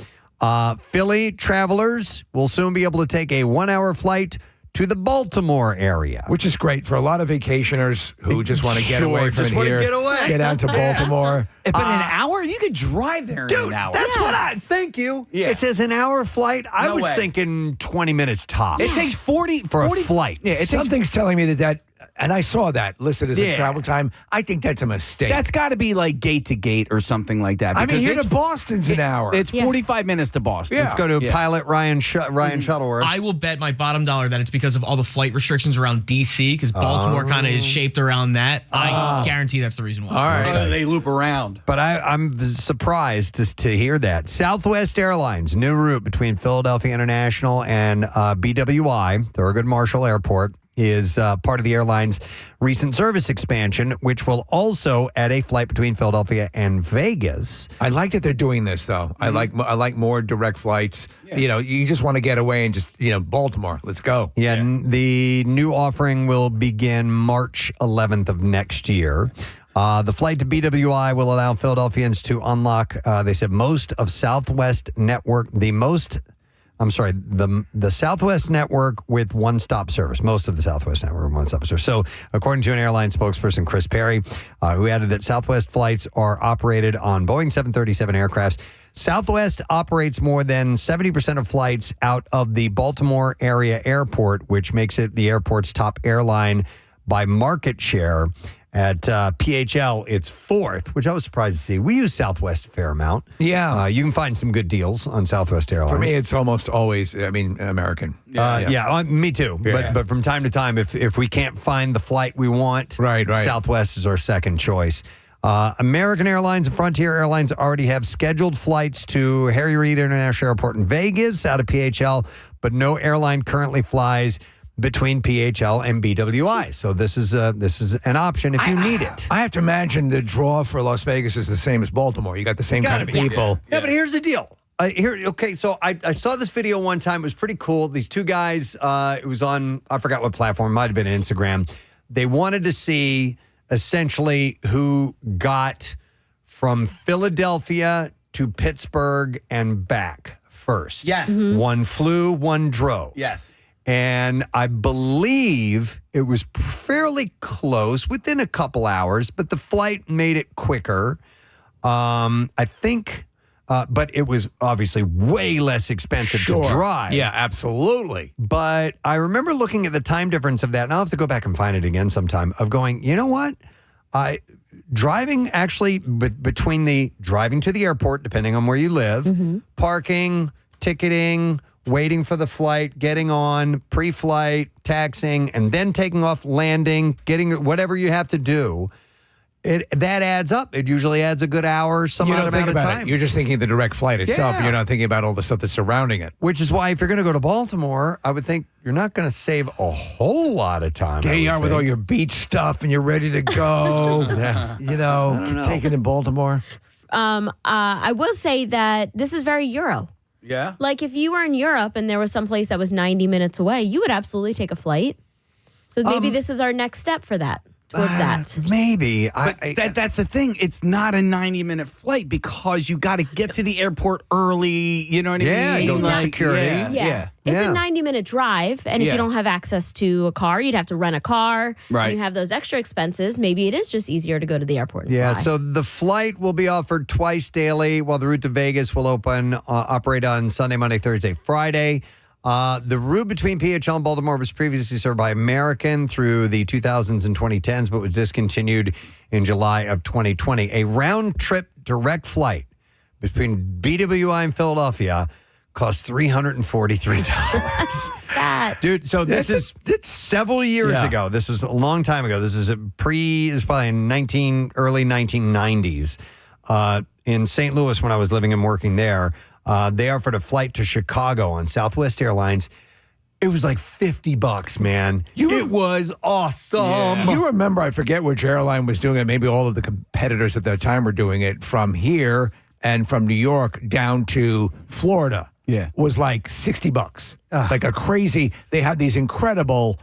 Philly travelers will soon be able to take a 1-hour flight to the Baltimore area. Which is great for a lot of vacationers who just want to get away from here. Get out to Baltimore. But an hour? You could drive there in an hour. That's what thank you. Yeah. It says an hour flight. I was thinking 20 minutes tops. It takes 40 for a flight. Yeah, something's telling me that And I saw that listed as a travel time. I think that's a mistake. That's got to be like gate to gate or something like that. I mean, here to Boston's an hour. It's 45 minutes to Boston. Let's go to pilot Ryan Shuttleworth. I will bet my bottom dollar that it's because of all the flight restrictions around D.C. because Baltimore kind of is shaped around that. I guarantee that's the reason why. All right. They loop around. But I'm surprised to hear that. Southwest Airlines, new route between Philadelphia International and BWI, Thurgood Marshall Airport, is part of the airline's recent service expansion, which will also add a flight between Philadelphia and Vegas. I like that they're doing this, though. I like more direct flights. Yeah. You just want to get away and just, Baltimore, let's go. Yeah, the new offering will begin March 11th of next year. The flight to BWI will allow Philadelphians to unlock, they said, most of Southwest Network, the Southwest Network with one-stop service. Most of the Southwest Network with one-stop service. So, according to an airline spokesperson, Chris Perry, who added that Southwest flights are operated on Boeing 737 aircrafts. Southwest operates more than 70% of flights out of the Baltimore area airport, which makes it the airport's top airline by market share. At PHL, it's fourth, which I was surprised to see. We use Southwest a fair amount. Yeah. You can find some good deals on Southwest Airlines. For me, it's almost always, American. Me too. Yeah. But from time to time, if we can't find the flight we want, right. Southwest is our second choice. American Airlines and Frontier Airlines already have scheduled flights to Harry Reid International Airport in Vegas out of PHL, but no airline currently flies between PHL and BWI. So this is an option if you need it. I have to imagine the draw for Las Vegas is the same as Baltimore. You got the same kind of people. Yeah, but here's the deal. So I saw this video one time. It was pretty cool. These two guys, it was on, I forgot what platform, might have been Instagram. They wanted to see essentially who got from Philadelphia to Pittsburgh and back first. Yes. One flew, one drove. Yes. And I believe it was fairly close, within a couple hours, but the flight made it quicker. I think, but it was obviously way less expensive to drive. Yeah, absolutely. But I remember looking at the time difference of that, and I'll have to go back and find it again sometime, of going, you know what? Driving actually between driving to the airport, depending on where you live, parking, ticketing, waiting for the flight, getting on, pre-flight, taxiing, and then taking off, landing, getting whatever you have to do. That adds up. It usually adds a good hour, some amount of time. You're just thinking of the direct flight itself. You're not thinking about all the stuff that's surrounding it. Which is why if you're going to go to Baltimore, I would think you're not going to save a whole lot of time. There you are with all your beach stuff and you're ready to go. Take it in Baltimore. I will say that this is very Euro. Yeah. Like if you were in Europe and there was some place that was 90 minutes away, you would absolutely take a flight. So maybe this is our next step for that. Towards that. Maybe. That's the thing. It's not a 90-minute flight because you got to get to the airport early. You know what I mean? Go through security. Yeah. It's a 90-minute drive. And if you don't have access to a car, you'd have to rent a car. Right. And you have those extra expenses. Maybe it is just easier to go to the airport and fly. So the flight will be offered twice daily, while the route to Vegas will operate on Sunday, Monday, Thursday, Friday. The route between PHL and Baltimore was previously served by American through the 2000s and 2010s, but was discontinued in July of 2020. A round-trip direct flight between BWI and Philadelphia cost $343. Dude, so this is several years ago. This was a long time ago. This is probably in early 1990s. In St. Louis, when I was living and working there, they offered a flight to Chicago on Southwest Airlines. It was like $50, man. It was awesome. You remember, I forget which airline was doing it. Maybe all of the competitors at that time were doing it from here and from New York down to Florida. Yeah. Was like $60. Like a crazy, they had these incredible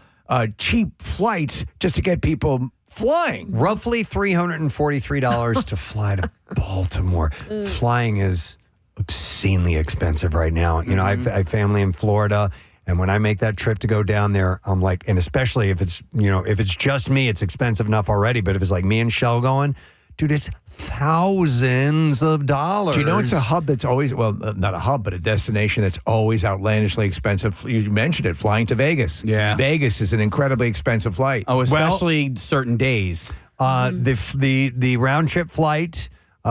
cheap flights just to get people flying. Roughly $343 to fly to Baltimore. Flying is obscenely expensive right now. You know, I have family in Florida, and when I make that trip to go down there, I'm like, and especially if it's just me, it's expensive enough already. But if it's like me and Shell going, dude, it's thousands of dollars. Do you know it's a hub that's always, well, not a hub, but a destination that's always outlandishly expensive? You mentioned it, flying to Vegas. Yeah. Vegas is an incredibly expensive flight. Oh, especially certain days. The round trip flight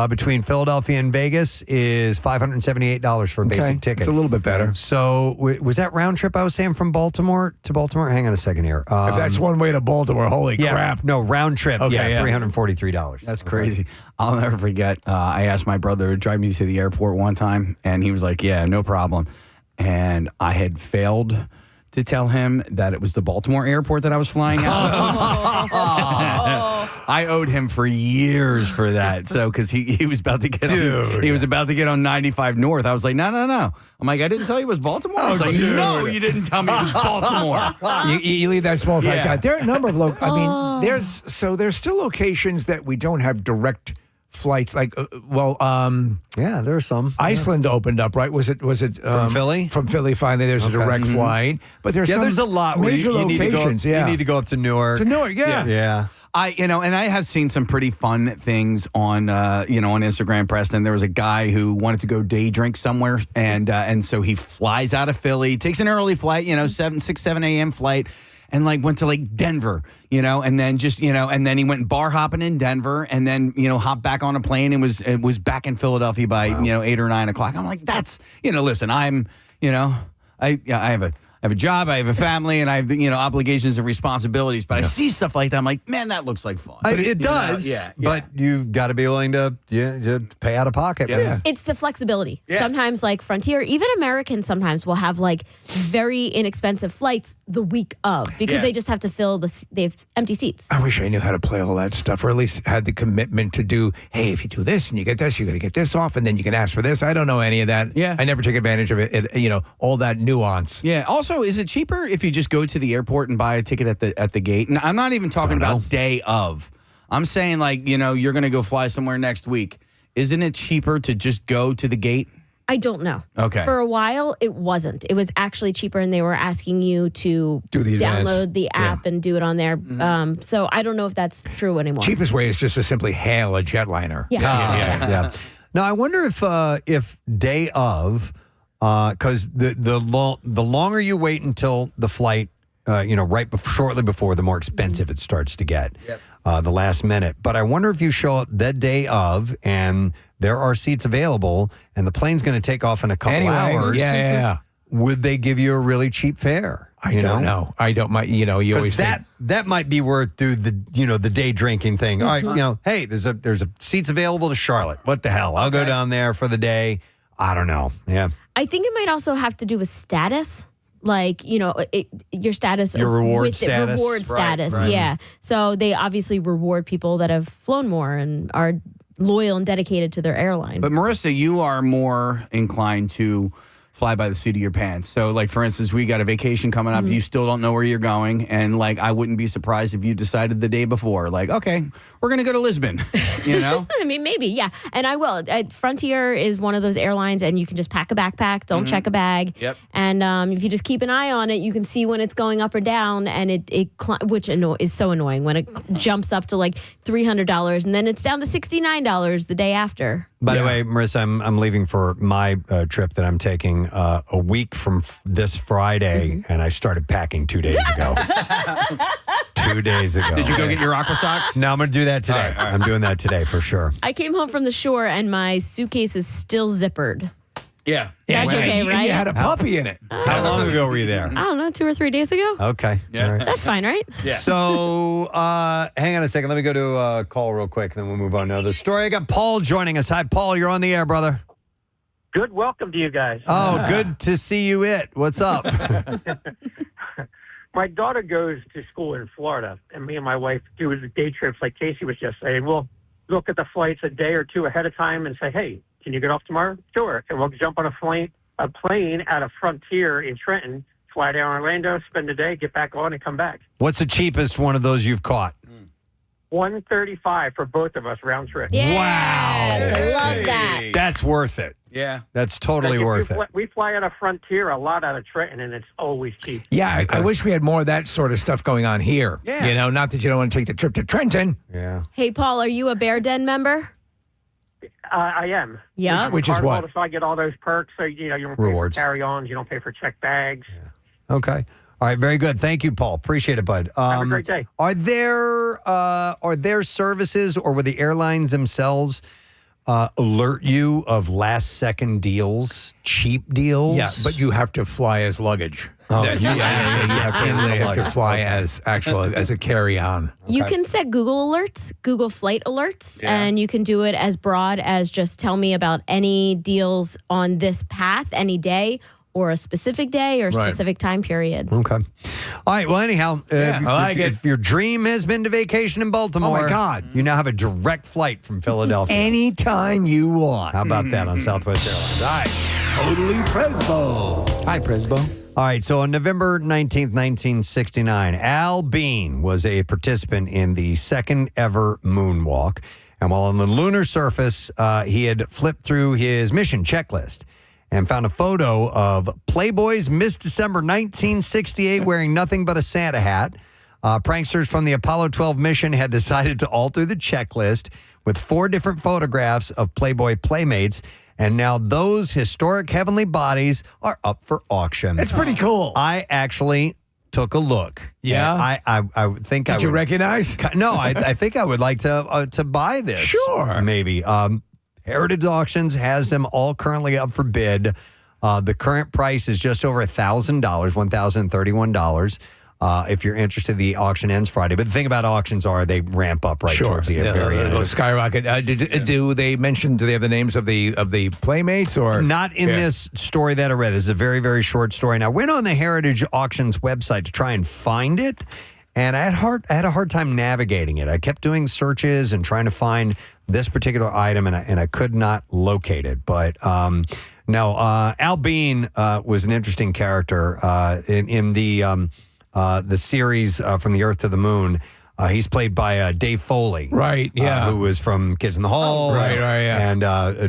between Philadelphia and Vegas is $578 for a basic ticket. It's a little bit better. So was that round trip I was saying from Baltimore to Baltimore? Hang on a second here. If that's one way to Baltimore, holy crap. No, round trip. Okay, yeah, yeah. $343. That's crazy. I'll never forget. I asked my brother to drive me to the airport one time, and he was like, yeah, no problem. And I had failed to tell him that it was the Baltimore airport that I was flying out of. I owed him for years for that. So, because he was about to get he was about to get on 95 North. I was like, no. I'm like, I didn't tell you it was Baltimore. He's like, no, you didn't tell me it was Baltimore. You leave that small flight out. There are a number of I mean, there's still locations that we don't have direct flights. Like, yeah, there are some. Iceland opened up, right? Was it from Philly? From Philly, finally, there's a direct flight. But there's there's a lot where major you locations. You need to go up to Newark. To Newark, yeah. Yeah. And I have seen some pretty fun things on on Instagram, Preston. There was a guy who wanted to go day drink somewhere, and so he flies out of Philly, takes an early flight, 7 a.m. flight, and went to Denver, and then and then he went bar hopping in Denver, and then hopped back on a plane and was back in Philadelphia by 8 or 9 o'clock. I'm like, that's listen, I'm I have a job, I have a family, and I have obligations and responsibilities. But I see stuff like that, I'm like, man, that looks like fun. It does, but you got to be willing to pay out of pocket. Man. It's the flexibility. Yeah. Sometimes Frontier, even American sometimes will have very inexpensive flights the week of because they just have to fill they have empty seats. I wish I knew how to play all that stuff, or at least had the commitment to do, hey, if you do this and you get this, you're going to get this off, and then you can ask for this. I don't know any of that. Yeah. I never take advantage of it, all that nuance. Yeah. Also, is it cheaper if you just go to the airport and buy a ticket at the gate? And I'm not even talking about day of. I'm saying you're going to go fly somewhere next week. Isn't it cheaper to just go to the gate? I don't know. Okay. For a while, it wasn't. It was actually cheaper, and they were asking you to download the app and do it on there. Mm-hmm. So I don't know if that's true anymore. Cheapest way is just to simply hail a jetliner. Yeah. Now I wonder if day of, because the longer you wait until the flight, shortly before, the more expensive it starts to get. Yep. The last minute. But I wonder if you show up that day of and there are seats available and the plane's going to take off in a couple hours. Yeah. Would they give you a really cheap fare? I don't know. I don't. You always that might be worth the day drinking thing. All right, hey, there's a seats available to Charlotte. What the hell? I'll go down there for the day. I don't know. Yeah. I think it might also have to do with status. Your status. Your reward status. Reward status, right. yeah. So they obviously reward people that have flown more and are loyal and dedicated to their airline. But Marissa, you are more inclined to fly by the seat of your pants. So, for instance, we got a vacation coming up. You still don't know where you're going. And, I wouldn't be surprised if you decided the day before, okay, we're going to go to Lisbon, I mean, maybe, yeah. And I will. Frontier is one of those airlines, and you can just pack a backpack, don't check a bag. Yep. And if you just keep an eye on it, you can see when it's going up or down, and which is so annoying when it jumps up to $300, and then it's down to $69 the day after. By the way, Marissa, I'm leaving for my trip that I'm taking a week from this Friday, and I started packing 2 days ago. 2 days ago. Did you go get your aqua socks? No, I'm going to do that today. All right. I'm doing that today for sure. I came home from the shore, and my suitcase is still zippered. Yeah. That's okay, right? And you had a puppy in it. How long ago were you there? I don't know, 2 or 3 days ago. Okay. Yeah. All right. That's fine, right? Yeah. So, hang on a second. Let me go to a call real quick, then we'll move on to another story. I got Paul joining us. Hi, Paul. You're on the air, brother. Good welcome to you guys. Oh, good to see you. What's up? My daughter goes to school in Florida, and me and my wife do day trips like Casey was just saying. We'll look at the flights a day or two ahead of time and say, hey, can you get off tomorrow? Sure. And we'll jump on a plane at a Frontier in Trenton, fly down Orlando, spend the day, get back on, and come back. What's the cheapest one of those you've caught? $135 for both of us round trip. Yes, Wow. I love that. That's worth it. Yeah. That's totally worth it. We fly out of Frontier a lot out of Trenton, and it's always cheap. Yeah, I wish we had more of that sort of stuff going on here. Yeah. Not that you don't want to take the trip to Trenton. Yeah. Hey, Paul, are you a Bear Den member? I am. Yeah. Which is what? So I get all those perks. So, you don't pay Rewards. for carry-ons. You don't pay for check bags. Okay. All right. Very good. Thank you, Paul. Appreciate it, bud. Have a great day. Are there services or will the airlines themselves alert you of last second deals, cheap deals? Yeah, but you have to fly as luggage. Oh, You have to fly as a carry-on. You can set Google alerts, Google flight alerts, and you can do it as broad as just tell me about any deals on this path any day or a specific day or a specific time period. Okay. All right. Well, anyhow, if your dream has been to vacation in Baltimore, Oh, my God. you now have a direct flight from Philadelphia. Anytime you want. How about that on Southwest Airlines? All right. Totally Presbo. Hi, Presbo. All right, so on November 19th, 1969, Al Bean was a participant in the second ever moonwalk. And while on the lunar surface, he had flipped through his mission checklist and found a photo of Playboy's Miss December 1968 wearing nothing but a Santa hat. Pranksters from the Apollo 12 mission had decided to alter the checklist with 4 different photographs of Playboy playmates. And now those historic heavenly bodies are up for auction. It's pretty cool. I actually took a look. Yeah? I think Did you recognize? No, I think I would like to buy this. Sure. Maybe. Heritage Auctions has them all currently up for bid. The current price is just over $1,000, $1,031. If you're interested, the auction ends Friday. But the thing about auctions are they ramp up towards the very end. They'll skyrocket. Do they mention? Do they have the names of the playmates or not in this story that I read? This is a very, very short story. And I went on the Heritage Auctions website to try and find it, and I had a hard time navigating it. I kept doing searches and trying to find this particular item, and I could not locate it. But no, Al Bean was an interesting character in the series From the Earth to the Moon. He's played by Dave Foley. Right, yeah. Who was from Kids in the Hall. And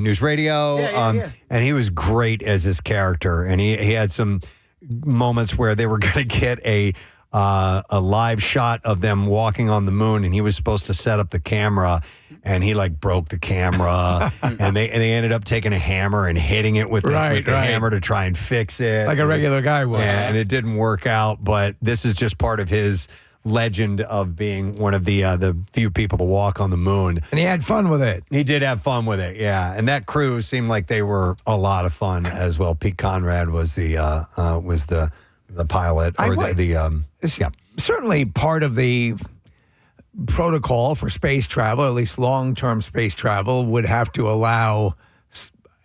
News Radio. And he was great as his character. And he had some moments where they were going to get a live shot of them walking on the moon, and he was supposed to set up the camera, and he broke the camera, and they ended up taking a hammer and hitting it with the hammer to try and fix it, like a regular guy would. And it didn't work out. But this is just part of his legend of being one of the few people to walk on the moon. And he had fun with it. He did have fun with it, yeah. And that crew seemed like they were a lot of fun as well. Pete Conrad was the pilot, or certainly part of the protocol for space travel, at least long-term space travel, would have to allow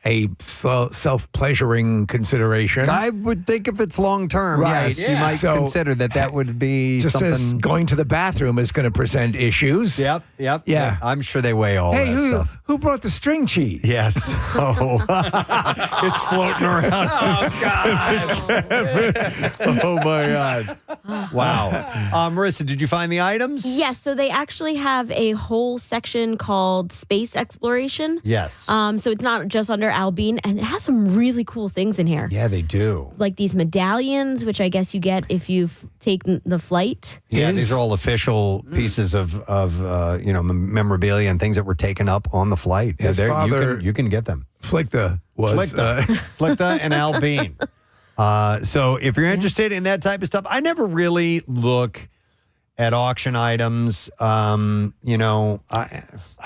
a self-pleasuring consideration. I would think if it's long-term, yes, you might consider that would be just something. As going to the bathroom is going to present issues. Yep. Yeah. I'm sure they weigh all that stuff. Who brought the string cheese? Yes. Oh, it's floating around. Oh, my God. Wow. Marissa, did you find the items? Yes, so they actually have a whole section called Space Exploration. Yes. So it's not just under Al Bean, and it has some really cool things in here. Yeah, they do. Like these medallions, which I guess you get if you've taken the flight. Yeah, these are all official pieces of memorabilia and things that were taken up on the flight. His father, you can get them. Flickta was Flickta and Al Bean. So if you're interested in that type of stuff, I never really look at auction items. I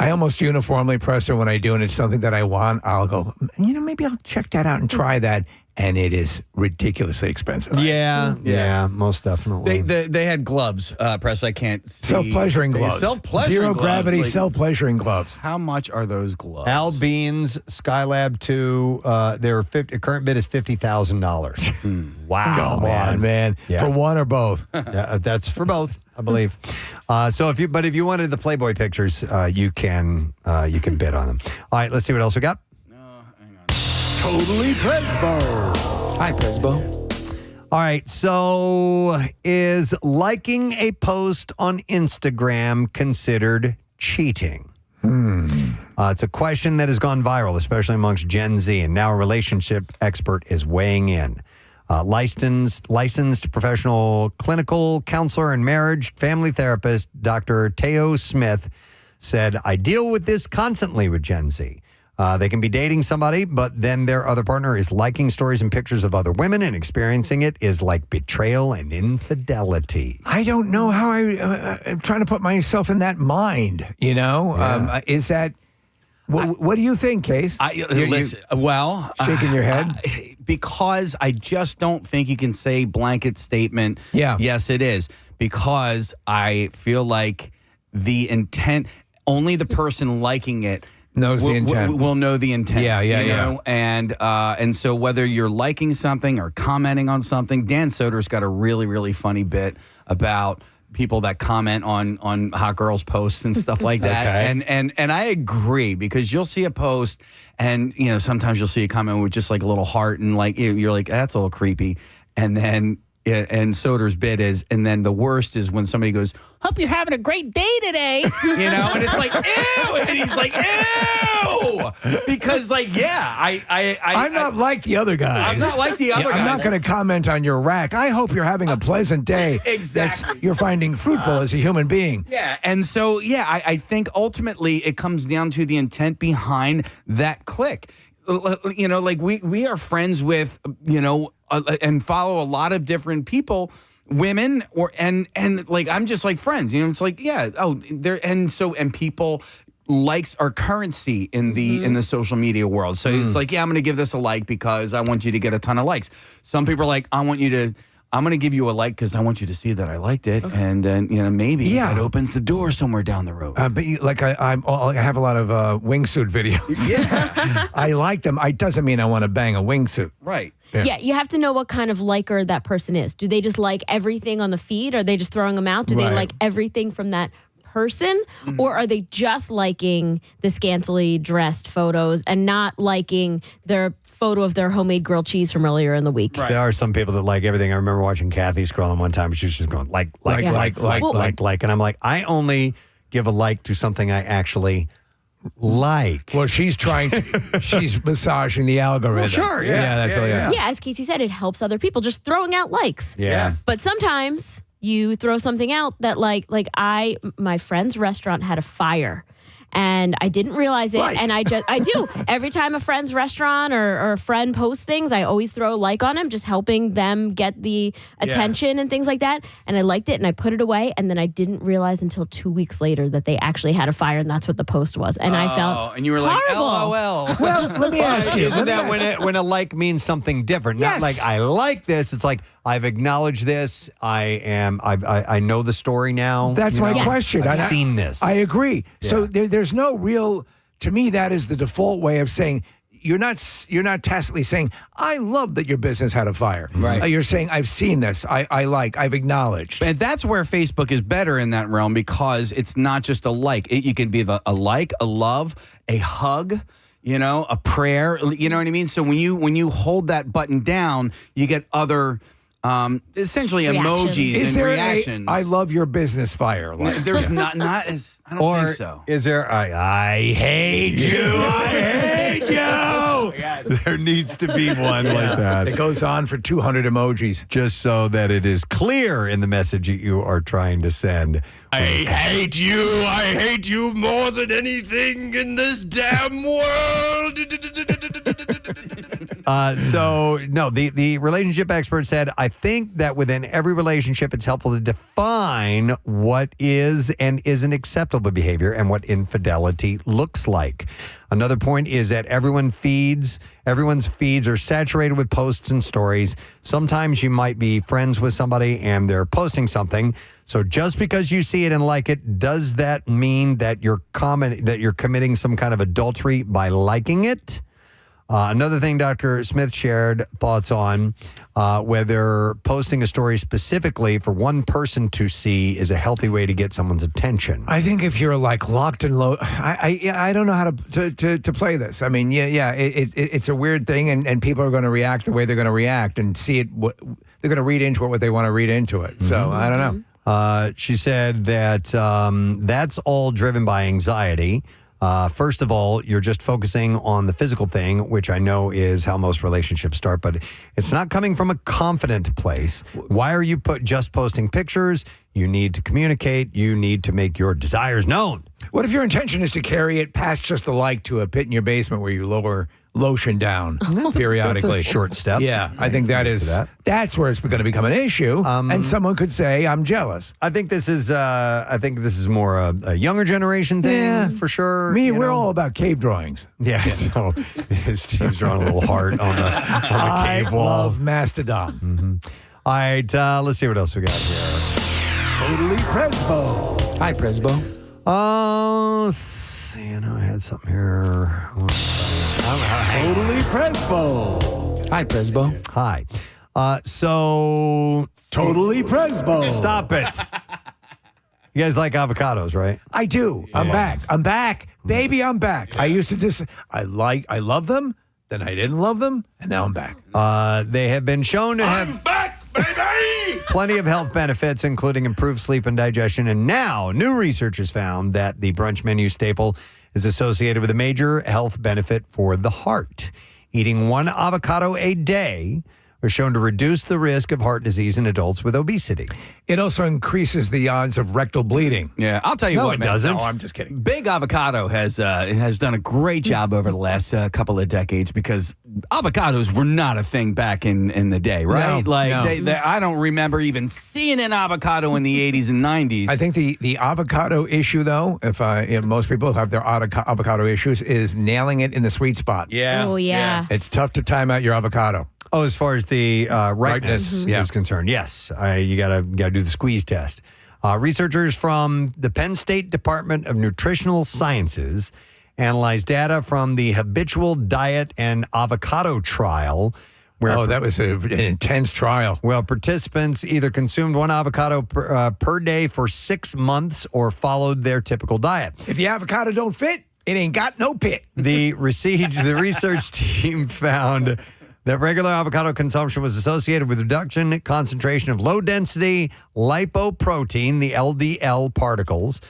almost uniformly, Preston, when I do, and it's something that I want, I'll go, maybe I'll check that out and try that. And it is ridiculously expensive. Yeah, most definitely. They had gloves, Press. I can't see. Self-pleasuring gloves. Zero gravity, self-pleasuring gloves. How much are those gloves? Al Bean's Skylab 2, their current bid is $50,000. Wow. Come on, man. Yeah. For one or both? That's for both, I believe. So if you wanted the Playboy pictures, you can bid on them. All right, let's see what else we got. Totally Presbo. Hi, Presbo. All right, so is liking a post on Instagram considered cheating? It's a question that has gone viral, especially amongst Gen Z, and now a relationship expert is weighing in. Licensed professional clinical counselor and marriage family therapist, Dr. Teo Smith, said, I deal with this constantly with Gen Z. They can be dating somebody, but then their other partner is liking stories and pictures of other women, and experiencing it is like betrayal and infidelity. I don't know how I'm trying to put myself in that mind, you know? Is that... What do you think, Case? Shaking your head? Because I just don't think you can say blanket statement, yes, it is. Because I feel like the intent, only the person liking it knows the intent. Will know the intent. Yeah. Know? And so whether you're liking something or commenting on something, Dan Soder's got a really, really funny bit about people that comment on hot girls posts and stuff like that. Okay. And I agree, because you'll see a post and, you know, sometimes you'll see a comment with just like a little heart and like, you're like, that's a little creepy. And then, and Soder's bit is, and then the worst is when somebody goes, hope you're having a great day today, you know, and it's like, ew, and he's like, ew, because like, I'm not like the other guys. I'm not like the other guys. I'm not going to comment on your rack. I hope you're having a pleasant day. Exactly. You're finding fruitful as a human being. Yeah, and so, I think ultimately it comes down to the intent behind that click. You know, like we are friends with, you know, and follow a lot of different people, women, and like I'm just like friends, you know. It's like and people likes are currency in the social media world. So it's like, I'm going to give this a like because I want you to get a ton of likes. Some people are like, I'm going to give you a like because I want you to see that I liked it, and then maybe it opens the door somewhere down the road. But like I have a lot of wingsuit videos. Yeah, I like them. It doesn't mean I want to bang a wingsuit. Right. Yeah, you have to know what kind of liker that person is. Do they just like everything on the feed? Are they just throwing them out? Do they like everything from that person? Or are they just liking the scantily dressed photos and not liking their photo of their homemade grilled cheese from earlier in the week? Right. There are some people that like everything. I remember watching Kathy scrolling one time. She was just going like. And I'm like, I only give a like to something I actually like. Well, she's she's massaging the algorithm. Well, sure, Yeah, as Casey said, it helps other people, just throwing out likes. Yeah. But sometimes you throw something out that my friend's restaurant had a fire. And I didn't realize it, and I do. Every time a friend's restaurant or a friend posts things, I always throw a like on them, just helping them get the attention and things like that. And I liked it, and I put it away, and then I didn't realize until 2 weeks later that they actually had a fire, and that's what the post was. And I felt and you were horrible. like, LOL. Well, let me ask you. Isn't that when a like means something different? Yes. Not like I like this. It's like I've acknowledged this. I know the story now. That's my question. I've seen this. I agree. So there's no real. To me, that is the default way of saying you're not tacitly saying I love that your business had a fire. Right. You're saying I've seen this. I've acknowledged. And that's where Facebook is better in that realm, because it's not just a like. You can be a like, a love, a hug, a prayer. You know what I mean? So when you hold that button down, you get other. Essentially emojis is and there reactions. I love your business fire. There's not as I don't think so. Is there I hate you, I hate you? Yes. There needs to be one like that. It goes on for 200 emojis. Just so that it is clear in the message that you are trying to send. I hate you more than anything in this damn world. The relationship expert said, I think that within every relationship, it's helpful to define what is and isn't acceptable behavior and what infidelity looks like. Another point is that everyone's feeds are saturated with posts and stories. Sometimes you might be friends with somebody and they're posting something. So just because you see it and like it, does that mean that you're committing some kind of adultery by liking it? Another thing Dr. Smith shared thoughts on whether posting a story specifically for one person to see is a healthy way to get someone's attention. I think if you're like locked and low, I don't know how to play this. I mean, it's a weird thing, and people are going to react the way they're going to react and see it. They're going to read into it what they want to read into it. So I don't know. She said that that's all driven by anxiety. First of all, you're just focusing on the physical thing, which I know is how most relationships start, but it's not coming from a confident place. Why are you just posting pictures? You need to communicate. You need to make your desires known. What if your intention is to carry it past just a like to a pit in your basement where you lower lotion down periodically? That's a short step. Yeah, I think that's where it's going to become an issue, and someone could say, "I'm jealous." I think this is more a younger generation thing for sure. We're all about cave drawings. Yeah, so Steve's drawing a little heart on the cave wall. I love Mastodon. All right, let's see what else we got here. Totally Presbo. Hi, Presbo. Let's see. I know I had something here. Totally Presbo. Hi, Presbo. Hi. So Totally Presbo. Stop it. You guys like avocados, right? I do. I'm back. Baby, I'm back. I used to just, I love them, then I didn't love them, and now I'm back. They have been shown to have plenty of health benefits, including improved sleep and digestion. And now, new research has found that the brunch menu staple is associated with a major health benefit for the heart. Eating one avocado a day was shown to reduce the risk of heart disease in adults with obesity. It also increases the odds of rectal bleeding. Yeah, I'll tell you No, what, it man. doesn't. No, I'm just kidding. Big Avocado has done a great job over the last couple of decades because avocados were not a thing back in the day, right? No, no. I don't remember even seeing an avocado in the 80s and 90s. I think the avocado issue, though, if most people have their avocado issues, is nailing it in the sweet spot. Yeah. Oh, yeah. It's tough to time out your avocado. Oh, as far as the ripeness is concerned, yes. You gotta do the squeeze test. Researchers from the Penn State Department of Nutritional Sciences analyzed data from the habitual diet and avocado trial. Where that was an intense trial. Well, participants either consumed one avocado per day for 6 months or followed their typical diet. If the avocado don't fit, it ain't got no pit. The research team found that regular avocado consumption was associated with reduction in concentration of low-density lipoprotein, the LDL particles.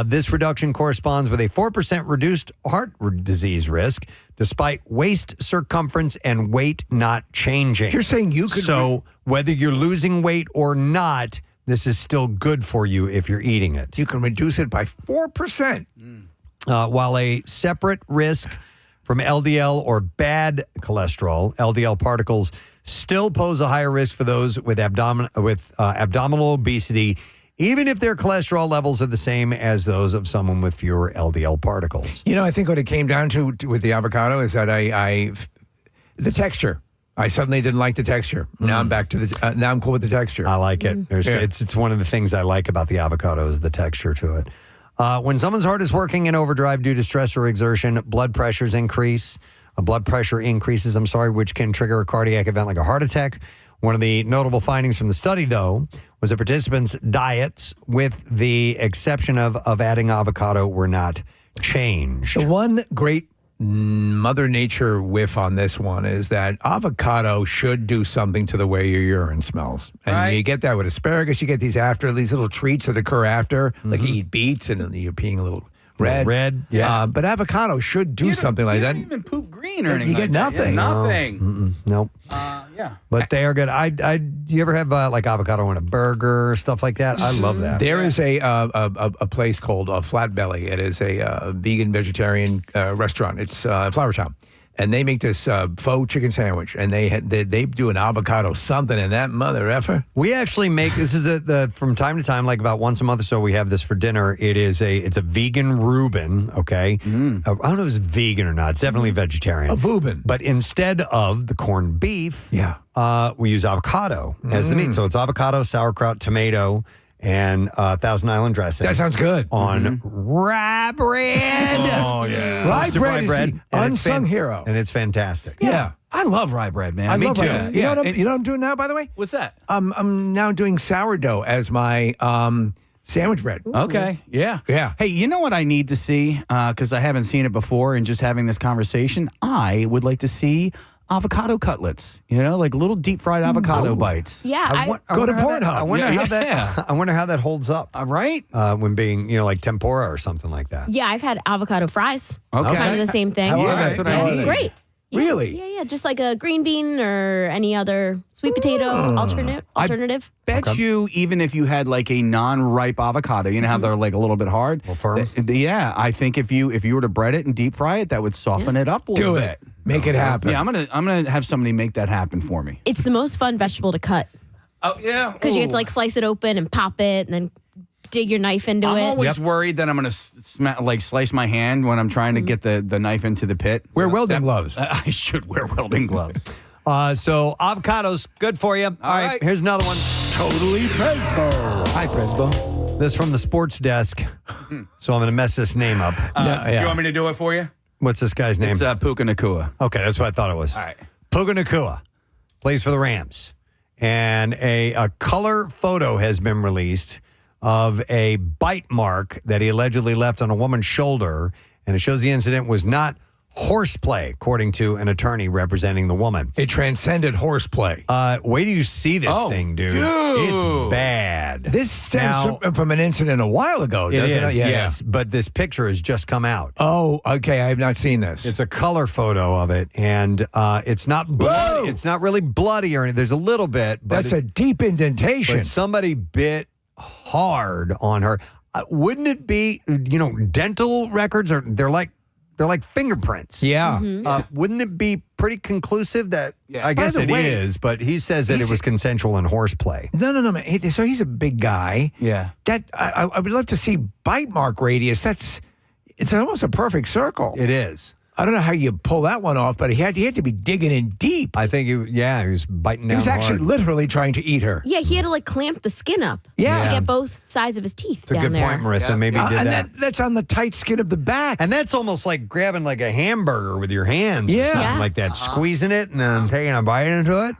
This reduction corresponds with a 4% reduced heart disease risk, despite waist circumference and weight not changing. You're saying you could... So whether you're losing weight or not, this is still good for you if you're eating it. You can reduce it by 4%. While a separate risk from LDL or bad cholesterol, LDL particles still pose a higher risk for those with abdominal obesity, even if their cholesterol levels are the same as those of someone with fewer LDL particles. You know, I think what it came down to with the avocado is that the texture. I suddenly didn't like the texture. Now I'm back to now I'm cool with the texture. I like it. It's one of the things I like about the avocado is the texture to it. When someone's heart is working in overdrive due to stress or exertion, blood pressure increases, which can trigger a cardiac event like a heart attack. One of the notable findings from the study, though, was that participants' diets, with the exception of adding avocado, were not changed. The one great Mother Nature whiff on this one is that avocado should do something to the way your urine smells. And you get that with asparagus. You get these little treats that occur after, like you eat beets and you're peeing a little red. Yeah. But avocado should do something like that. You don't even poop green or anything. You get nothing. Yeah, nothing. Nope. Yeah. But they are good. You ever have like avocado in a burger or stuff like that? I love that. There is a place called Flat Belly. It is a vegan vegetarian restaurant. It's Flower Town. And they make this faux chicken sandwich, and they do an avocado something in that mother effer. We actually make this is from time to time, like about once a month or so. We have this for dinner. It's a vegan Reuben. Okay, I don't know if it's vegan or not. It's definitely vegetarian. A Reuben, but instead of the corned beef, we use avocado as the meat. So it's avocado, sauerkraut, tomato, and Thousand Island dressing. That sounds good. On rye bread. Oh, yeah. Rye bread is the unsung hero. And it's fantastic. Yeah. I love rye bread, man. Me too. Yeah. You know what I'm doing now, by the way? What's that? I'm now doing sourdough as my sandwich bread. Okay. Yeah. Yeah. Hey, you know what I need to see? Because I haven't seen it before, and just having this conversation, I would like to see avocado cutlets, like little deep fried avocado bites. Yeah, Go to Pornhub. I wonder how that. I wonder how that holds up. Right? When being, like tempura or something like that. Yeah, I've had avocado fries. Okay. Kind of the same thing. That's what I need. Great. Yeah, Really? Yeah, just like a green bean or any other sweet potato alternative. Bet you, even if you had like a non-ripe avocado, how they're like a little bit hard. A little firm. Yeah, I think if you were to bread it and deep fry it, that would soften it up a little bit. Make it happen. Yeah, I'm gonna have somebody make that happen for me. It's the most fun vegetable to cut. Oh yeah, because you get to like slice it open and pop it, and then dig your knife into I'm it. always worried that I'm going to slice my hand when I'm trying to get the knife into the pit. Wear welding gloves. I should wear welding gloves. So avocados, good for you. All right, here's another one. Totally Presbo. Hi, Presbo. This from the sports desk. So I'm going to mess this name up. You want me to do it for you? What's this guy's name? It's Puka Nacua. Okay, that's what I thought it was. All right. Puka Nacua plays for the Rams. And a color photo has been released of a bite mark that he allegedly left on a woman's shoulder. And it shows the incident was not horseplay, according to an attorney representing the woman. It transcended horseplay. Wait till you see this thing, dude. It's bad. This stems from an incident a while ago, doesn't it? Yes, but this picture has just come out. Oh, okay. I have not seen this. It's a color photo of it, and it's not bloody. It's not really bloody or anything. There's a little bit. But That's a deep indentation. But somebody bit hard on her. Wouldn't it be, dental records they're like fingerprints. Yeah. Wouldn't it be pretty conclusive that, I By guess the it way, is, but he says that it was consensual and horseplay. No, man. So he's a big guy. Yeah. That I would love to see bite mark radius. It's almost a perfect circle. It is. I don't know how you pull that one off, but he had to be digging in deep. I think he was biting down He was actually hard. literally trying to eat her. Yeah, he had to like clamp the skin up to get both sides of his teeth It's a down good there. point, Marissa. Maybe he did and that. that's on the tight skin of the back. And that's almost like grabbing like a hamburger with your hands or something like that, squeezing it and then taking a bite into it.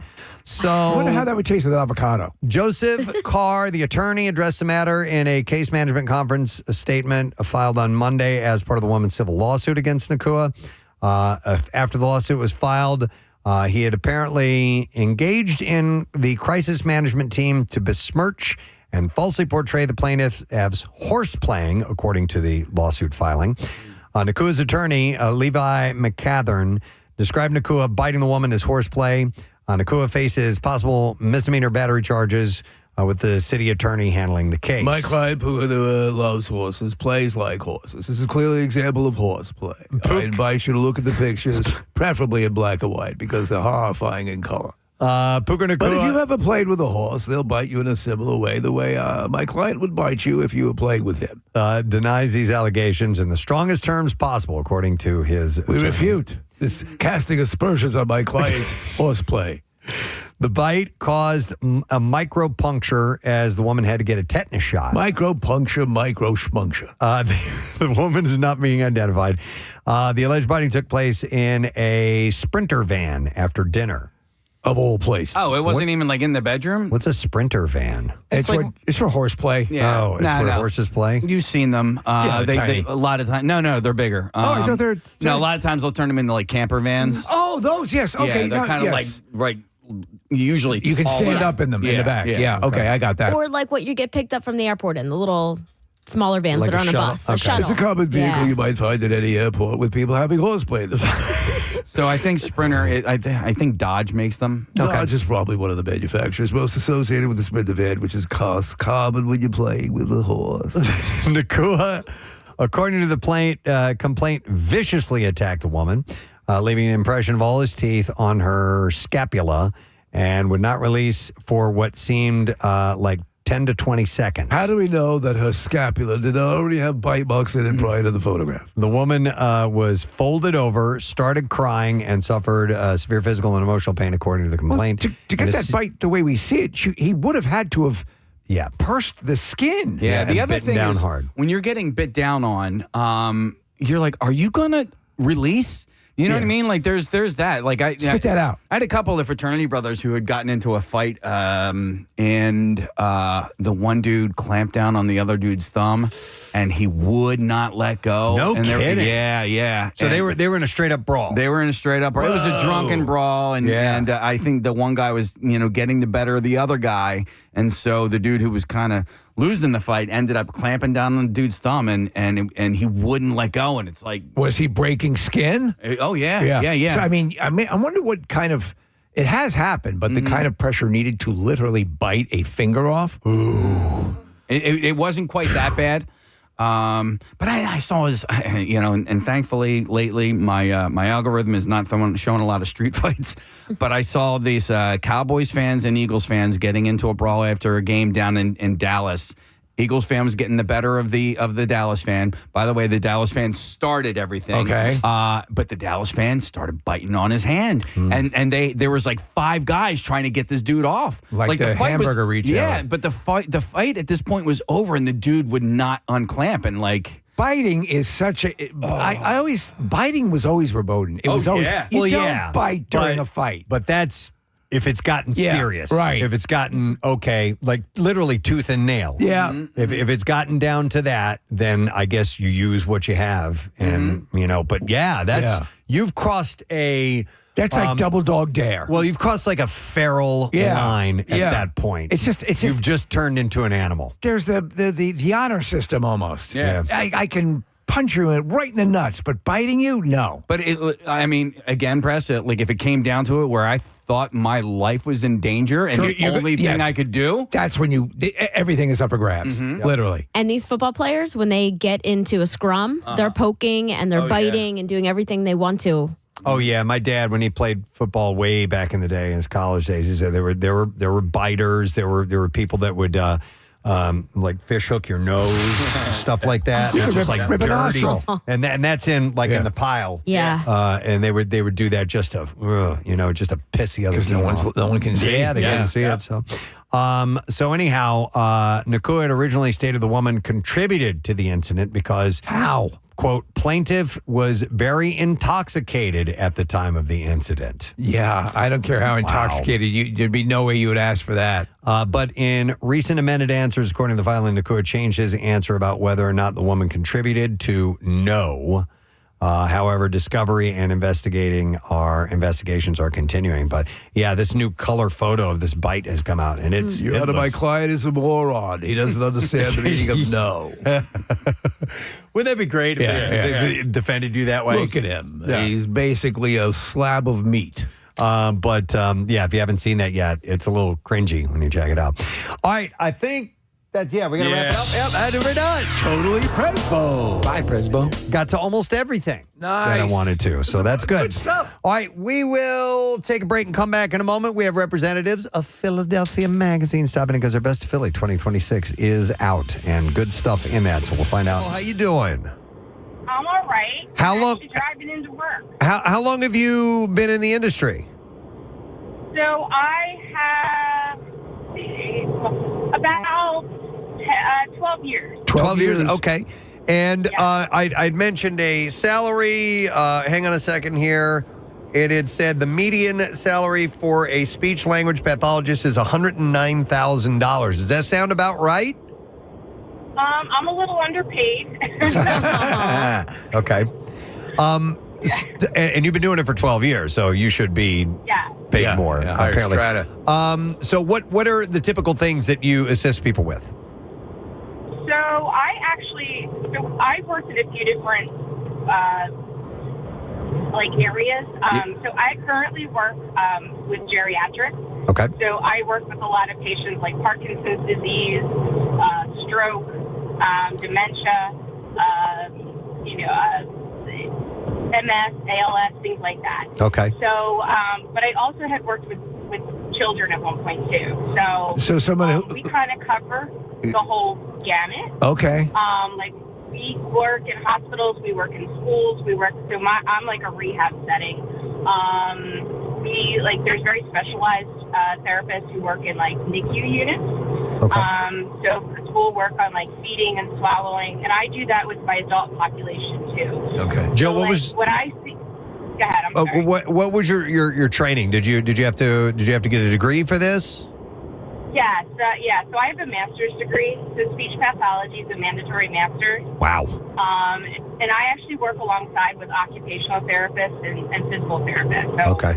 So I wonder how that would taste with avocado. Joseph Carr, the attorney, addressed the matter in a case management conference statement filed on Monday as part of the woman's civil lawsuit against Nacua. After the lawsuit was filed, he had apparently engaged in the crisis management team to besmirch and falsely portray the plaintiff as horse playing, according to the lawsuit filing. Nakua's attorney, Levi McCathern, described Nacua biting the woman as horseplay. Nacua faces possible misdemeanor battery charges with the city attorney handling the case. My client, who loves horses, plays like horses. This is clearly an example of horseplay. I invite you to look at the pictures, preferably in black and white, because they're horrifying in color. Puka Nacua. But if you've ever played with a horse, they'll bite you in a similar way, the way my client would bite you if you were playing with him. Denies these allegations in the strongest terms possible, according to his We attorney. refute this casting aspersions on my client's horseplay. The bite caused a micro-puncture as the woman had to get a tetanus shot. Micro-puncture, micro-schmuncture. The woman is not being identified. The alleged biting took place in a Sprinter van after dinner. Of all places. Oh, it wasn't even like in the bedroom? What's a Sprinter van? It's for horseplay. Yeah. Oh, it's where horses play? You've seen them. Yeah, they're tiny. a lot of times. No, they're bigger. I thought they're No, a lot of times they'll turn them into like camper vans. Oh, those, yes. Okay. Yeah, they're kind of like usually You can tall. stand up in them in the back. Yeah, okay, I got that. Or like what you get picked up from the airport in, the little smaller vans Like that are a on a shuttle? bus. A Okay. shuttle. It's a common vehicle Yeah. you might find at any airport with people having horseplay. So I think Sprinter, I think Dodge makes them. Dodge is probably one of the manufacturers most associated with the Sprinter van, which is common when you're playing with a horse. Nacua, according to the complaint, viciously attacked the woman, leaving an impression of all his teeth on her scapula, and would not release for what seemed like 10 to 20 seconds. How do we know that her scapula did not already have bite marks in it prior to the photograph? The woman was folded over, started crying, and suffered severe physical and emotional pain, according to the complaint. To get that bite the way we see it, he would have had to have pursed the skin. Yeah, the and other bitten thing down is hard. when you're getting bit down on, you're like, are you gonna release You know what I mean? Like there's that. Like Spit that out. I had a couple of fraternity brothers who had gotten into a fight, and the one dude clamped down on the other dude's thumb, and he would not let go. No and kidding. Yeah. So they were in a straight up brawl. They were in a straight up brawl. It was a drunken brawl, and I think the one guy was getting the better of the other guy, and so the dude who was kind of losing the fight ended up clamping down on the dude's thumb, and he wouldn't let go, and it's like, was he breaking skin? Oh yeah. So I wonder what kind of, it has happened, but the kind of pressure needed to literally bite a finger off. Ooh, it wasn't quite that bad. But I saw his, and thankfully lately my algorithm is not showing a lot of street fights, but I saw these Cowboys fans and Eagles fans getting into a brawl after a game down in Dallas. Eagles fan was getting the better of the Dallas fan. By the way, the Dallas fan started everything. Okay. But the Dallas fan started biting on his hand, and there was like 5 guys trying to get this dude off, like the fight hamburger retailer. Yeah, but the fight at this point was over, and the dude would not unclamp, and like. Biting is such a. Biting was always verboten. It was always. Yeah. You don't bite during a fight. But that's if it's gotten serious. Right. If it's gotten, like literally tooth and nail. Yeah. If it's gotten down to that, then I guess you use what you have. And, but you've crossed a. That's like double dog dare. Well, you've crossed like a feral line at that point. You've just turned into an animal. There's the honor system almost. Yeah. I can punch you right in the nuts, but biting you, no. But again, Press, like if it came down to it where I thought my life was in danger and the only thing I could do. That's when everything is up for grabs, literally. And these football players, when they get into a scrum, they're poking and they're biting and doing everything they want to. Oh yeah, my dad, when he played football way back in the day, in his college days, he said there were biters, there were people that would like fish hook your nose, stuff like that. Yeah, It's just like rip a dirty, nostril. and that's in in the pile. Yeah. And they would do that just to just to piss the other team off. No one can see. Yeah, they couldn't see it. So anyhow, Nakua had originally stated the woman contributed to the incident because quote, plaintiff was very intoxicated at the time of the incident. Yeah, I don't care how intoxicated there'd be no way you would ask for that. But in recent amended answers, according to the filing, Nakua changed his answer about whether or not the woman contributed to no. However, discovery and investigations are continuing. But yeah, this new color photo of this bite has come out, and it's. My client is a moron. He doesn't understand the meaning of no. Wouldn't that be great if they defended you that way? Look at him. Yeah. He's basically a slab of meat. But if you haven't seen that yet, it's a little cringy when you check it out. All right, I think that's, we're going to wrap it up. Yep, we're done. Totally Presbo. Bye, Presbo. Got to almost everything that I wanted to, so that's good. Good stuff. All right, we will take a break and come back in a moment. We have representatives of Philadelphia Magazine stopping in because their Best of Philly 2026 is out, and good stuff in that, so we'll find out. How you doing? I'm all right. How long? Driving into work. How long have you been in the industry? So I have about 12 years. 12 years, okay. And I'd mentioned a salary. Hang on a second here. It had said the median salary for a speech language pathologist is $109,000. Does that sound about right? I'm a little underpaid. Okay. And you've been doing it for 12 years, so you should be paid more, apparently. So what are the typical things that you assist people with? So I worked at a few different areas. So I currently work with geriatrics. Okay. So I work with a lot of patients like Parkinson's disease, stroke, dementia, MS, ALS, things like that. Okay. So, but I also had worked with children at one point too. So someone who we kind of cover the whole gamut. Okay. We work in hospitals, we work in schools, I'm like a rehab setting. There's very specialized therapists who work in NICU units. Okay. So we'll work on feeding and swallowing, and I do that with my adult population too. Okay. Joe, what I see? Go ahead. I'm sorry. What was your training? Did you have to get a degree for this? Yes. So I have a master's degree. So speech pathology is a mandatory master's. Wow. And I actually work alongside with occupational therapists and physical therapists. So, okay.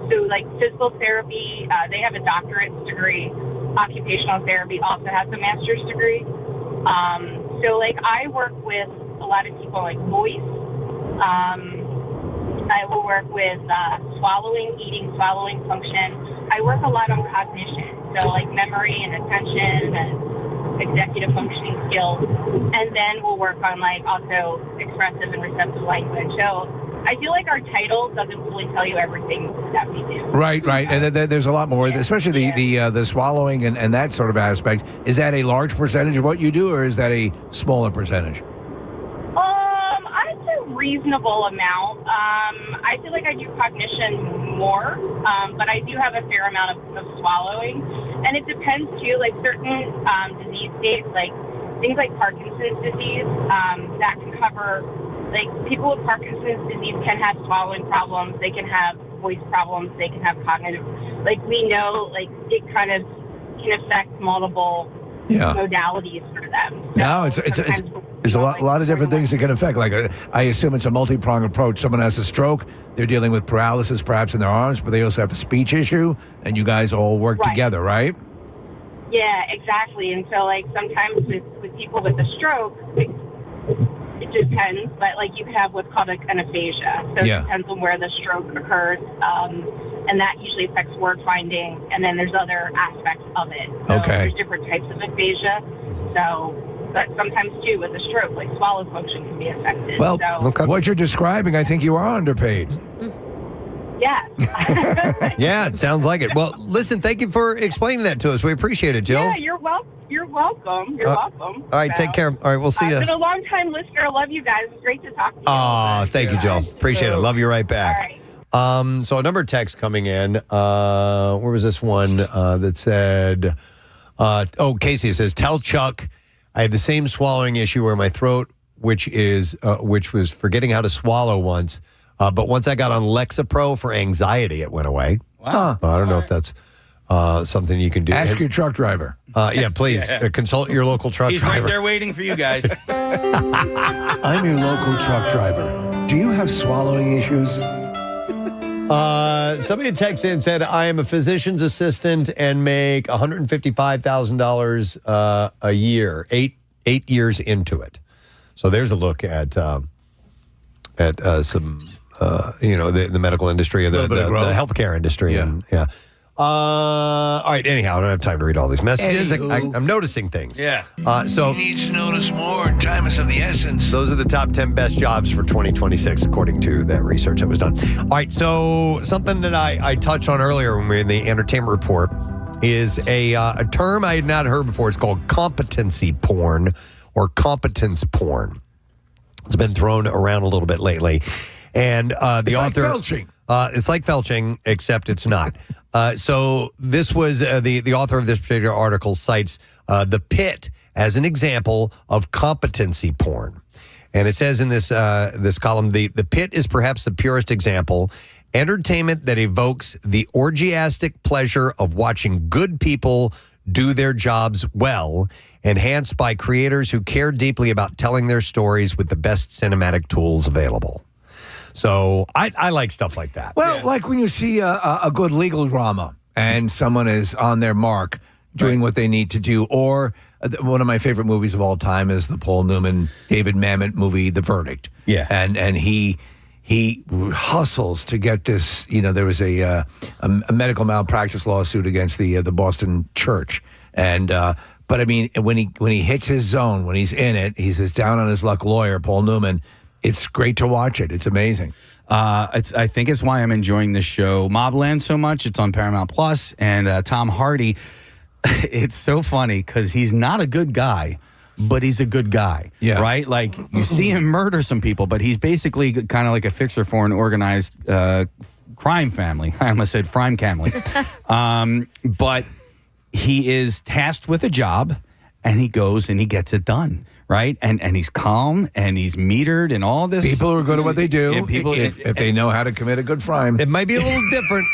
So like physical therapy, they have a doctorate degree. Occupational therapy also has a master's degree. So like I work with a lot of people like voice. I will work with swallowing function. I work a lot on cognition, so like memory and attention and executive functioning skills. And then we'll work on like also expressive and receptive language. So I feel like our title doesn't fully tell you everything that we do. Right. And there's a lot more, especially the swallowing and that sort of aspect. Is that a large percentage of what you do, or is that a smaller percentage? I'd say reasonable amount. I feel like I do cognition more, but I do have a fair amount of swallowing. And it depends, too, like certain disease states, like things like Parkinson's disease, that can cover, like people with Parkinson's disease can have swallowing problems, they can have voice problems, they can have cognitive, like we know, like it kind of can affect multiple modalities for them. So no, there's a lot of different things that can affect. Like I assume it's a multi-pronged approach. Someone has a stroke, they're dealing with paralysis perhaps in their arms, but they also have a speech issue, and you guys all work together, right? Yeah, exactly. And so like sometimes with people with a stroke, it depends, but like you can have what's called an aphasia. So it depends on where the stroke occurs, and that usually affects word finding, and then there's other aspects of it. So there's different types of aphasia. So, but sometimes too with a stroke, like swallow function can be affected. Well, so, what you're describing, I think you are underpaid. Yeah. Yeah, it sounds like it. Well, listen, thank you for explaining that to us. We appreciate it, Jill. Yeah, you're welcome. You're welcome. All right, take care. All right, we'll see you. I've been a long-time listener. I love you guys. It's great to talk to you. Oh, thank you, Jill. Appreciate it. Love you right back. All right. So a number of texts coming in. Where was this one that said, Casey says, tell Chuck I have the same swallowing issue where my throat, which was forgetting how to swallow once. But once I got on Lexapro for anxiety, it went away. Wow. I don't know if that's something you can do. Ask your truck driver. Yeah, please. Consult your local truck He's driver. right there waiting for you guys. I'm your local truck driver. Do you have swallowing issues? Somebody texted in and said, I am a physician's assistant and make $155,000 a year, eight years into it. So there's a look at some, the medical industry or the healthcare industry. Yeah. All right. Anyhow, I don't have time to read all these messages. I'm noticing things. Yeah. So He needs to notice more. Time is of the essence. those are the top 10 best jobs for 2026, according to that research that was done. All right. So something that I touched on earlier when we were in the entertainment report is a term I had not heard before. It's called competency porn or competence porn. It's been thrown around a little bit lately. And the author... Like felching. It's like felching, except it's not. So this was the author of this particular article cites The Pit as an example of competency porn. And it says in this column, the Pit is perhaps the purest example. Entertainment that evokes the orgiastic pleasure of watching good people do their jobs well, enhanced by creators who care deeply about telling their stories with the best cinematic tools available. So I like stuff like that. Well, like when you see a good legal drama and someone is on their mark doing what they need to do, or one of my favorite movies of all time is the Paul Newman, David Mamet movie, The Verdict. Yeah. And he hustles to get this, there was a medical malpractice lawsuit against the Boston church. And, but I mean, when he hits his zone, when he's in it, he's this down on his luck lawyer, Paul Newman. It's great to watch it. It's amazing. I think it's why I'm enjoying this show, Mobland, so much. It's on Paramount Plus, and Tom Hardy. It's so funny because he's not a good guy, but he's a good guy. Yeah. Right? Like you see him murder some people, but he's basically kind of like a fixer for an organized crime family. I almost said frime family. But he is tasked with a job. and he goes and he gets it done. Right, and he's calm and he's metered and all this. People who are good at what they do, Yeah, if they know how to commit a good crime. It might be a little different.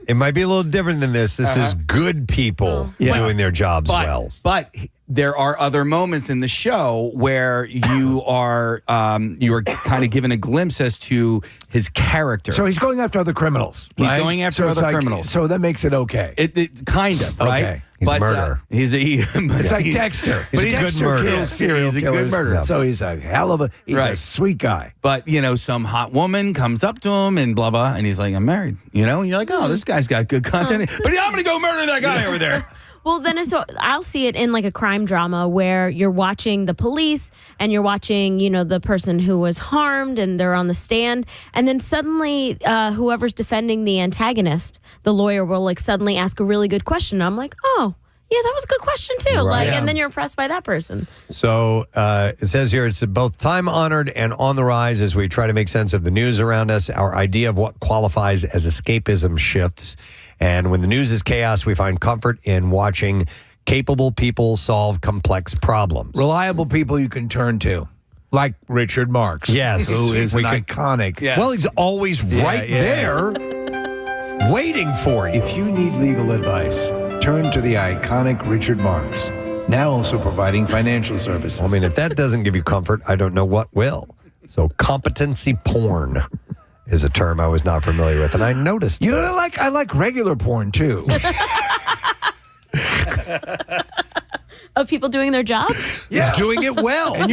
It might be a little different than this. This is good people doing their jobs well. But there are other moments in the show where you are kind of given a glimpse as to his character. So he's going after other criminals. He's right? going after other criminals. So that makes it okay. It kind of, right? Okay. He's a murderer. It's like Dexter. He's But a good Dexter murderer. kills serial He's a killers. good murderer. So he's a hell of a sweet guy. But, some hot woman comes up to him and blah, blah, and he's like, I'm married, and you're like, oh, this guy's got good content. But I'm going to go murder that guy over there. Well, then I'll see it in like a crime drama where you're watching the police and you're watching, the person who was harmed and they're on the stand. And then suddenly whoever's defending the antagonist, the lawyer will like suddenly ask a really good question. I'm like, oh, yeah, that was a good question too. Right. And then you're impressed by that person. So it says here it's both time-honored and on the rise as we try to make sense of the news around us. Our idea of what qualifies as escapism shifts. And when the news is chaos, we find comfort in watching capable people solve complex problems. Reliable people you can turn to. Like Richard Marx. Yes. Who is an iconic. Yeah. Well, he's always right there waiting for you. If you need legal advice, turn to the iconic Richard Marx. Now also providing financial services. I mean, if that doesn't give you comfort, I don't know what will. So competency porn is a term I was not familiar with, and I noticed. You know what I like regular porn, too. Of people doing their job? Yeah. Doing it well. And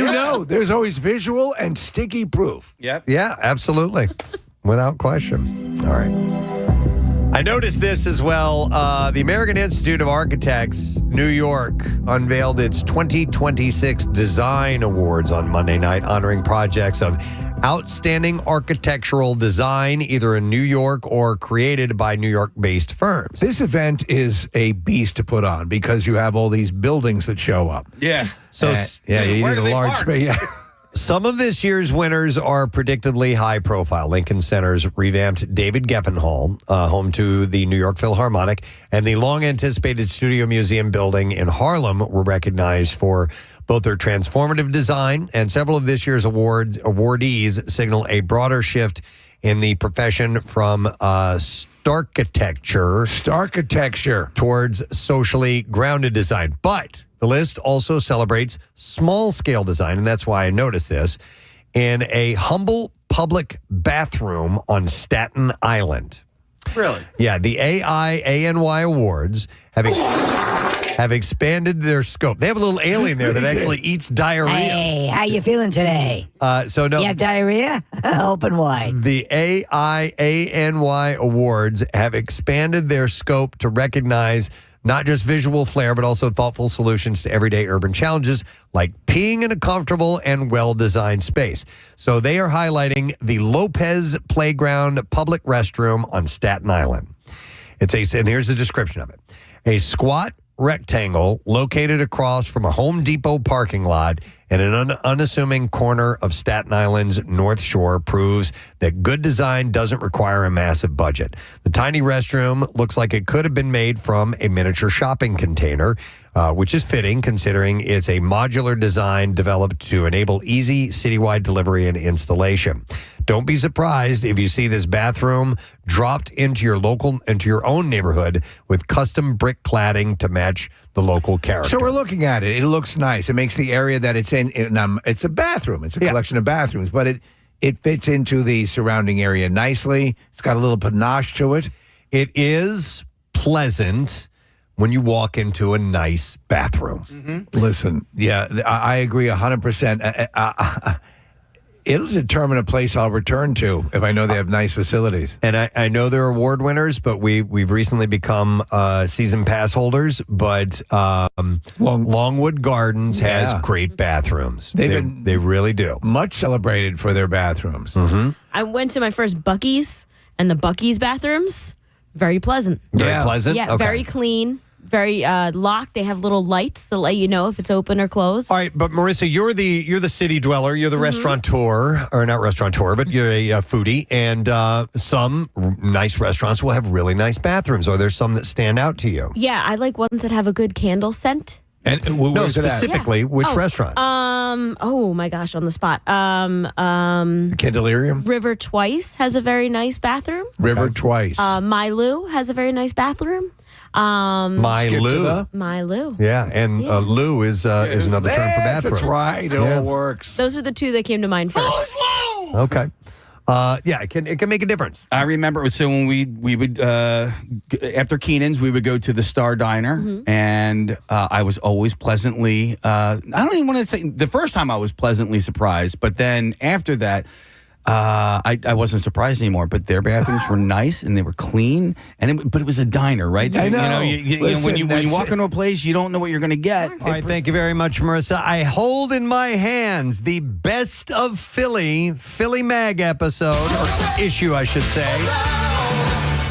there's always visual and sticky proof. Yep. Yeah, absolutely. Without question. All right. I noticed this as well. The American Institute of Architects, New York, unveiled its 2026 Design Awards on Monday night, honoring projects of outstanding architectural design, either in New York or created by New York-based firms. This event is a beast to put on because you have all these buildings that show up. Yeah. So, you need a large space. Yeah. Some of this year's winners are predictably high profile. Lincoln Center's revamped David Geffen Hall, home to the New York Philharmonic, and the long anticipated Studio Museum building in Harlem were recognized for both their transformative design, and several of this year's awardees signal a broader shift in the profession from starchitecture towards socially grounded design. But the list also celebrates small-scale design, and that's why I noticed this, in a humble public bathroom on Staten Island. Really? Yeah, the AIANY Awards have expanded their scope. They have a little alien there that actually eats diarrhea. Hey, how you feeling today? You have diarrhea? Open wide. The AIANY Awards have expanded their scope to recognize not just visual flair, but also thoughtful solutions to everyday urban challenges like peeing in a comfortable and well-designed space. So they are highlighting the Lopez Playground public restroom on Staten Island. And here's the description of it. A squat rectangle located across from a Home Depot parking lot in an unassuming corner of Staten Island's North Shore proves that good design doesn't require a massive budget. The tiny restroom looks like it could have been made from a miniature shopping container, which is fitting considering it's a modular design developed to enable easy citywide delivery and installation. Don't be surprised if you see this bathroom dropped into your own neighborhood with custom brick cladding to match the local character. So we're looking at it. It looks nice. It makes the area that it's in. It's a bathroom. It's a collection of bathrooms, but it fits into the surrounding area nicely. It's got a little panache to it. It is pleasant when you walk into a nice bathroom. Mm-hmm. Listen, yeah, I agree 100%. It'll determine a place I'll return to if I know they have nice facilities. And I know they're award winners, but we've recently become season pass holders. But Longwood Gardens has great bathrooms. They really do. Much celebrated for their bathrooms. Mm-hmm. I went to my first Buc-ee's, and the Buc-ee's bathrooms, very pleasant. Very pleasant? Yeah, Okay. very clean. Very locked. They have little lights that let you know if it's open or closed. All right, but Marissa, you're the city dweller. You're the restaurateur, or not restaurateur, but you're a foodie. And some nice restaurants will have really nice bathrooms. Are there some that stand out to you? Yeah, I like ones that have a good candle scent. And no, specifically, which restaurant? Oh my gosh, on the spot. Candelarium? River Twice has a very nice bathroom. River Twice. My Lou has a very nice bathroom. My Lou. My Lou. Yeah, and Lou is another term for bathroom. That's right. It all works. Those are the two that came to mind first. Okay. Yeah, it can make a difference. I remember, so when we would, after Keenan's, we would go to the Star Diner, and I was always pleasantly, I don't even want to say, the first time I was pleasantly surprised, but then after that, I wasn't surprised anymore, but their bathrooms were nice and they were clean, but it was a diner, right? So, I know. When you walk into a place, you don't know what you're going to get. All right, thank you very much, Marissa. I hold in my hands the Best of Philly Mag episode, or issue, I should say.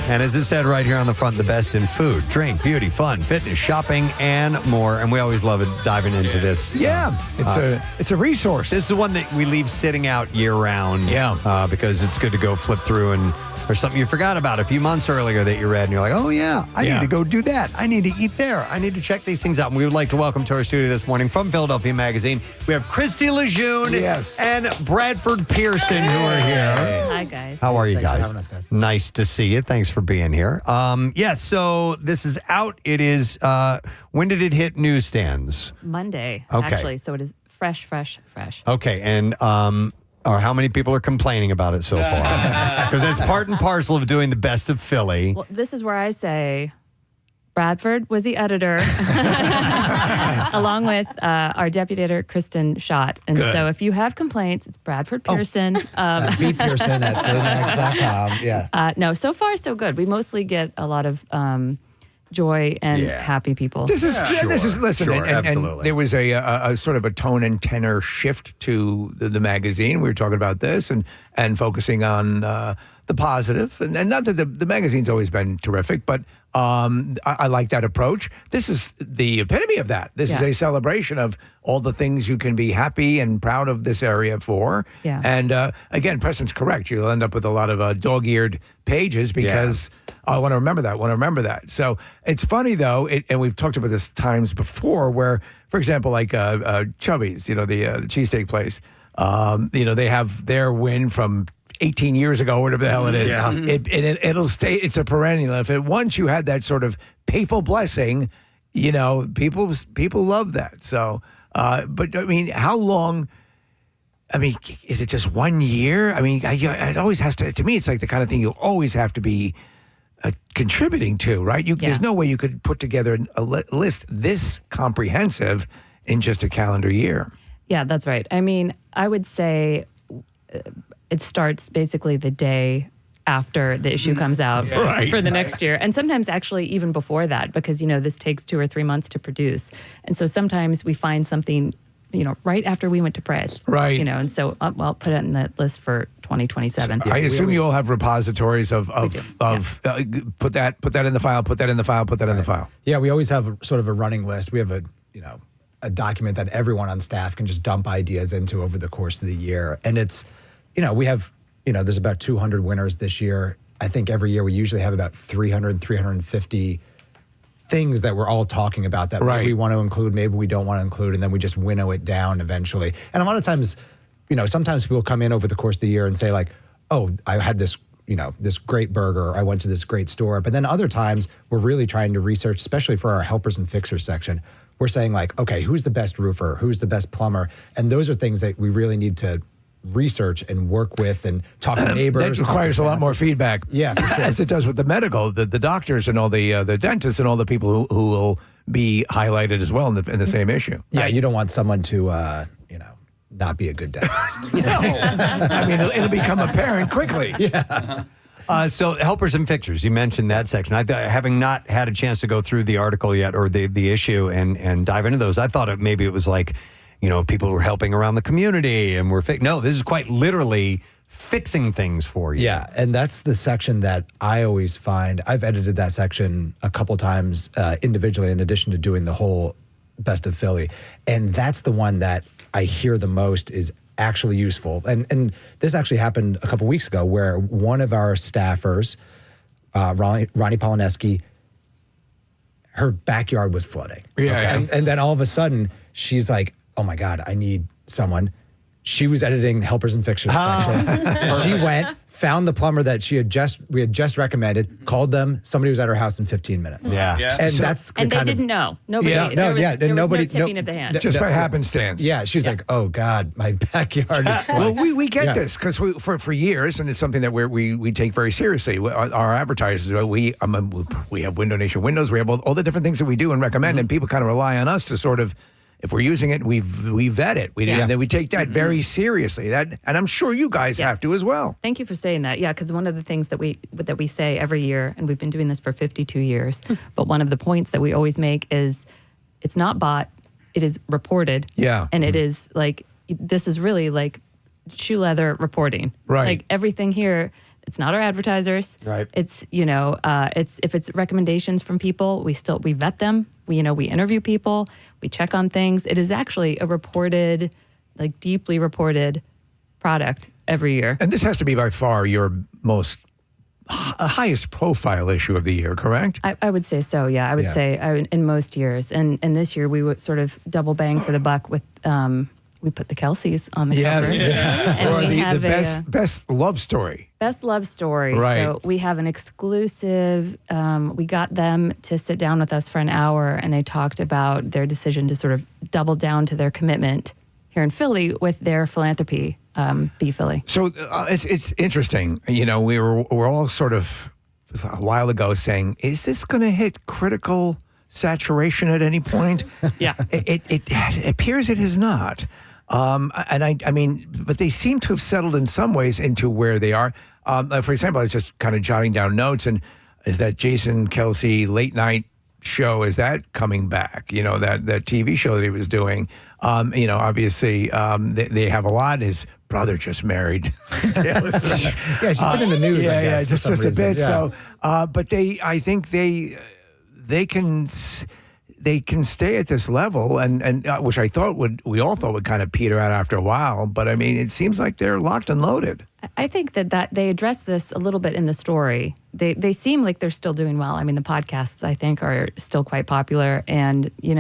And as it said right here on the front, the best in food, drink, beauty, fun, fitness, shopping, and more. And we always love it diving into this. Yeah, it's a resource. This is one that we leave sitting out year round. Yeah. Because it's good to go flip through and there's something you forgot about a few months earlier that you read and you're like, oh yeah, I need to go do that. I need to eat there. I need to check these things out. And we would like to welcome to our studio this morning from Philadelphia Magazine, we have Christy Lejeune and Bradford Pearson who are here. Hi, guys. How are you Thanks for guys? having us, guys. Nice to see you. Thanks for being here. So this is out. It is, when did it hit newsstands? Monday, Okay. actually. So it is fresh. Okay, and or how many people are complaining about it so far? Because it's part and parcel of doing the Best of Philly. Well, this is where I say Bradford was the editor, along with our deputy editor, Kristen Schott. And Good. so if you have complaints, it's Bradford Pearson. B. Pearson at phillymac.com. Yeah. No, so far, so good. We mostly get a lot of joy and happy people. This is listen, Sure, and absolutely. there was a sort of a tone and tenor shift to the magazine. We were talking about this and focusing on the positive, and not that the magazine's always been terrific, but I like that approach. This is the epitome of that. This is a celebration of all the things you can be happy and proud of this area for. Yeah. And again, Preston's correct. You'll end up with a lot of dog-eared pages because I want to remember that. So it's funny, though, and we've talked about this times before where, for example, like Chubby's, the cheesesteak place, they have their win from 18 years ago, whatever the hell it is. Yeah. It'll stay. It's a perennial. Once you had that sort of papal blessing, people love that. So, but I mean, how long? I mean, is it just 1 year? I mean, it always has to me, it's like the kind of thing you always have to be contributing to, right? There's no way you could put together a list this comprehensive in just a calendar year. Yeah, that's right. I mean, I would say it starts basically the day after the issue comes out for the next year. And sometimes actually even before that, because, this takes 2 or 3 months to produce. And so sometimes we find something, right after we went to press. Right. And so, put it in the list for 2027. I assume you all have repositories of put that in the file, put that in the file, put that in the file. Yeah, we always have sort of a running list. We have a document that everyone on staff can just dump ideas into over the course of the year. And it's, we have, there's about 200 winners this year. I think every year we usually have about 300, 350 things that we're all talking about that maybe we want to include, maybe we don't want to include, and then we just winnow it down eventually. And a lot of times, sometimes people come in over the course of the year and say like, oh, I had this, this great burger, I went to this great store. But then other times we're really trying to research, especially for our helpers and fixers section, we're saying like, okay, who's the best roofer? Who's the best plumber? And those are things that we really need to research and work with and talk to neighbors. That requires a lot more feedback. Yeah, for sure. As it does with the medical, the doctors and all the dentists and all the people who will be highlighted as well in the same issue. Yeah, you don't want someone to, not be a good dentist. No. I mean, it'll become apparent quickly. Yeah. So helpers and fixers, you mentioned that section. Having not had a chance to go through the article yet or the issue and dive into those, I thought maybe it was like, people who were helping around the community and no, this is quite literally fixing things for you. Yeah, and that's the section that I always find. I've edited that section a couple times individually in addition to doing the whole Best of Philly. And that's the one that I hear the most is actually useful. And this actually happened a couple weeks ago where one of our staffers, Ronnie Polineski, her backyard was flooding. Yeah. And then all of a sudden, she's like, oh my God, I need someone. She was editing the Helpers and Fixers section. She went, found the plumber that we had just recommended, called them. Somebody was at her house in 15 minutes. Yeah. And So- that's the and they kind of- didn't know. Nobody. Yeah, there was, there was nobody. no tipping of the hand. Just by happenstance. Yeah, she's like, oh God, my backyard is Well, flooded. we get Yeah. this because for years, and it's something that we take very seriously. Our advertisers, we have Window Nation windows. We have all the different things that we do and recommend, and people kind of rely on us to sort of, if we're using it, we vet it. And then we take that very seriously. And I'm sure you guys have to as well. Thank you for saying that. Yeah, because one of the things that we say every year, and we've been doing this for 52 years, but one of the points that we always make is it's not bought, it is reported. Yeah. And it is like, this is really like shoe leather reporting. Right. Like everything here, it's not our advertisers. Right. It's, it's if it's recommendations from people, we vet them. We interview people, we check on things. It is actually a reported, like deeply reported product every year. And this has to be by far your most highest profile issue of the year, correct? I would say so, yeah. I would say in most years. And this year we would sort of double bang for the buck with, we put the Kelseys on the cover. And or we the have best love story. Best love story. Right. So we have an exclusive, we got them to sit down with us for an hour and they talked about their decision to sort of double down to their commitment here in Philly with their philanthropy, Be Philly. So it's interesting. We're all sort of a while ago saying, is this going to hit critical saturation at any point? Yeah. It appears it has not. I mean, but they seem to have settled in some ways into where they are. For example, I was just kind of jotting down notes, and is that Jason Kelsey late night show, is that coming back? That TV show that he was doing. Obviously, they have a lot. His brother just married. Yeah, she's been in the news, I guess. Just a bit. Yeah. So, but I think they can stay at this level, and which we all thought would kind of peter out after a while. But I mean, it seems like they're locked and loaded. I think that they address this a little bit in the story. They seem like they're still doing well. I mean, the podcasts, I think, are still quite popular, and you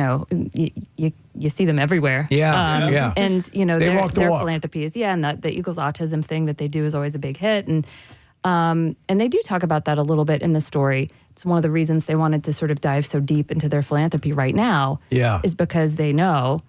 see them everywhere. Yeah. And They their walk the walk. philanthropies, and the Eagles autism thing that they do is always a big hit, and they do talk about that a little bit in the story. It's one of the reasons they wanted to sort of dive so deep into their philanthropy right now. Yeah. Is because they know,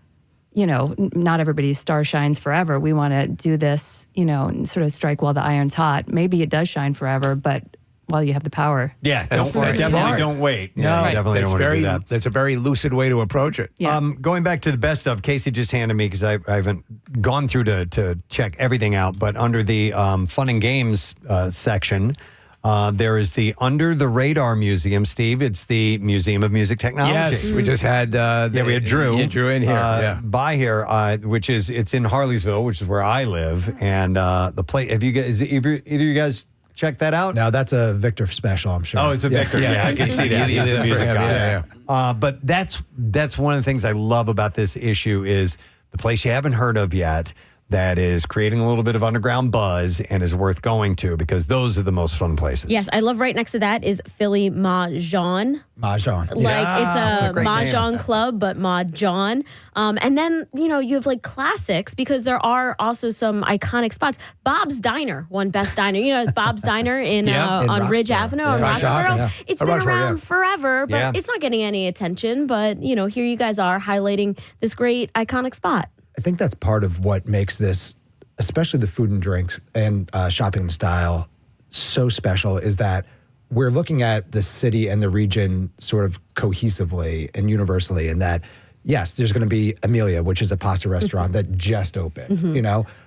not everybody's star shines forever. We want to do this, and sort of strike while the iron's hot. Maybe it does shine forever, but while you have the power. Yeah, Definitely don't wait. No, Yeah, definitely don't want to do that. That's a very lucid way to approach it. Yeah. Going back to the best of, Casey just handed me, because I haven't gone through to check everything out, but under the fun and games section, there is the Under the Radar Museum, Steve. It's the Museum of Music Technology. Yes, we just had we had Drew. Yeah, Drew in here. By here, it's in Harleysville, which is where I live, and the play. Have you guys? Either of you guys check that out? No, that's a Victor special, I'm sure. Oh, it's a Victor. Yeah, I can see that. He's the music guy. Yeah. But that's one of the things I love about this issue is the place you haven't heard of yet that is creating a little bit of underground buzz and is worth going to, because those are the most fun places. Yes, I love right next to that is Philly Mahjong. Mahjong. Like it's a great Mahjong name. club, but Mahjong. And then, you have like classics, because there are also some iconic spots. Bob's Diner won Best Diner. Bob's Diner in on Ridge Avenue in Roxborough. It's been around forever, but it's not getting any attention. But, here you guys are highlighting this great iconic spot. I think that's part of what makes this, especially the food and drinks and shopping style, so special, is that we're looking at the city and the region sort of cohesively and universally, in that, yes, there's going to be Amelia, which is a pasta restaurant that just opened,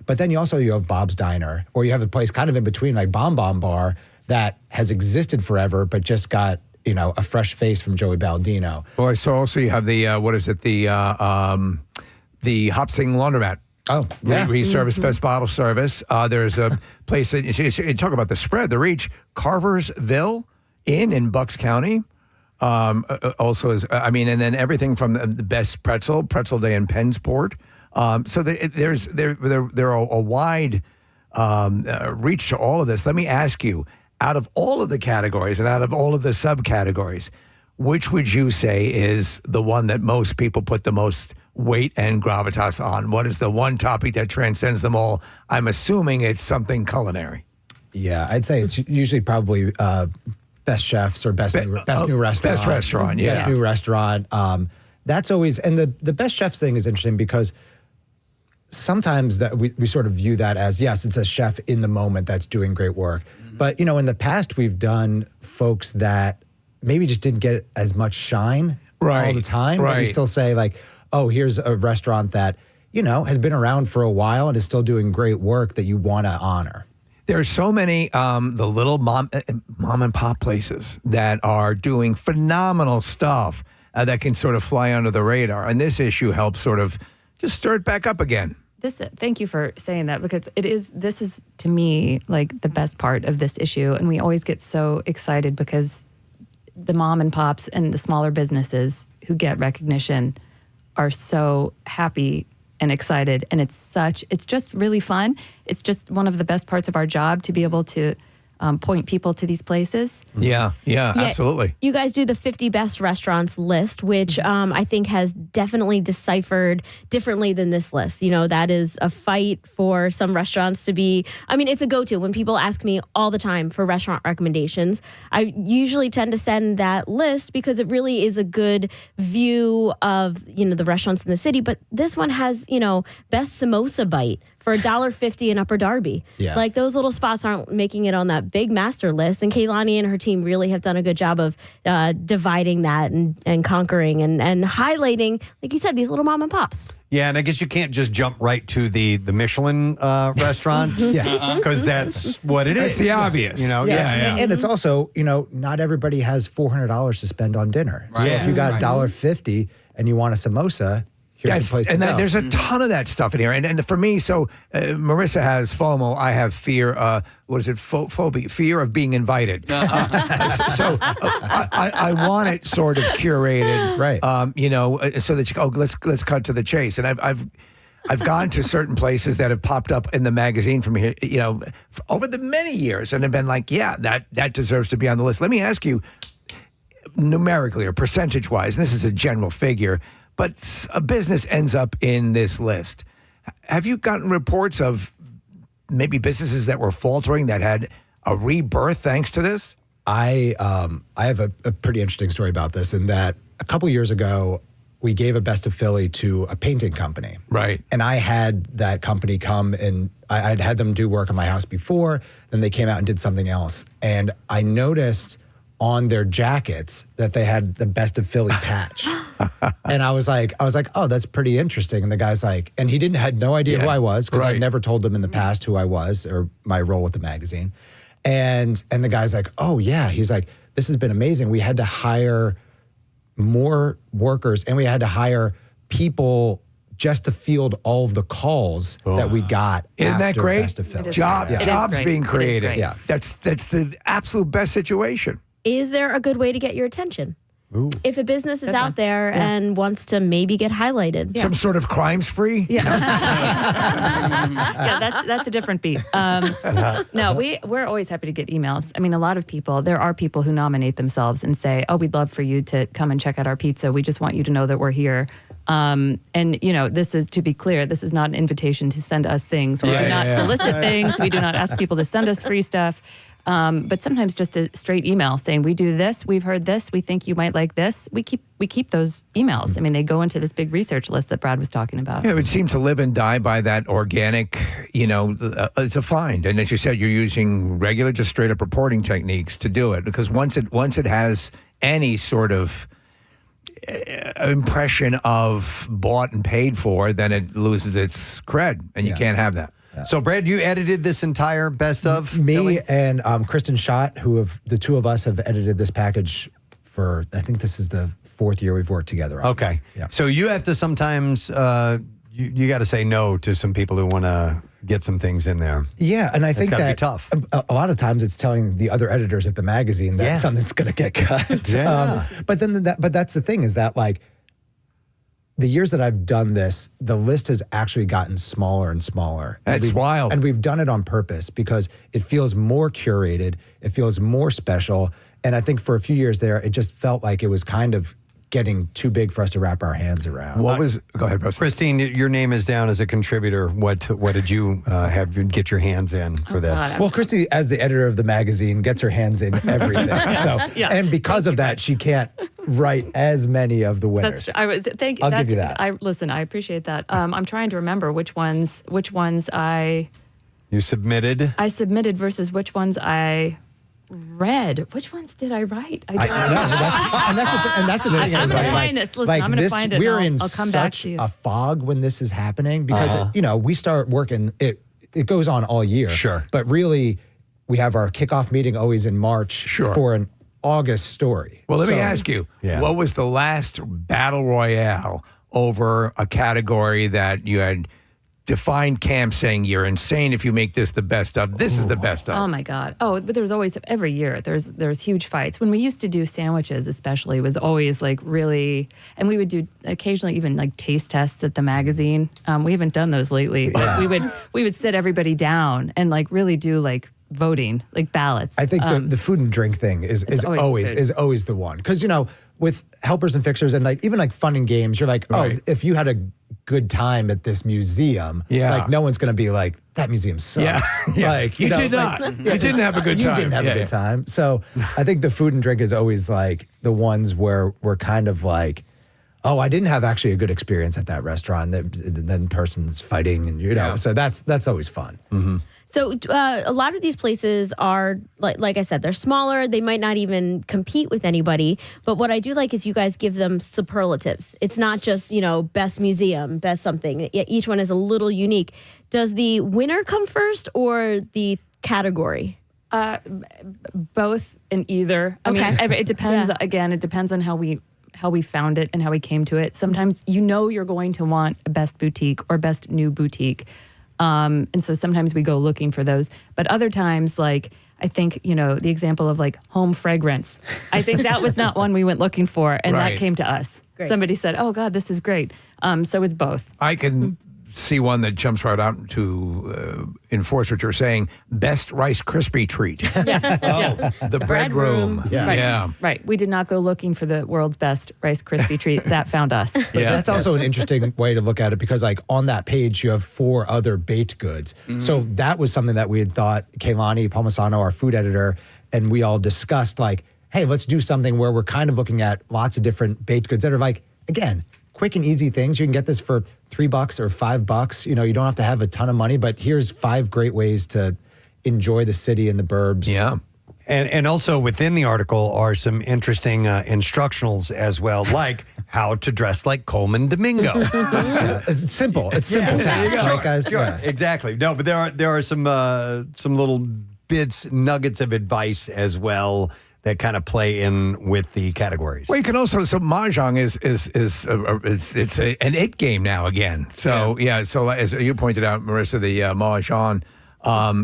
but then you have Bob's Diner, or you have a place kind of in between, like Bomb Bomb Bar, that has existed forever, but just got, a fresh face from Joey Baldino. Well, I saw also you have the Hop Sing Laundromat. Oh, yeah. Reservice, best bottle service. There's a place that you talk about the spread, the reach. Carversville Inn in Bucks County. Also is, and then everything from the best pretzel day in Pennsport. So there are a wide reach to all of this. Let me ask you, out of all of the categories and out of all of the subcategories, which would you say is the one that most people put the most weight and gravitas on? What is the one topic that transcends them all? I'm assuming it's something culinary. Yeah, I'd say it's usually probably best chefs or best new restaurant. Best restaurant, yeah. Best new restaurant. That's always, and the best chefs thing is interesting because sometimes that we sort of view that as, yes, it's a chef in the moment that's doing great work. But, you know, in the past, we've done folks that maybe just didn't get as much shine all the time. But we still say like, oh, here's a restaurant that, you know, has been around for a while and is still doing great work that you want to honor. There are so many the little mom and pop places that are doing phenomenal stuff that can sort of fly under the radar. And this issue helps sort of just stir it back up again. Thank you for saying that, because this is to me like the best part of this issue. And we always get so excited because the mom and pops and the smaller businesses who get recognition are so happy and excited. And it's just really fun. It's just one of the best parts of our job to be able to point people to these places. Yeah, absolutely. You guys do the 50 best restaurants list, which I think has definitely deciphered differently than this list. You know, that is a fight for some restaurants to be, I mean, it's a go-to. When people ask me all the time for restaurant recommendations, I usually tend to send that list because it really is a good view of, you know, the restaurants in the city. But this one has, you know, best samosa bite for $1.50 in Upper Darby. Yeah. Like those little spots aren't making it on that big master list. And Kaylani and her team really have done a good job of dividing that and conquering and highlighting, like you said, these little mom and pops. Yeah, and I guess you can't just jump right to the Michelin restaurants. Yeah. Because that's what it is. It's the obvious. You know, And it's also, you know, not everybody has $400 to spend on dinner. So if you got $1.50 and you want a samosa, here's the place to go. There's a ton of that stuff in here. And for me, so Marissa has FOMO. I have fear. What is it? Phobia. Fear of being invited. So I want it sort of curated, right? You know, so that you go. Let's cut to the chase. And I've gone to certain places that have popped up in the magazine from here, you know, over the many years, and have been like, yeah, that deserves to be on the list. Let me ask you, numerically or percentage-wise, and this is a general figure, but a business ends up in this list. Have you gotten reports of maybe businesses that were faltering that had a rebirth thanks to this? I have a pretty interesting story about this, in that a couple years ago, we gave a Best of Philly to a painting company. Right. And I had that company come, and I'd had them do work on my house before, then they came out and did something else. And I noticed on their jackets that they had the Best of Philly patch. And I was like, oh, that's pretty interesting. And the guy's like, and he had no idea who I was, because I'd never told him in the past who I was or my role with the magazine. And the guy's like, oh yeah. He's like, this has been amazing. We had to hire more workers, and we had to hire people just to field all of the calls that we got. Isn't that great? Best of Philly. Jobs being created. Yeah. That's the absolute best situation. Is there a good way to get your attention? Ooh. If a business is out there and wants to maybe get highlighted. Some sort of crime spree? Yeah, that's a different beat. No, we're always happy to get emails. I mean, a lot of people, there are people who nominate themselves and say, oh, we'd love for you to come and check out our pizza. We just want you to know that we're here. And, you know, this is, to be clear, this is not an invitation to send us things. We do not solicit things. We do not ask people to send us free stuff. But sometimes just a straight email saying, we do this, we've heard this, we think you might like this. We keep those emails. I mean, they go into this big research list that Brad was talking about. Yeah, it would seem to live and die by that organic, you know, it's a find. And as you said, you're using regular, just straight up reporting techniques to do it. Because once it has any sort of impression of bought and paid for, then it loses its cred, and you can't have that. Yeah. So, Brad, you edited this entire best of? Me Philly? and Kristen Schott, the two of us have edited this package for, I think this is the 4th year we've worked together on. Okay. Yeah. So you have to sometimes, you got to say no to some people who want to get some things in there. Yeah, and I think gotta that be tough. A lot of times it's telling the other editors at the magazine that something's going to get cut. Yeah. But that's the thing, is that, like, the years that I've done this, the list has actually gotten smaller and smaller. That's wild. And we've done it on purpose because it feels more curated. It feels more special. And I think for a few years there, it just felt like it was kind of getting too big for us to wrap our hands around. Go ahead, Preston. Christine, your name is down as a contributor. What did you have you get your hands in for this? Well, Christy, as the editor of the magazine, gets her hands in everything. And because of that, she can't write as many of the winners. I'll give you that. I appreciate that. I'm trying to remember which ones You submitted. I submitted versus which ones I read. Which ones did I write? I don't know. And that's the thing. I'm going to find this. Listen, I'm going to find it. We're and in I'll come back such to you. a fog when this is happening because we start working. It goes on all year. Sure. But really, we have our kickoff meeting always in March for an August story. Well, let me ask you, what was the last battle royale over a category that you had defined camp saying you're insane if you make this the best of? This is the best of. Oh my God. Oh, but there's always, every year, there's huge fights. When we used to do sandwiches, especially, it was always like really, and we would do occasionally even like taste tests at the magazine. We haven't done those lately. But we would sit everybody down and like really do like voting, like ballots. I think the food and drink thing is always the one. Because, with helpers and fixers and like even like fun and games, you're like, if you had a good time at this museum, like no one's going to be like, that museum sucks. Like you did not. You didn't have a good time. You didn't have a good time. So I think the food and drink is always like the ones where we're kind of like, oh, I didn't have actually a good experience at that restaurant. Then person's fighting, and so that's always fun. Mm-hmm. So a lot of these places are, like I said, they're smaller. They might not even compete with anybody. But what I do like is you guys give them superlatives. It's not just, best museum, best something. Each one is a little unique. Does the winner come first or the category? Both and either. I mean, it depends. Again, it depends on how we found it and how we came to it. Sometimes you're going to want a best boutique or best new boutique. And so sometimes we go looking for those. But other times, like, I think, the example of like home fragrance, I think that was not one we went looking for. And that came to us. Great. Somebody said, oh, God, this is great. So it's both. I can see one that jumps right out to enforce what you're saying. Best Rice Krispie treat. The bread room. Right. We did not go looking for the world's best Rice Krispie treat. That found us. That's also an interesting way to look at it because like on that page, you have 4 other baked goods. Mm-hmm. So that was something that we had thought, Kaylani Palmisano, our food editor, and we all discussed like, hey, let's do something where we're kind of looking at lots of different baked goods that are like, again, quick and easy things. You can get this for $3 or $5. You don't have to have a ton of money, but here's 5 great ways to enjoy the city and the burbs. Yeah. And also within the article are some interesting instructionals as well, like how to dress like Coleman Domingo. It's simple. It's simple tasks, right, guys? Sure. Yeah. Exactly. No, but there are some little bits, nuggets of advice as well that kind of play in with the categories. Well, you can also, so Mahjong it's an it game now again. So so as you pointed out, Marissa, the Mahjong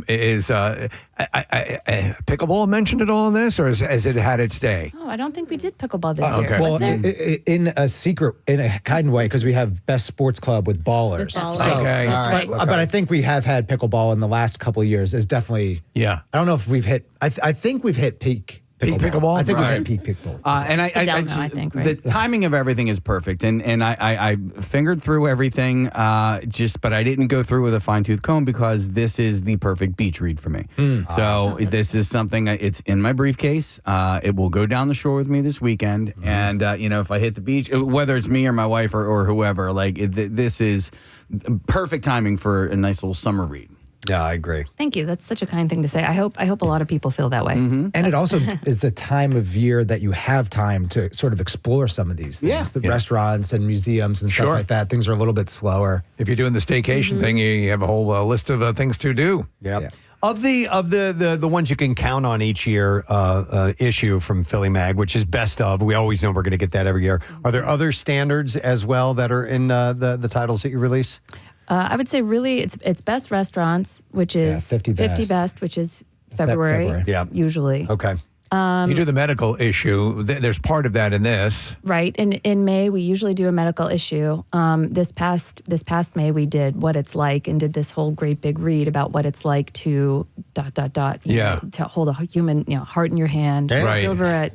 is pickleball mentioned at all in this, or has it had its day? Oh, I don't think we did pickleball this year. Well, in a kind of way, because we have Best Sports Club with ballers. But I think we have had pickleball in the last couple of years. Is definitely I don't know if we've hit. I think we've hit peak. Pickleball? I think we've had peak pickleball. And I think the timing of everything is perfect. And I fingered through everything, but I didn't go through with a fine tooth comb because this is the perfect beach read for me. So this is something, it's in my briefcase. It will go down the shore with me this weekend. And, if I hit the beach, whether it's me or my wife or whoever, this is perfect timing for a nice little summer read. Yeah, I agree. Thank you. That's such a kind thing to say. I hope a lot of people feel that way. Mm-hmm. And it also is the time of year that you have time to sort of explore some of these things. The restaurants and museums and stuff like that. Things are a little bit slower. If you're doing the staycation thing, you have a whole list of things to do. Yeah. Of the ones you can count on each year issue from Philly Mag, which is best of, we always know we're going to get that every year. Are there other standards as well that are in the titles that you release? I would say really it's best restaurants, which is 50 best, which is February. Yeah. Usually. Okay. You do the medical issue. There's part of that in this. Right. In May, we usually do a medical issue. This past May, we did What It's Like and did this whole great big read about what it's like to ... you know, to hold a human heart in your hand, Right. deliver a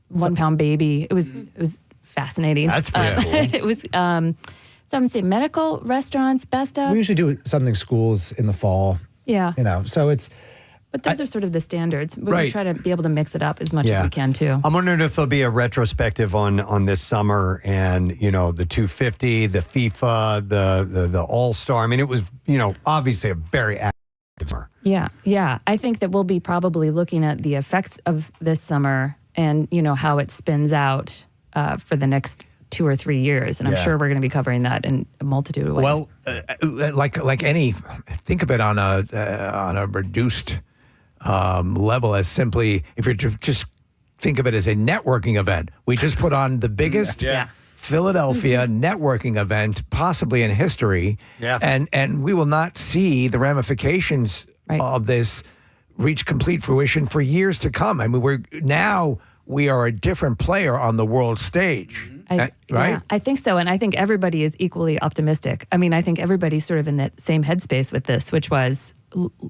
1 pound baby. It was fascinating. That's pretty cool. It was. So I'm gonna say medical, restaurants, best of. We usually do something schools in the fall. Yeah. So it's. But those are sort of the standards. But we Right. try to be able to mix it up as much as we can too. I'm wondering if there'll be a retrospective on this summer and, the 250, the FIFA, the All-Star. I mean, it was, obviously a very active summer. Yeah. I think that we'll be probably looking at the effects of this summer and, how it spins out for the next 2 or 3 years. And I'm sure we're going to be covering that in a multitude of ways. Well, like any, think of it on a reduced level as simply, if you're just think of it as a networking event. We just put on the biggest Philadelphia networking event possibly in history. Yeah. And we will not see the ramifications of this reach complete fruition for years to come. I mean, we are a different player on the world stage. Right? Yeah, I think so. And I think everybody is equally optimistic. I mean, I think everybody's sort of in that same headspace with this, which was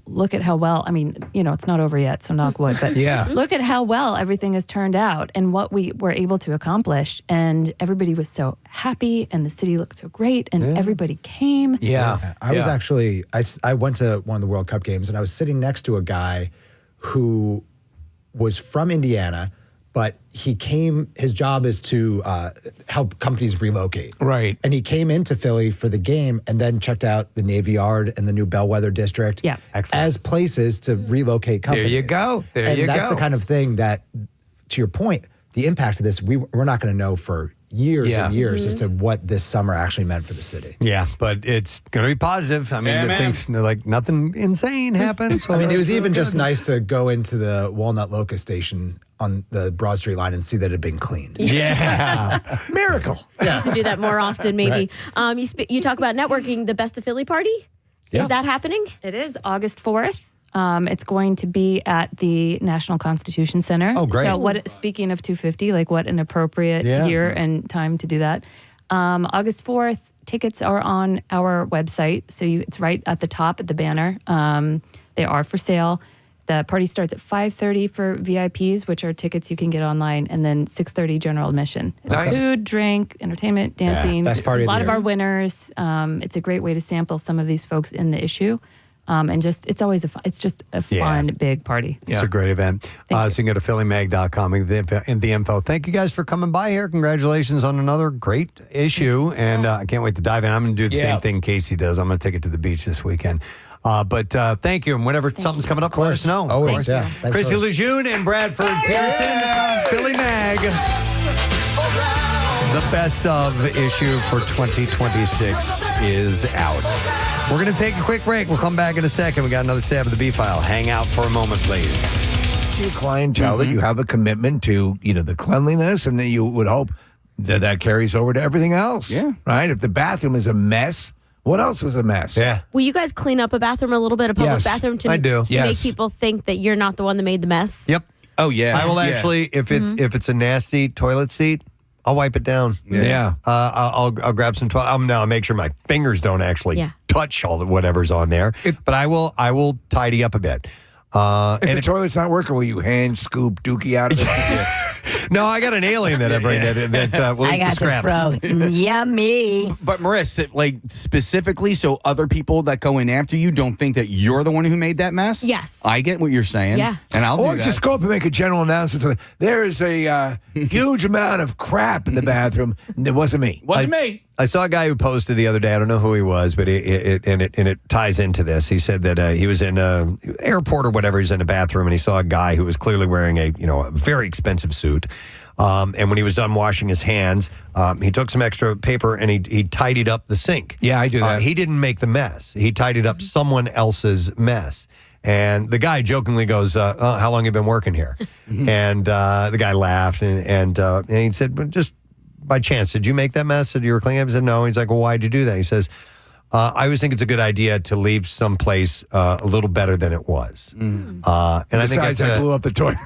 look at how well, I mean, it's not over yet, so knock wood, but look at how well everything has turned out and what we were able to accomplish. And everybody was so happy and the city looked so great and everybody came. I was actually, I went to one of the World Cup games and I was sitting next to a guy who was from Indiana, but his job is to help companies relocate. Right. And he came into Philly for the game and then checked out the Navy Yard and the new Bellwether District as places to relocate companies. There you go. And that's the kind of thing that, to your point, the impact of this, we're not going to know for years and years as to what this summer actually meant for the city. Yeah, but it's going to be positive. I mean, things like nothing insane happened. So I mean, it was even just nice to go into the Walnut Locust station on the Broad Street line and see that it had been cleaned. Yeah. Miracle. We used to do that more often, maybe. You talk about networking, the Best of Philly party? Yeah. Is that happening? It is August 4th. It's going to be at the National Constitution Center. Oh, great. So speaking of 250, like what an appropriate year and time to do that. August 4th, tickets are on our website. So it's right at the top at the banner. They are for sale. The party starts at 5:30 for VIPs, which are tickets you can get online, and then 6:30 general admission. Nice. Food, drink, entertainment, dancing. Best party of a the lot of year. our winners. It's a great way to sample some of these folks in the issue. And it's always it's just a fun, big party. It's a great event. So you can go to phillymag.com and the info. Thank you guys for coming by here. Congratulations on another great issue. And I can't wait to dive in. I'm going to do the same thing Casey does. I'm going to take it to the beach this weekend. But thank you. And whenever something's coming up, let us know. Always, yeah. Thanks, Christy always. Lejeune and Bradford Pearson, Philly Mag. The best of issue for 2026 is out. We're going to take a quick break. We'll come back in a second. We got another stab of the B file. Hang out for a moment, please. To your clientele that you have a commitment to, the cleanliness, and that you would hope that carries over to everything else. Yeah. Right? If the bathroom is a mess, what else is a mess? Yeah. Will you guys clean up a bathroom a little bit, a public bathroom, to make people think that you're not the one that made the mess? Yep. Oh, yeah. I will actually, if it's a nasty toilet seat, I'll wipe it down. Yeah. I'll grab some toilet. Now I'll make sure my fingers don't actually touch all the whatever's on there. But I will tidy up a bit. If the toilet's not working, will you hand scoop Dookie out of it? No, I got an alien that I bring that will I eat the got this, scraps. bro. Yummy. But Marissa, like specifically, so other people that go in after you don't think that you're the one who made that mess? Yes. I get what you're saying. Yeah. And I'll do Or that. just go up and make a general announcement to there is a huge amount of crap in the bathroom. And it wasn't me. Wasn't me. I saw a guy who posted the other day. I don't know who he was, but it ties into this. He said that he was in an airport or whatever. He's in a bathroom and he saw a guy who was clearly wearing a very expensive suit. And when he was done washing his hands, he took some extra paper and he tidied up the sink. Yeah, I do that. He didn't make the mess. He tidied up someone else's mess. And the guy jokingly goes, "How long have you been working here?" And the guy laughed and he said, "But just by chance, did you make that mess that you were cleaning up?" He said, "No." He's like, "Well, why'd you do that?" He says, I always think it's a good idea to leave someplace a little better than it was. And I think Besides, I blew up the toilet.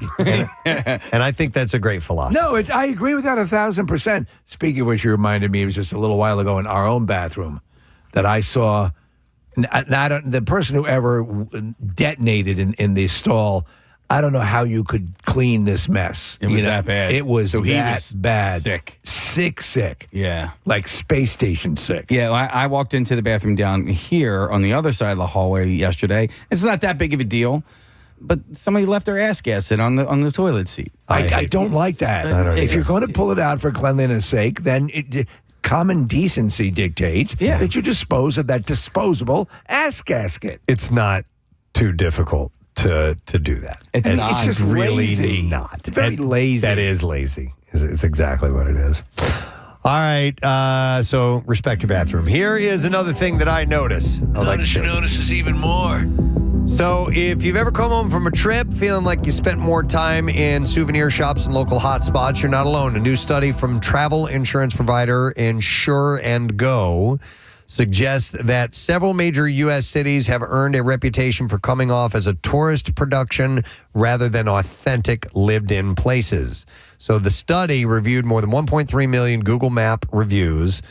and I think that's a great philosophy. No, I agree with that 1,000%. Speaking of which, you reminded me, it was just a little while ago in our own bathroom that I saw the person who ever detonated in the stall. I don't know how you could clean this mess. It was that bad. It was So he that was bad. Sick. Yeah. Like space station sick. Yeah, I walked into the bathroom down here on the other side of the hallway yesterday. It's not that big of a deal, but somebody left their ass gas in on the toilet seat. I don't like that. If you're going to pull it out for cleanliness' sake, then common decency dictates that you dispose of that disposable ass gasket. It's not too difficult to do that. It's just really lazy. not. It's very lazy. That is lazy. It's exactly what it is. All right. So respect your bathroom. Here is another thing that I notice. Notice notices even more. So if you've ever come home from a trip feeling like you spent more time in souvenir shops and local hotspots, you're not alone. A new study from travel insurance provider Insure and Go suggests that several major U.S. cities have earned a reputation for coming off as a tourist production rather than authentic lived-in places. So the study reviewed more than 1.3 million Google Map reviews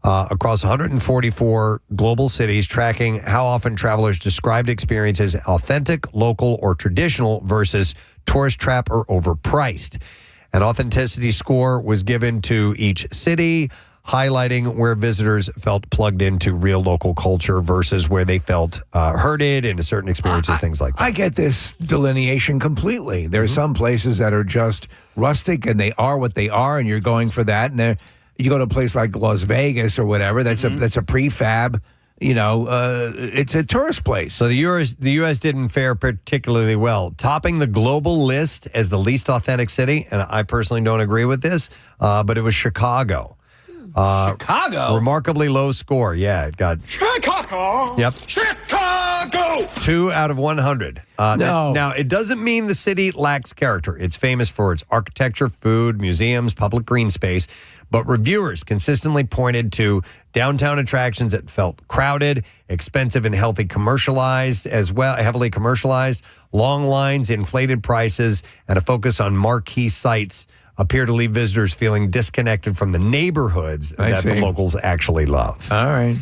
across 144 global cities, tracking how often travelers described experiences authentic, local, or traditional versus tourist trap or overpriced. An authenticity score was given to each city, highlighting where visitors felt plugged into real local culture versus where they felt herded into certain experiences, things like that. I get this delineation completely. There are some places that are just rustic and they are what they are, and you're going for that. And you go to a place like Las Vegas or whatever, that's a prefab. It's a tourist place. So the U.S. didn't fare particularly well, topping the global list as the least authentic city. And I personally don't agree with this, but it was Chicago. Chicago? Remarkably low score. Yeah, it got... Chicago! Yep. Chicago! 2 out of 100. No. Now, it doesn't mean the city lacks character. It's famous for its architecture, food, museums, public green space. But reviewers consistently pointed to downtown attractions that felt crowded, expensive and heavily commercialized, long lines, inflated prices, and a focus on marquee sites appear to leave visitors feeling disconnected from the neighborhoods that the locals actually love. All right.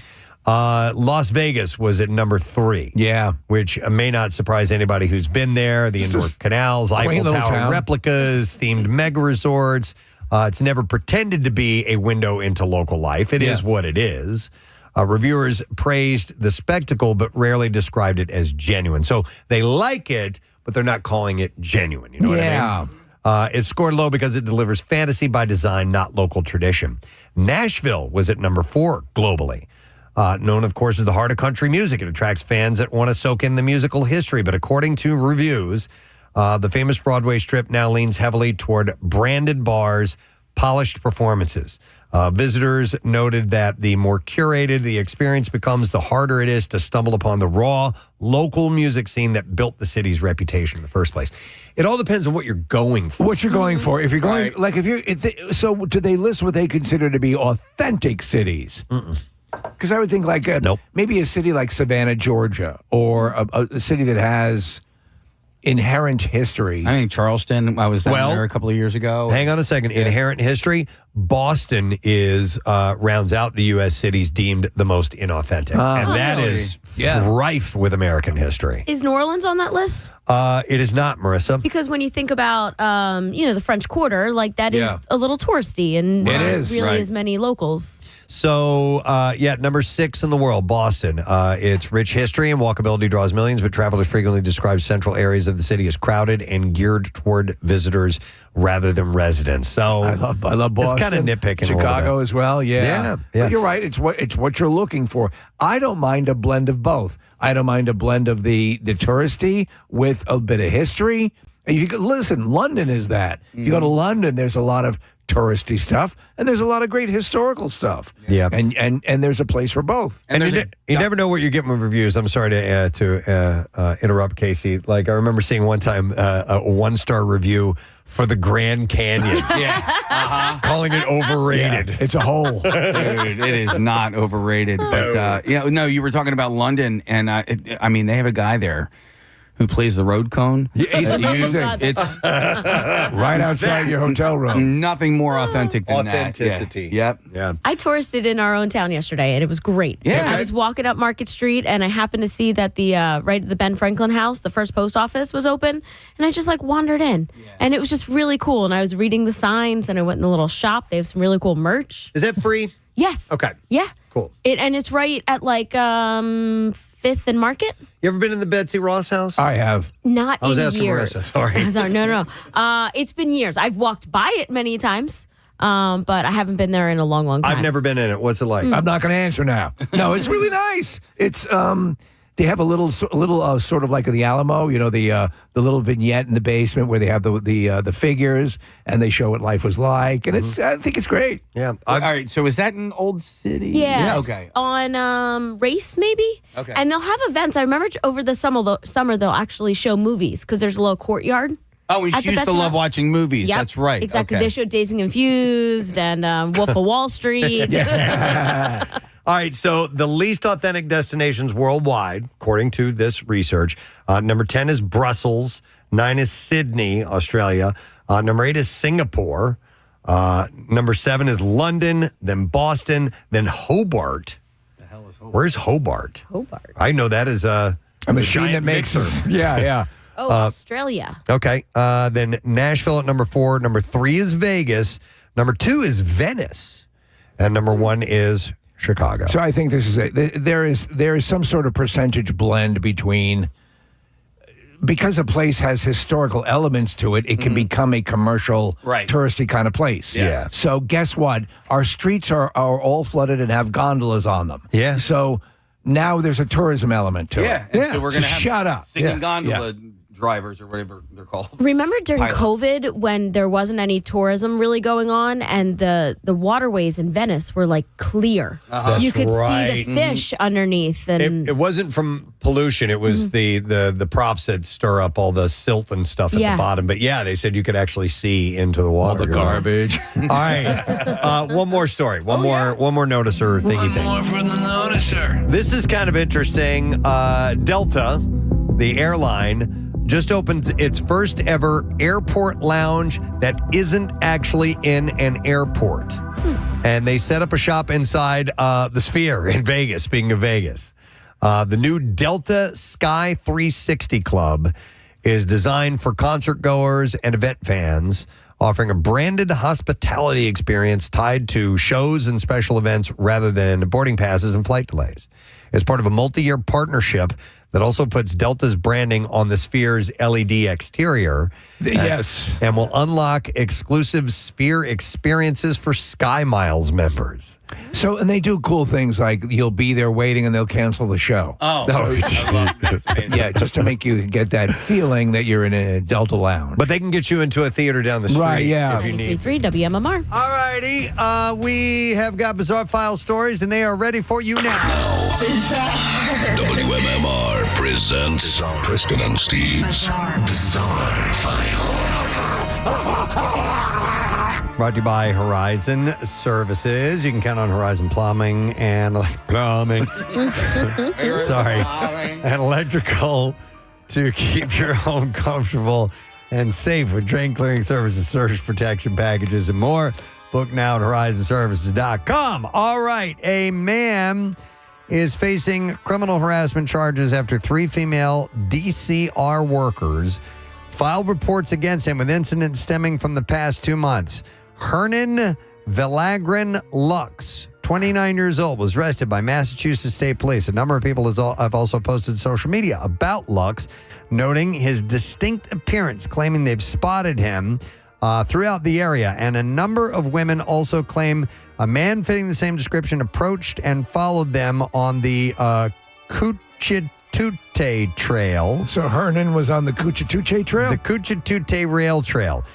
Las Vegas was at number 3. Yeah. Which may not surprise anybody who's been there. The indoor canals, Eiffel Tower replicas, themed mega resorts. It's never pretended to be a window into local life. It is what it is. Reviewers praised the spectacle, but rarely described it as genuine. So they like it, but they're not calling it genuine. You know what I mean? It scored low because it delivers fantasy by design, not local tradition. Nashville was at number 4 globally. Known, of course, as the heart of country music. It attracts fans that want to soak in the musical history. But according to reviews, the famous Broadway strip now leans heavily toward branded bars, polished performances. Visitors noted that the more curated the experience becomes, the harder it is to stumble upon the raw, local music scene that built the city's reputation in the first place. It all depends on what you're going for. What you're going for. If you're going, so do they list what they consider to be authentic cities? Because I would think maybe a city like Savannah, Georgia, or a city that has inherent history. I think Charleston. I was down there a couple of years ago. Hang on a second. Inherent history. Boston is rounds out the U.S. cities deemed the most inauthentic, and that is rife with American history. Is New Orleans on that list? It is not, Marissa. Because when you think about, the French Quarter, that is a little touristy and It is, really right. as many locals. So, number 6 in the world, Boston. Its rich history and walkability draws millions, but travelers frequently describe central areas of the city as crowded and geared toward visitors rather than residents. So I love Boston. It's kind of nitpicking. Chicago as well. Yeah. But you're right. It's what you're looking for. I don't mind a blend of both. I don't mind a blend of the touristy with a bit of history. And you can listen. London is that. If you go to London, there's a lot of touristy stuff, and there's a lot of great historical stuff. Yeah, and there's a place for both. And you never know what you're getting with reviews. I'm sorry to interrupt, Casey. I remember seeing one time a 1-star review for the Grand Canyon. Yeah. Calling it overrated. Yeah, it's a hole. Dude, it is not overrated. But no, you were talking about London, and I mean, they have a guy there who plays the road cone. Yeah, he's amazing. It's right outside your hotel room. Nothing more authentic than Authenticity. that. Yep. Yeah. I touristed in our own town yesterday, and it was great. Yeah. I was walking up Market Street, and I happened to see that the right at the Ben Franklin House, the first post office was open, and I just wandered in, and it was just really cool. And I was reading the signs, and I went in the little shop. They have some really cool merch. Is that free? Yes. Okay. Yeah. Cool. And it's right at 5th and Market. You ever been in the Betsy Ross house? I have. Not I was in asking years. Marissa, sorry. No. It's been years. I've walked by it many times, but I haven't been there in a long, long time. I've never been in it. What's it like? I'm not going to answer now. No, it's really nice. It's they have a little sort of like the Alamo, the little vignette in the basement where they have the figures and they show what life was like, and I think it's great. Yeah. All right. So is that in Old City? Yeah. Okay. On Race, maybe? Okay. And they'll have events. I remember over the summer they'll actually show movies because there's a little courtyard. Oh, we at the used to Betsy love Ross. watching movies. Yep, That's right. Exactly. Okay. They showed Dazed and Confused and Wolf of Wall Street. All right, so the least authentic destinations worldwide, according to this research, number 10 is Brussels, 9 is Sydney, Australia, number 8 is Singapore, number 7 is London, then Boston, then Hobart. The hell is Hobart? Where's Hobart? Hobart. I know that is a machine giant that makes mixer. us. Yeah. Oh, Australia. Okay, then Nashville at number 4, number 3 is Vegas, number 2 is Venice, and number 1 is Chicago. So I think this is there is some sort of percentage blend between, because a place has historical elements to it, it can become a commercial, touristy kind of place. Yeah. So guess what? Our streets are all flooded and have gondolas on them. Yeah. So now there's a tourism element to Yeah. it. And so we're going to have shut up. singing gondola drivers or whatever they're called. Remember during Pilots. COVID when there wasn't any tourism really going on and the waterways in Venice were clear. That's You could right. see the fish underneath. And It wasn't from pollution. It was the props that stir up all the silt and stuff at Yeah. the bottom. But yeah, they said you could actually see into the water. All the garbage. All right. One more story. One more noticer thingy thing. More from the noticer. This is kind of interesting. Delta, the airline, just opened its first ever airport lounge that isn't actually in an airport. And they set up a shop inside the Sphere in Vegas, speaking of Vegas. The new Delta Sky 360 Club is designed for concert goers and event fans, offering a branded hospitality experience tied to shows and special events rather than boarding passes and flight delays. It's part of a multi-year partnership that also puts Delta's branding on the Sphere's LED exterior. Yes. And will unlock exclusive Sphere experiences for Sky Miles members. So, and they do cool things like you'll be there waiting and they'll cancel the show. Oh, I love that. Yeah, just to make you get that feeling that you're in a Delta lounge. But they can get you into a theater down the street Right, yeah. if you need. 93.3 WMMR. All righty. We have got Bizarre File stories, and they are ready for you now. WMMR presents Preston and Steve's Bizarre File. Brought to you by Horizon Services. You can count on Horizon Plumbing and plumbing. Sorry. And electrical to keep your home comfortable and safe with drain clearing services, surge protection packages, and more. Book now at horizonservices.com. All right. A man is facing criminal harassment charges after 3 female DCR workers filed reports against him with incidents stemming from the past 2 months. Hernan Villagran Lux, 29 years old, was arrested by Massachusetts State Police. A number of people have also posted social media about Lux, noting his distinct appearance, claiming they've spotted him throughout the area. And a number of women also claim a man fitting the same description approached and followed them on the Cuchitute Trail. So Hernan was on the Cuchitute Trail? The Cuchitute Rail Trail.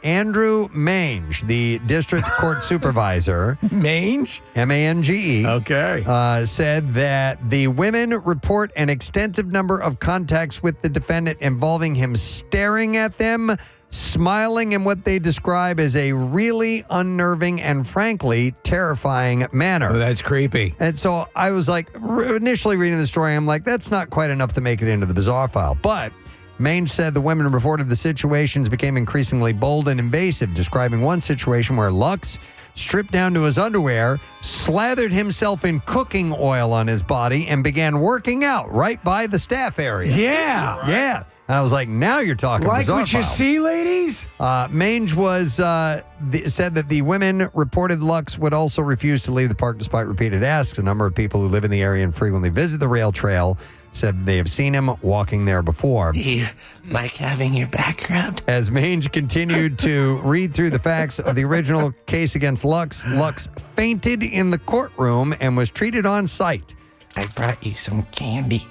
Andrew Mange, the district court supervisor. Mange? M-A-N-G-E. Okay. Said that the women report an extensive number of contacts with the defendant involving him staring at them, smiling in what they describe as a really unnerving and frankly terrifying manner. Oh, that's creepy. And so I was like, initially reading the story, I'm like, that's not quite enough to make it into the bizarre file. But Mange said the women reported the situations became increasingly bold and invasive, describing one situation where Lux stripped down to his underwear, slathered himself in cooking oil on his body, and began working out right by the staff area. Yeah. Yeah. And I was like, now you're talking Like bizarre what you file. see, ladies? Mange was said that the women reported Lux would also refuse to leave the park despite repeated asks. A number of people who live in the area and frequently visit the rail trail said they have seen him walking there before. Do you like having your back rubbed? As Mange continued to read through the facts of the original case against Lux, Lux fainted in the courtroom and was treated on site. I brought you some candy.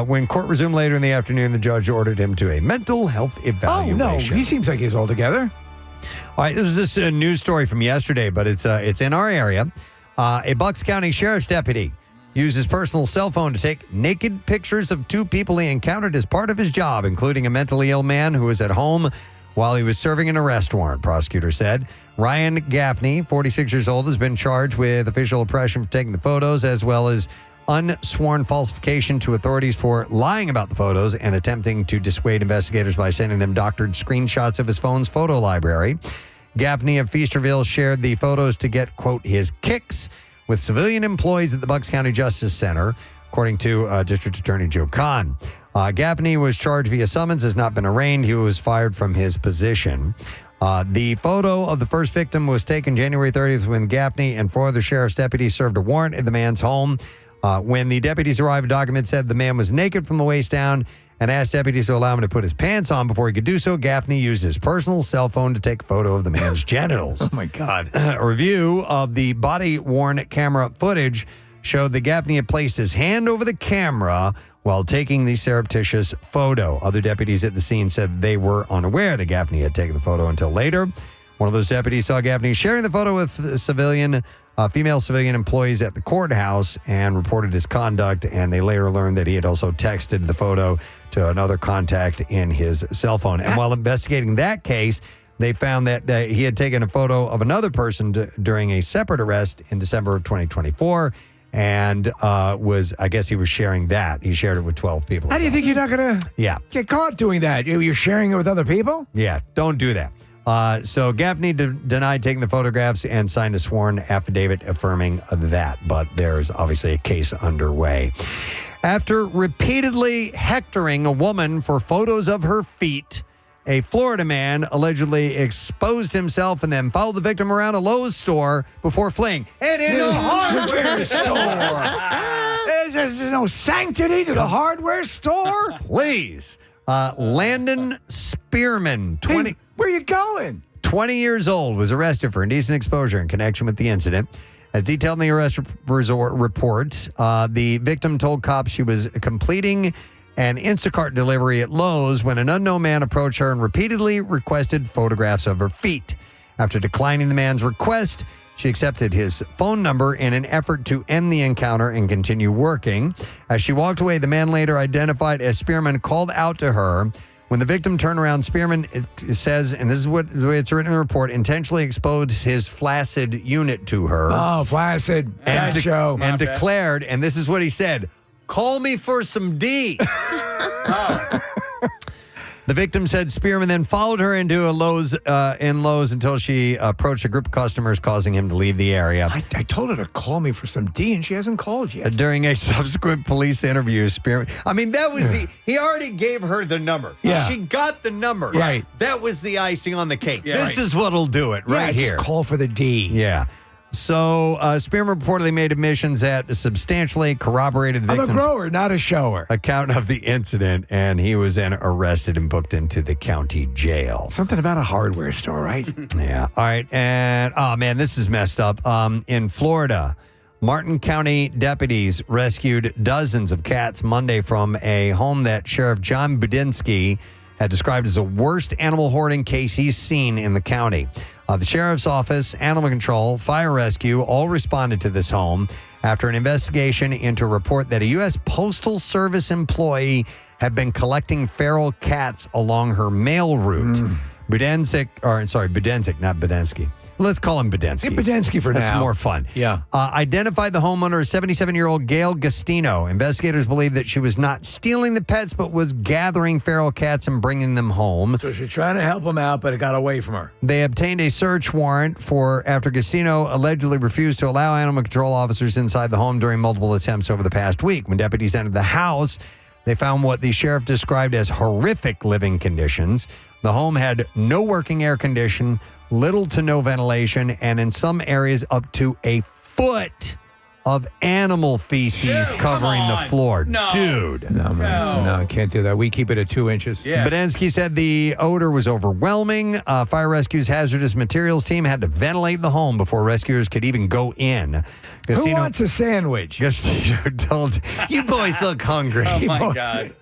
When court resumed later in the afternoon, the judge ordered him to a mental health evaluation. Oh, no. He seems like he's all together. All right, this is just a news story from yesterday, but it's in our area. A Bucks County Sheriff's deputy used his personal cell phone to take naked pictures of two people he encountered as part of his job, including a mentally ill man who was at home while he was serving an arrest warrant, prosecutor said. Ryan Gaffney, 46 years old, has been charged with official oppression for taking the photos, as well as unsworn falsification to authorities for lying about the photos and attempting to dissuade investigators by sending them doctored screenshots of his phone's photo library. Gaffney of Feasterville shared the photos to get, quote, his kicks with civilian employees at the Bucks County Justice Center, according to District Attorney Joe Kahn. Gaffney was charged via summons, has not been arraigned. He was fired from his position. The photo of the first victim was taken January 30th when Gaffney and four other sheriff's deputies served a warrant at the man's home. When the deputies arrived, a document said the man was naked from the waist down and asked deputies to allow him to put his pants on before he could do so. Gaffney used his personal cell phone to take a photo of the man's genitals. Oh, my God. A review of the body-worn camera footage showed that Gaffney had placed his hand over the camera while taking the surreptitious photo. Other deputies at the scene said they were unaware that Gaffney had taken the photo until later. One of those deputies saw Gaffney sharing the photo with female civilian employees at the courthouse and reported his conduct, and they later learned that he had also texted the photo to another contact in his cell phone. And while investigating that case, they found that he had taken a photo of another person during a separate arrest in December of 2024 and I guess he was sharing that. He shared it with 12 people. How do you think you're not going to get caught doing that? You're sharing it with other people? Yeah, don't do that. So Gaffney denied taking the photographs and signed a sworn affidavit affirming that, but there's obviously a case underway. After repeatedly hectoring a woman for photos of her feet, a Florida man allegedly exposed himself and then followed the victim around a Lowe's store before fleeing. And in a hardware store. There's no sanctity to the hardware store. Please. Landon Spearman, 20... Where are you going? 20 years old, was arrested for indecent exposure in connection with the incident. As detailed in the arrest report, the victim told cops she was completing an Instacart delivery at Lowe's when an unknown man approached her and repeatedly requested photographs of her feet. After declining the man's request, she accepted his phone number in an effort to end the encounter and continue working. As she walked away, the man later identified as Spearman called out to her. When the victim turned around, Spearman, it says, and this is what the way it's written in the report, intentionally exposed his flaccid unit to her. Oh, flaccid. And, show. And declared, and this is what he said, "Call me for some D." The victim said Spearman then followed her into a Lowe's until she approached a group of customers, causing him to leave the area. I told her to call me for some D, and she hasn't called yet. During a subsequent police interview, Spearman... I mean, that was... He already gave her the number. Yeah. She got the number. Right. That was the icing on the cake. Yeah, this is what'll do it right here. Just call for the D. Yeah. So, Spearman reportedly made admissions that substantially corroborated the victim's I'm a grower, not a shower. account of the incident, and he was then arrested and booked into the county jail. Something about a hardware store, right? Yeah. All right. And, oh, man, this is messed up. In Florida, Martin County deputies rescued dozens of cats Monday from a home that Sheriff John Budinsky had described as the worst animal hoarding case he's seen in the county. The sheriff's office, animal control, fire rescue all responded to this home after an investigation into a report that a U.S. Postal Service employee had been collecting feral cats along her mail route. Budenzik, not Budensky. Let's call him Budensky. Get Budensky for That's now. more fun. Yeah. Identified the homeowner as 77-year-old Gail Gastino. Investigators believe that she was not stealing the pets, but was gathering feral cats and bringing them home. So she's trying to help him out, but it got away from her. They obtained a search warrant after Gastino allegedly refused to allow animal control officers inside the home during multiple attempts over the past week. When deputies entered the house, they found what the sheriff described as horrific living conditions. The home had no working air condition, little to no ventilation, and in some areas up to a foot of animal feces covering the floor. No. Dude. No, man. No, I can't do that. We keep it at 2 inches. Budensky said the odor was overwhelming. Fire Rescue's hazardous materials team had to ventilate the home before rescuers could even go in. Who wants a sandwich? Gastino told, you boys look hungry. Oh, my God.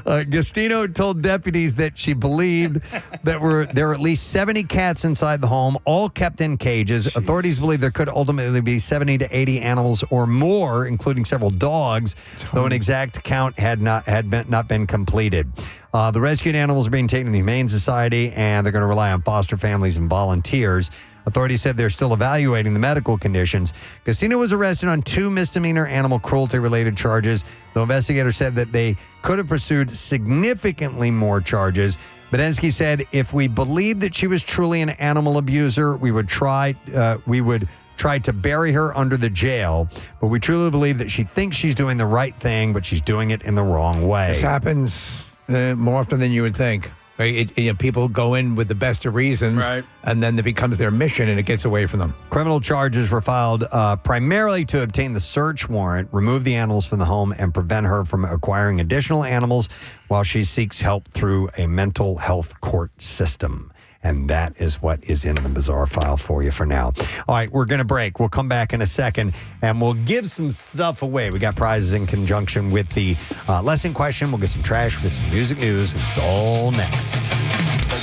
Gastino told deputies that she believed that there were at least 70 cats inside the home, all kept in cages. Jeez. Authorities believe there could ultimately be 70 to 80 animals or more, including several dogs, though an exact count had not been completed. The rescued animals are being taken to the Humane Society, and they're going to rely on foster families and volunteers. Authorities said they're still evaluating the medical conditions. Gastino was arrested on 2 misdemeanor animal cruelty-related charges, though investigators said that they could have pursued significantly more charges. Budensky said, if we believed that she was truly an animal abuser, we would try to bury her under the jail, but we truly believe that she thinks she's doing the right thing, but she's doing it in the wrong way. This happens more often than you would think. Right? People go in with the best of reasons, and then it becomes their mission, and it gets away from them. Criminal charges were filed primarily to obtain the search warrant, remove the animals from the home, and prevent her from acquiring additional animals while she seeks help through a mental health court system. And that is what is in the bizarre file for you for now. All right, we're going to break. We'll come back in a second, and we'll give some stuff away. We got prizes in conjunction with the lesson question. We'll get some trash with some music news. It's all next.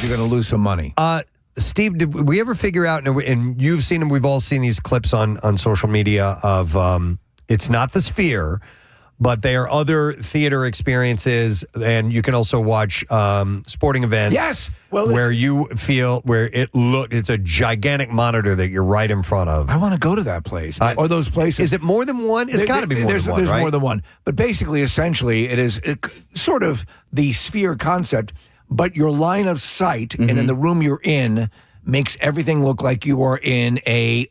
You're going to lose some money. Steve, did we ever figure out, and you've seen them, we've all seen these clips on social media of, it's not the Sphere, but they are other theater experiences, and you can also watch sporting events. Yes, where you feel it's a gigantic monitor that you're right in front of. I want to go to that place or those places. Is it more than one? It's got to be more than one. There's right? more than one, but basically, essentially, it is sort of the Sphere concept. But your line of sight and in the room you're in makes everything look like you are in a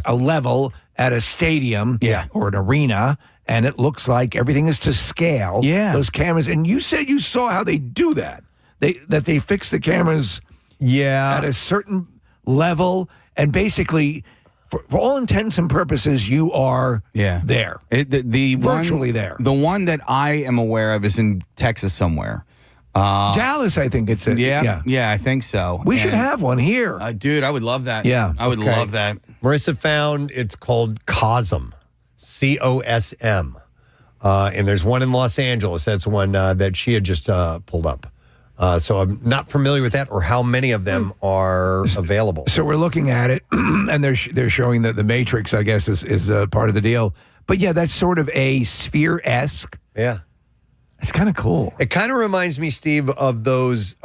level at a stadium or an arena. And it looks like everything is to scale. Yeah. Those cameras. And you said you saw how they do that. They fix the cameras at a certain level. And basically, for all intents and purposes, you are there. Virtually there. The one that I am aware of is in Texas somewhere. Dallas, I think it's Yeah, I think so. We should have one here. Dude, I would love that. Yeah. I would love that. Marissa found it's called COSM. COSM. And there's one in Los Angeles. That's one that she had just pulled up. So I'm not familiar with that or how many of them are available. So we're looking at it, and they're showing that the Matrix, I guess, is part of the deal. But yeah, that's sort of a Sphere-esque. Yeah. It's kind of cool. It kind of reminds me, Steve, of those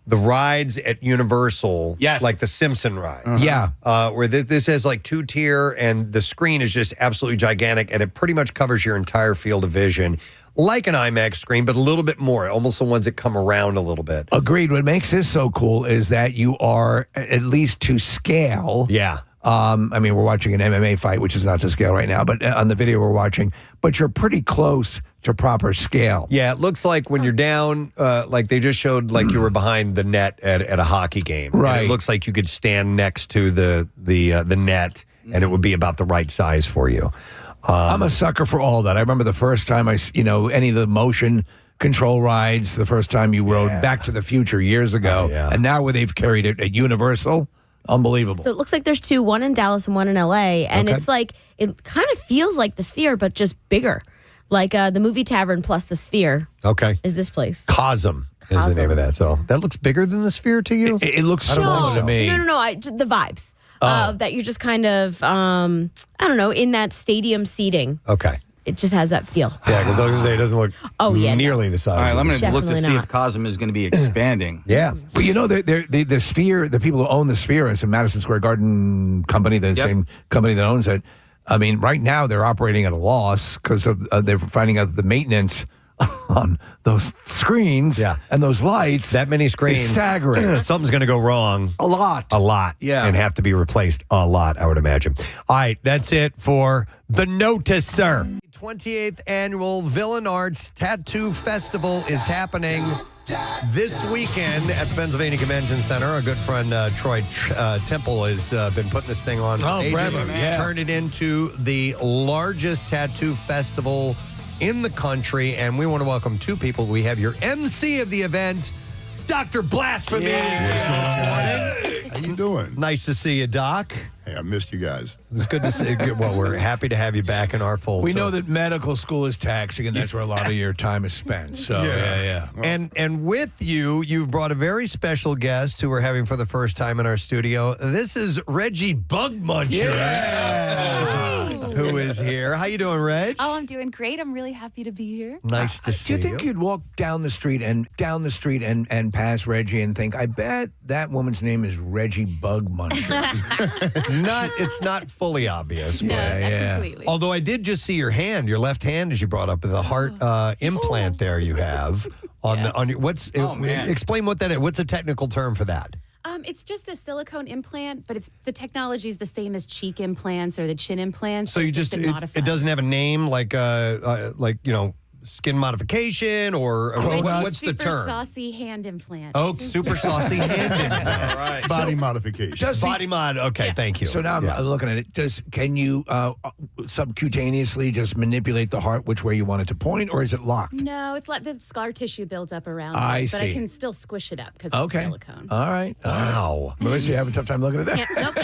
the rides at Universal, like the Simpson ride. Yeah. Where this has like 2-tier and the screen is just absolutely gigantic and it pretty much covers your entire field of vision. Like an IMAX screen, but a little bit more. Almost the ones that come around a little bit. Agreed. What makes this so cool is that you are, at least to scale. Yeah. I mean, we're watching an MMA fight, which is not to scale right now, but on the video we're watching, but you're pretty close to proper scale. Yeah, it looks like when you're down, like they just showed like you were behind the net at a hockey game. Right. And it looks like you could stand next to the net and it would be about the right size for you. I'm a sucker for all that. I remember the first time any of the motion control rides, the first time you rode Back to the Future years ago, and now where they've carried it at Universal, unbelievable. So it looks like there's 2, one in Dallas and one in LA, and it's like it kind of feels like the Sphere, but just bigger, like the movie Tavern plus the Sphere. Okay, is this place? COSM is the name of that. So that looks bigger than the Sphere to you. It looks small to me. No. The vibes. That you're just kind of, I don't know, in that stadium seating. Okay. it just has that feel. Yeah, because I was going to say, it doesn't look nearly the size. All right, of I'm going to look to Definitely see not. if Cosm is going to be expanding. Yeah. Well, you know, the Sphere, the people who own the Sphere, is a Madison Square Garden company, the same company that owns it. I mean, right now they're operating at a loss because of they're finding out that the maintenance on those screens and those lights, that many screens, is staggering. Something's going to go wrong. A lot. Yeah. And have to be replaced a lot, I would imagine. All right, that's it for The Noticer. 28th Annual Villain Arts Tattoo Festival is happening this weekend at the Pennsylvania Convention Center. Our good friend Troy Temple has been putting this thing on for ages. Forever, yeah. Turned it into the largest tattoo festival in the country, and we want to welcome two people. We have your MC of the event, Dr. Blasphemy. How you doing? Nice to see you, Doc. Hey, I missed you guys. It's good to see you. Well, we're happy to have you back in our fold. We know that medical school is taxing, and that's where a lot of your time is spent. So, yeah. And with you, you've brought a very special guest who we're having for the first time in our studio. This is Reggie Bugmuncher. Who is here. How you doing, Reg? Oh, I'm doing great. I'm really happy to be here. Nice to see you. Do you think you'd walk down the street and pass Reggie and think, I bet that woman's name is Reggie Bugmuncher? It's not fully obvious. No, but completely. Although I did just see your hand, your left hand, as you brought up, the heart implant there you have on your. Explain what that is. What's a technical term for that? It's just a silicone implant, but the technology is the same as cheek implants or the chin implants. So you just it doesn't have a name like skin modification or what's the term? Super saucy hand implant. Oh, super saucy hand implant. All right. Body modification. Body mod. Okay, thank you. So now I'm looking at it. Can you subcutaneously just manipulate the heart which way you want it to point, or is it locked? No, it's like the scar tissue builds up around it, I but see. I can still squish it up because it's silicone. All right. Wow. Melissa, you having a tough time looking at that? Nope,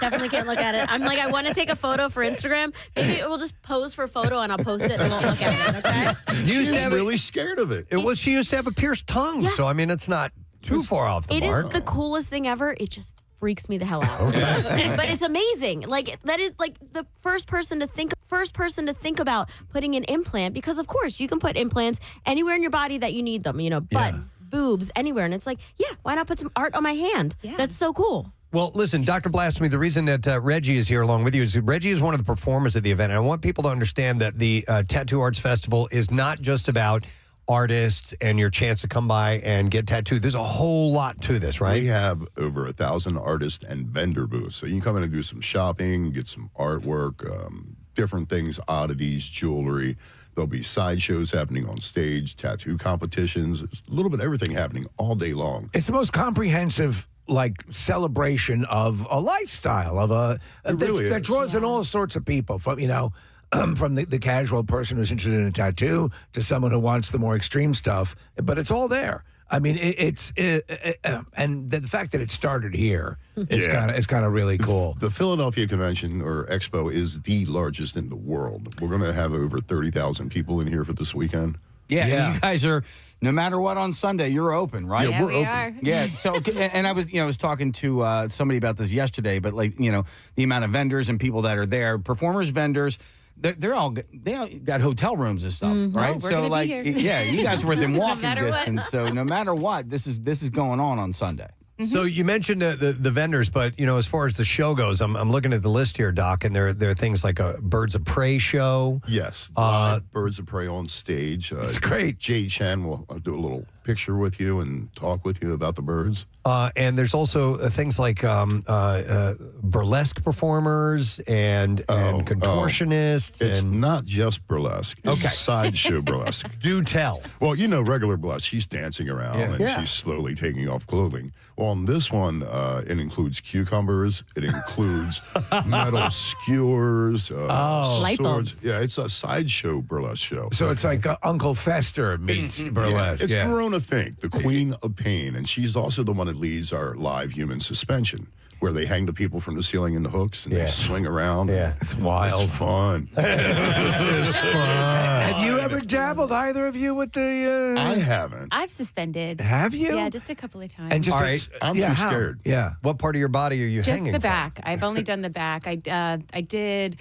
definitely can't look at it. I'm like, I want to take a photo for Instagram. Maybe we'll just pose for a photo and I'll post it and won't look at it, okay? She's really scared of it. She used to have a pierced tongue, so I mean, it's not too far off the mark. It is the coolest thing ever. It just freaks me the hell out. But it's amazing. Like that is like the first person to think about putting an implant, because of course you can put implants anywhere in your body that you need them. Butts, boobs, anywhere, and it's like, why not put some art on my hand? Yeah. That's so cool. Well, listen, Dr. Blasphemy, the reason that Reggie is here along with you is Reggie is one of the performers at the event. And I want people to understand that the Tattoo Arts Festival is not just about artists and your chance to come by and get tattooed. There's a whole lot to this, right? We have over 1,000 artists and vendor booths. So you can come in and do some shopping, get some artwork, different things, oddities, jewelry. There'll be sideshows happening on stage, tattoo competitions. It's a little bit of everything happening all day long. It's the most comprehensive celebration of a lifestyle that draws in all sorts of people from from the casual person who's interested in a tattoo to someone who wants the more extreme stuff, but it's all there. I mean, and the fact that it started here is kind of really cool. The Philadelphia Convention or Expo is the largest in the world. We're going to have over 30,000 people in here for this weekend. Yeah. You guys are, no matter what on Sunday, you're open, right? Yeah, we're open. Are. Yeah. So, and I was talking to somebody about this yesterday, but the amount of vendors and people that are there, performers, vendors, they all got hotel rooms and stuff, right? We're gonna be here. You guys are within walking matter distance. what. So no matter what, this is going on Sunday. So you mentioned the vendors, but as far as the show goes, I'm looking at the list here, Doc, and there are things like a Birds of Prey show. Yes, live Birds of Prey on stage. It's great. Jay Chen will do a little picture with you and talk with you about the birds. And there's also things like burlesque performers and contortionists. It's and not just burlesque. It's sideshow burlesque. Do tell. Well, regular burlesque, she's dancing around and she's slowly taking off clothing. Well, on this one, it includes cucumbers. It includes metal skewers, Light swords. bulbs. Yeah, it's a sideshow burlesque show. So it's like Uncle Fester meets burlesque. It's Verona Fink, the Queen of Pain, and she's also the one that leads our live human suspension, where they hang the people from the ceiling in the hooks and they swing around. Yeah, it's wild. It's fun. It's fun. Have you ever dabbled, either of you, with the? I haven't. I've suspended. Have you? Yeah, just a couple of times. And just all right, I'm too scared. Yeah. What part of your body are you just hanging the from? back. I've only done the back. I did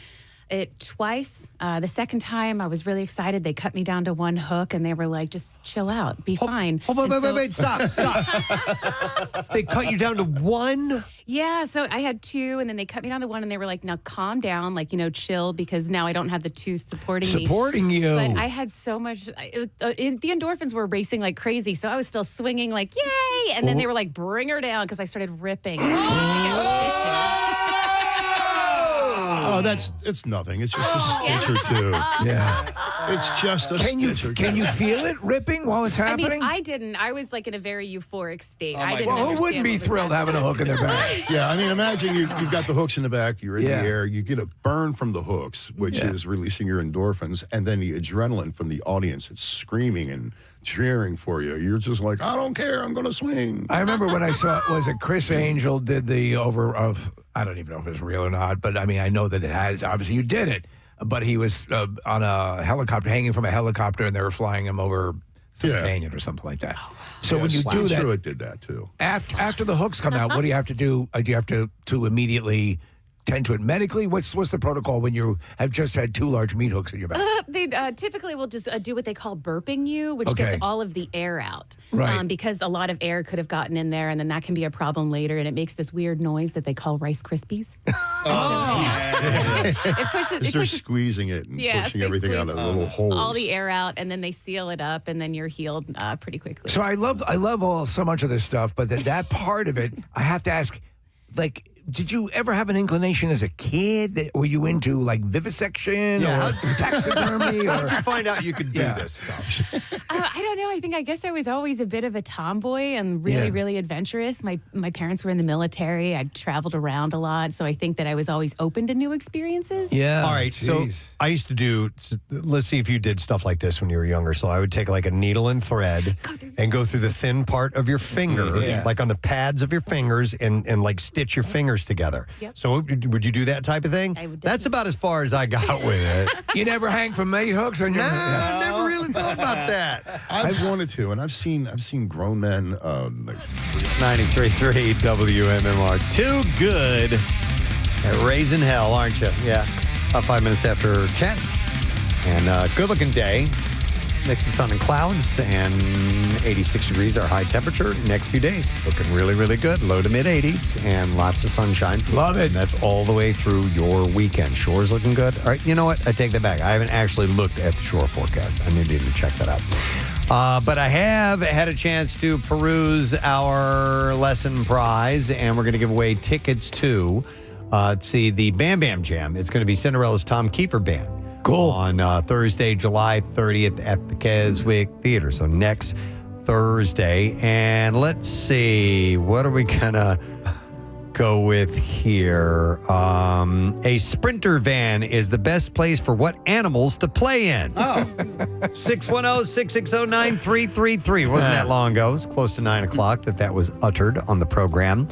it twice. The second time, I was really excited. They cut me down to one hook, and they were like, just chill out. Be fine. Wait, stop. They cut you down to one? Yeah, so I had two, and then they cut me down to one, and they were like, now calm down, like, chill, because now I don't have the two supporting me. Supporting you. But I had so much, the endorphins were racing like crazy, so I was still swinging like, yay! And then they were like, bring her down, because I started ripping. Oh, it's nothing. It's just a stitch or two. Yeah. It's just a stitch or two. Can you feel it ripping while it's happening? I mean, I didn't. I was like in a very euphoric state. I didn't Well, who wouldn't be thrilled having a hook in their back? Yeah, I mean, imagine you've got the hooks in the back, you're in the air, you get a burn from the hooks, which is releasing your endorphins, and then the adrenaline from the audience, it's screaming and cheering for you. You're just like, I don't care, I'm going to swing. I remember when I saw, was it Chris Angel did the I don't even know if it's real or not, but I mean, I know that it has. Obviously, you did it. But he was on a helicopter, hanging from a helicopter, and they were flying him over some canyon or something like that. So when you do that, Truitt did that too. After the hooks come out, what do you have to do? Do you have to immediately tend to it medically? What's the protocol when you have just had two large meat hooks in your back? They typically will just do what they call burping you, which gets all of the air out. Right. Because a lot of air could have gotten in there, and then that can be a problem later, and it makes this weird noise that they call Rice Krispies. It pushes. They're squeezing it and pushing everything out of little holes. All the air out, and then they seal it up, and then you're healed pretty quickly. So I love so much of this stuff, but that part of it, I have to ask, like, did you ever have an inclination as a kid? Were you into like vivisection or taxidermy? How did you find out you could do this stuff? I don't know. I guess I was always a bit of a tomboy and really adventurous. My parents were in the military. I traveled around a lot, so I think that I was always open to new experiences. Yeah. All right. Jeez. So I used to do. Let's see if you did stuff like this when you were younger. So I would take like a needle and thread and go through the thin part of your finger, like on the pads of your fingers, and like stitch your fingers together. Yep. So would you do that type of thing? I would. That's about as far as I got with it. You never hang from meat hooks on your? I never really thought about that. I've wanted to, and I've seen grown men. 93.3 WMMR. Too good at raising hell, aren't you? Yeah. About 5 minutes after 10. And good looking day. Mix of sun and clouds, and 86 degrees our high temperature. Next few days looking really good. Low to mid 80s and lots of sunshine. Love it. And that's all the way through your weekend. Shore's looking good. All right, you know what? I take that back. I haven't actually looked at the shore forecast. I need to check that out. But I have had a chance to peruse our lesson prize, and we're going to give away tickets to see the Bam Bam Jam. It's going to be Cinderella's Tom Kiefer Band. Cool. On Thursday, July 30th at the Keswick Theater. So next Thursday. And let's see, what are we going to go with here? A Sprinter van is the best place for what animals to play in? 610-660-9333. Wasn't that long ago. It was close to 9 o'clock that was uttered on the program.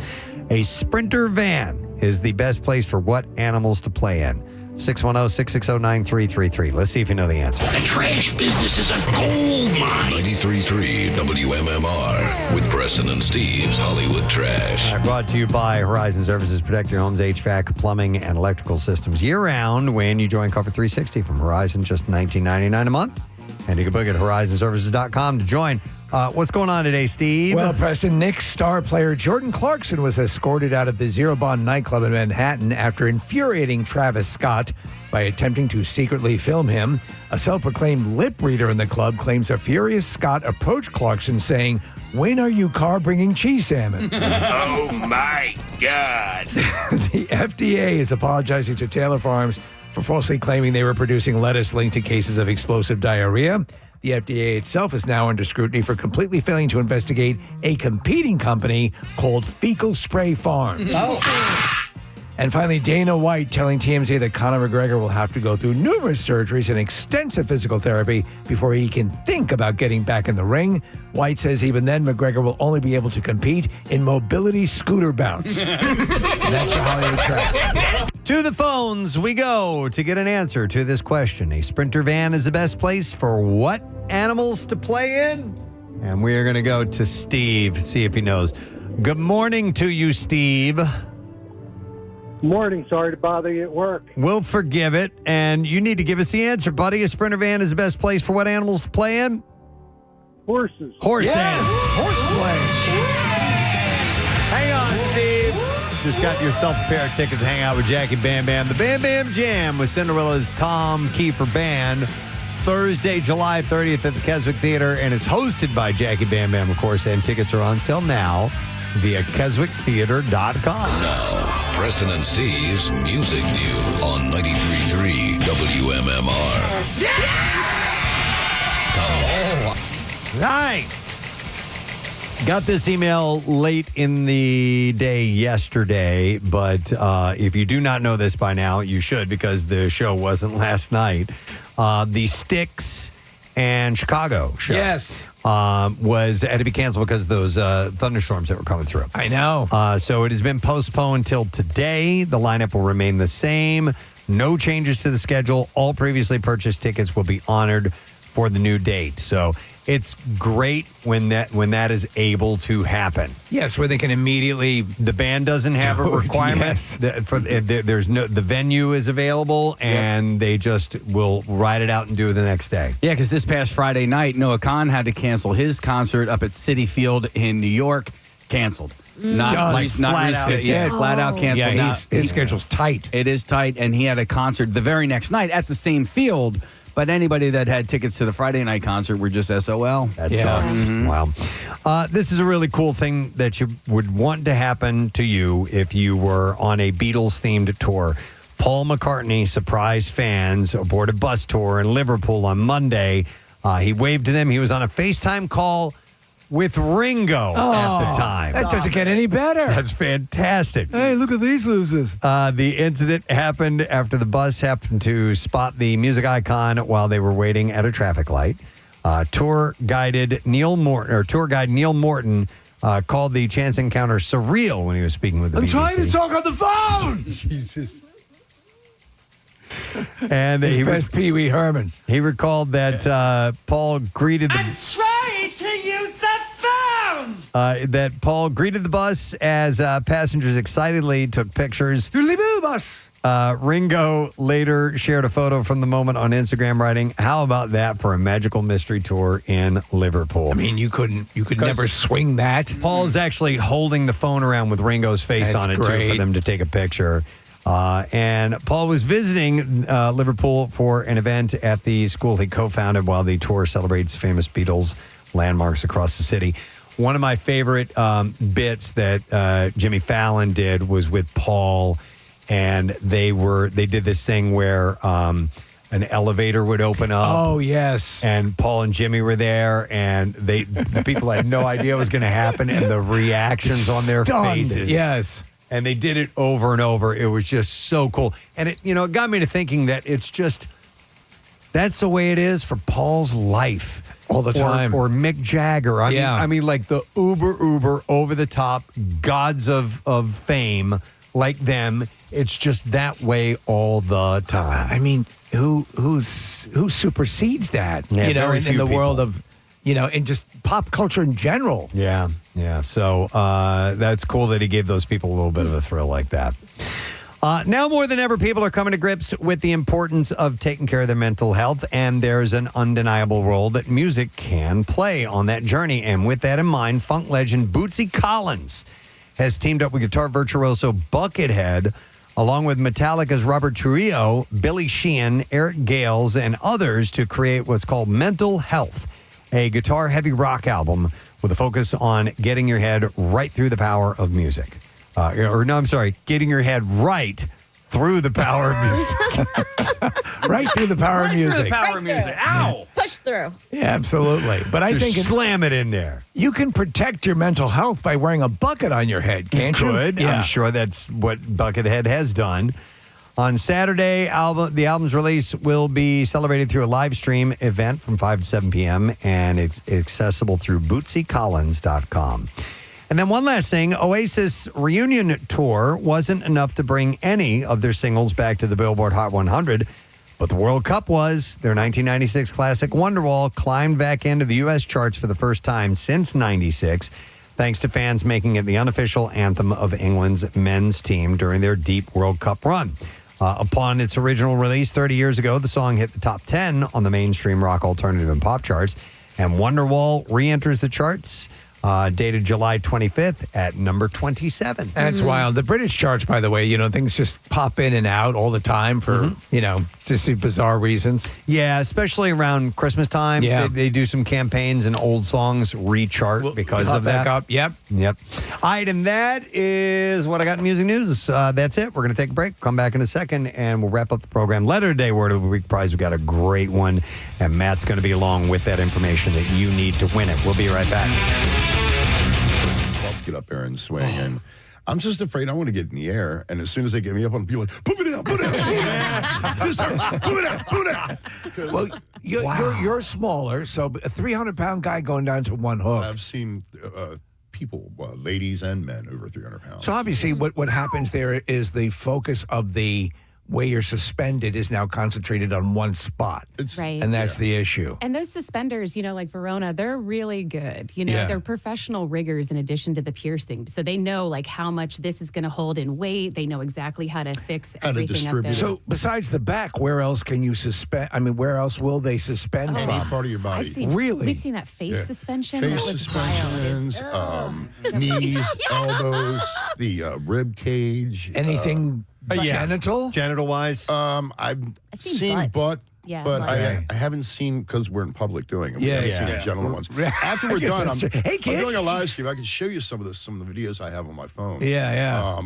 A Sprinter van is the best place for what animals to play in? 610-660-9333. Let's see if you know the answer. The trash business is a gold mine. 93.3 WMMR with Preston and Steve's Hollywood Trash. All right, brought to you by Horizon Services. Protect your home's HVAC, plumbing, and electrical systems year-round when you join Cover 360 from Horizon, just $19.99 a month. And you can book at horizonservices.com to join. What's going on today, Steve? Well, Preston, Knicks star player Jordan Clarkson was escorted out of the Zero Bond nightclub in Manhattan after infuriating Travis Scott by attempting to secretly film him. A self-proclaimed lip reader in the club claims a furious Scott approached Clarkson saying, "When are you car bringing cheese salmon?" Oh, my God. The FDA is apologizing to Taylor Farms for falsely claiming they were producing lettuce linked to cases of explosive diarrhea. The FDA itself is now under scrutiny for completely failing to investigate a competing company called Fecal Spray Farms. And finally, Dana White telling TMZ that Conor McGregor will have to go through numerous surgeries and extensive physical therapy before he can think about getting back in the ring. White says even then, McGregor will only be able to compete in mobility scooter bouts. And that's your Hollywood Trash. To the phones we go to get an answer to this question. A Sprinter van is the best place for what animals to play in? And we are going to go to Steve, see if he knows. Good morning to you, Steve. Morning. Sorry to bother you at work. We'll forgive it, and you need to give us the answer, buddy. A Sprinter van is the best place for what animals to play in? Horses. Horse Yes. stands. Horse play. Hang on, Steve. Just got yourself a pair of tickets to hang out with Jackie Bam Bam. The Bam Bam Jam with Cinderella's Tom Kiefer Band. Thursday, July 30th at the Keswick Theater, and it's hosted by Jackie Bam Bam, of course, and tickets are on sale now via KeswickTheater.com. Now, Preston and Steve's Music News on 93.3 WMMR. Right. Got this email late in the day yesterday, but if you do not know this by now, you should, because the show wasn't last night. The Styx and Chicago show. Yes. Had to be canceled because of those thunderstorms that were coming through. I know. So it has been postponed till today. The lineup will remain the same. No changes to the schedule. All previously purchased tickets will be honored for the new date. So it's great when that is able to happen. Yes, where they can immediately. The band doesn't have a requirement. Yes. The venue is available, and they just will ride it out and do it the next day. Yeah, because this past Friday night, Noah Kahn had to cancel his concert up at Citi Field in New York. Canceled. Not flat out. Flat out canceled. Yeah, his schedule's tight. It is tight, and he had a concert the very next night at the same field. But anybody that had tickets to the Friday night concert were just SOL. That sucks. Wow. This is a really cool thing that you would want to happen to you if you were on a Beatles-themed tour. Paul McCartney surprised fans aboard a bus tour in Liverpool on Monday. He waved to them. He was on a FaceTime call with Ringo at the time. That doesn't get any better. That's fantastic. Hey, look at these losers. The incident happened after the bus happened to spot the music icon while they were waiting at a traffic light. Tour guide Neil Morton called the chance encounter surreal when he was speaking with the BBC. I'm trying to talk on the phone. Jesus. And his best Pee Wee Herman. He recalled that Paul greeted I'm trying to use the phone. that Paul greeted the bus as passengers excitedly took pictures. Bus. Ringo later shared a photo from the moment on Instagram, writing, "How about that for a magical mystery tour in Liverpool?" I mean, you could never swing that. Paul's actually holding the phone around with Ringo's face on it too for them to take a picture. And Paul was visiting Liverpool for an event at the school he co-founded while the tour celebrates famous Beatles landmarks across the city. One of my favorite bits that Jimmy Fallon did was with Paul, and they did this thing where an elevator would open up. Oh, yes. And Paul and Jimmy were there, and the people had no idea what was going to happen, and the reactions on their faces. Yes. And they did it over and over. It was just so cool. And it got me to thinking that that's the way it is for Paul's life. All the time. Or Mick Jagger. I mean, like the uber over the top gods of fame like them. It's just that way all the time. I mean, who supersedes that? Yeah, in very the few world of, in just pop culture in general. Yeah. So that's cool that he gave those people a little bit of a thrill like that. Now more than ever, people are coming to grips with the importance of taking care of their mental health, and there's an undeniable role that music can play on that journey. And with that in mind, funk legend Bootsy Collins has teamed up with guitar virtuoso Buckethead, along with Metallica's Robert Trujillo, Billy Sheehan, Eric Gales, and others to create what's called Mental Health, a guitar-heavy rock album with a focus on getting your head right through the power of music. Getting your head right through the power of music. Right through the power of music. Through the power of music. Ow! Push through. Yeah, absolutely. But I think slam it in there. You can protect your mental health by wearing a bucket on your head, can't you? Could. Yeah. I'm sure that's what Buckethead has done. On Saturday, the album's release will be celebrated through a live stream event from 5 to 7 p.m. and it's accessible through bootsycollins.com. And then one last thing, Oasis reunion tour wasn't enough to bring any of their singles back to the Billboard Hot 100, but the World Cup was. Their 1996 classic Wonderwall climbed back into the U.S. charts for the first time since 96. thanks to fans making it the unofficial anthem of England's men's team during their deep World Cup run. Upon its original release 30 years ago, the song hit the top 10 on the mainstream rock, alternative, and pop charts, and Wonderwall re-enters the charts dated July 25th at number 27. That's wild. The British charts, by the way, things just pop in and out all the time for, just bizarre reasons. Yeah, especially around Christmas time. Yeah. They do some campaigns and old songs re-chart because of that. Back up. Yep. All right, and that is what I got in music news. That's it. We're going to take a break. Come back in a second, and we'll wrap up the program. Letter Day Word of the Week prize. We've got a great one, and Matt's going to be along with that information that you need to win it. We'll be right back. Get up there and swing, and I'm just afraid I want to get in the air, and as soon as they get me up, I'm be like, put me down, put it down. This hurts. Put me down, put it down. Well, you're smaller, so a 300-pound guy going down to one hook. I've seen people, ladies and men, over 300 pounds. So obviously what happens there is the focus of the way you're suspended is now concentrated on one spot. Right. And that's the issue. And those suspenders, like Verona, they're really good. They're professional riggers in addition to the piercing. So they know how much this is going to hold in weight. They know exactly how to fix everything up there. So besides the back, where else can you suspend? I mean, where else will they suspend from? Any part of your body. We've seen that face suspension. Face suspensions, knees, elbows, the rib cage. Anything genital? Genital-wise? I've seen butt. Yeah, but I haven't seen, because we're in public doing it. We haven't seen the gentleman ones. After we're done, I'm doing a live stream. I can show you some of the videos I have on my phone.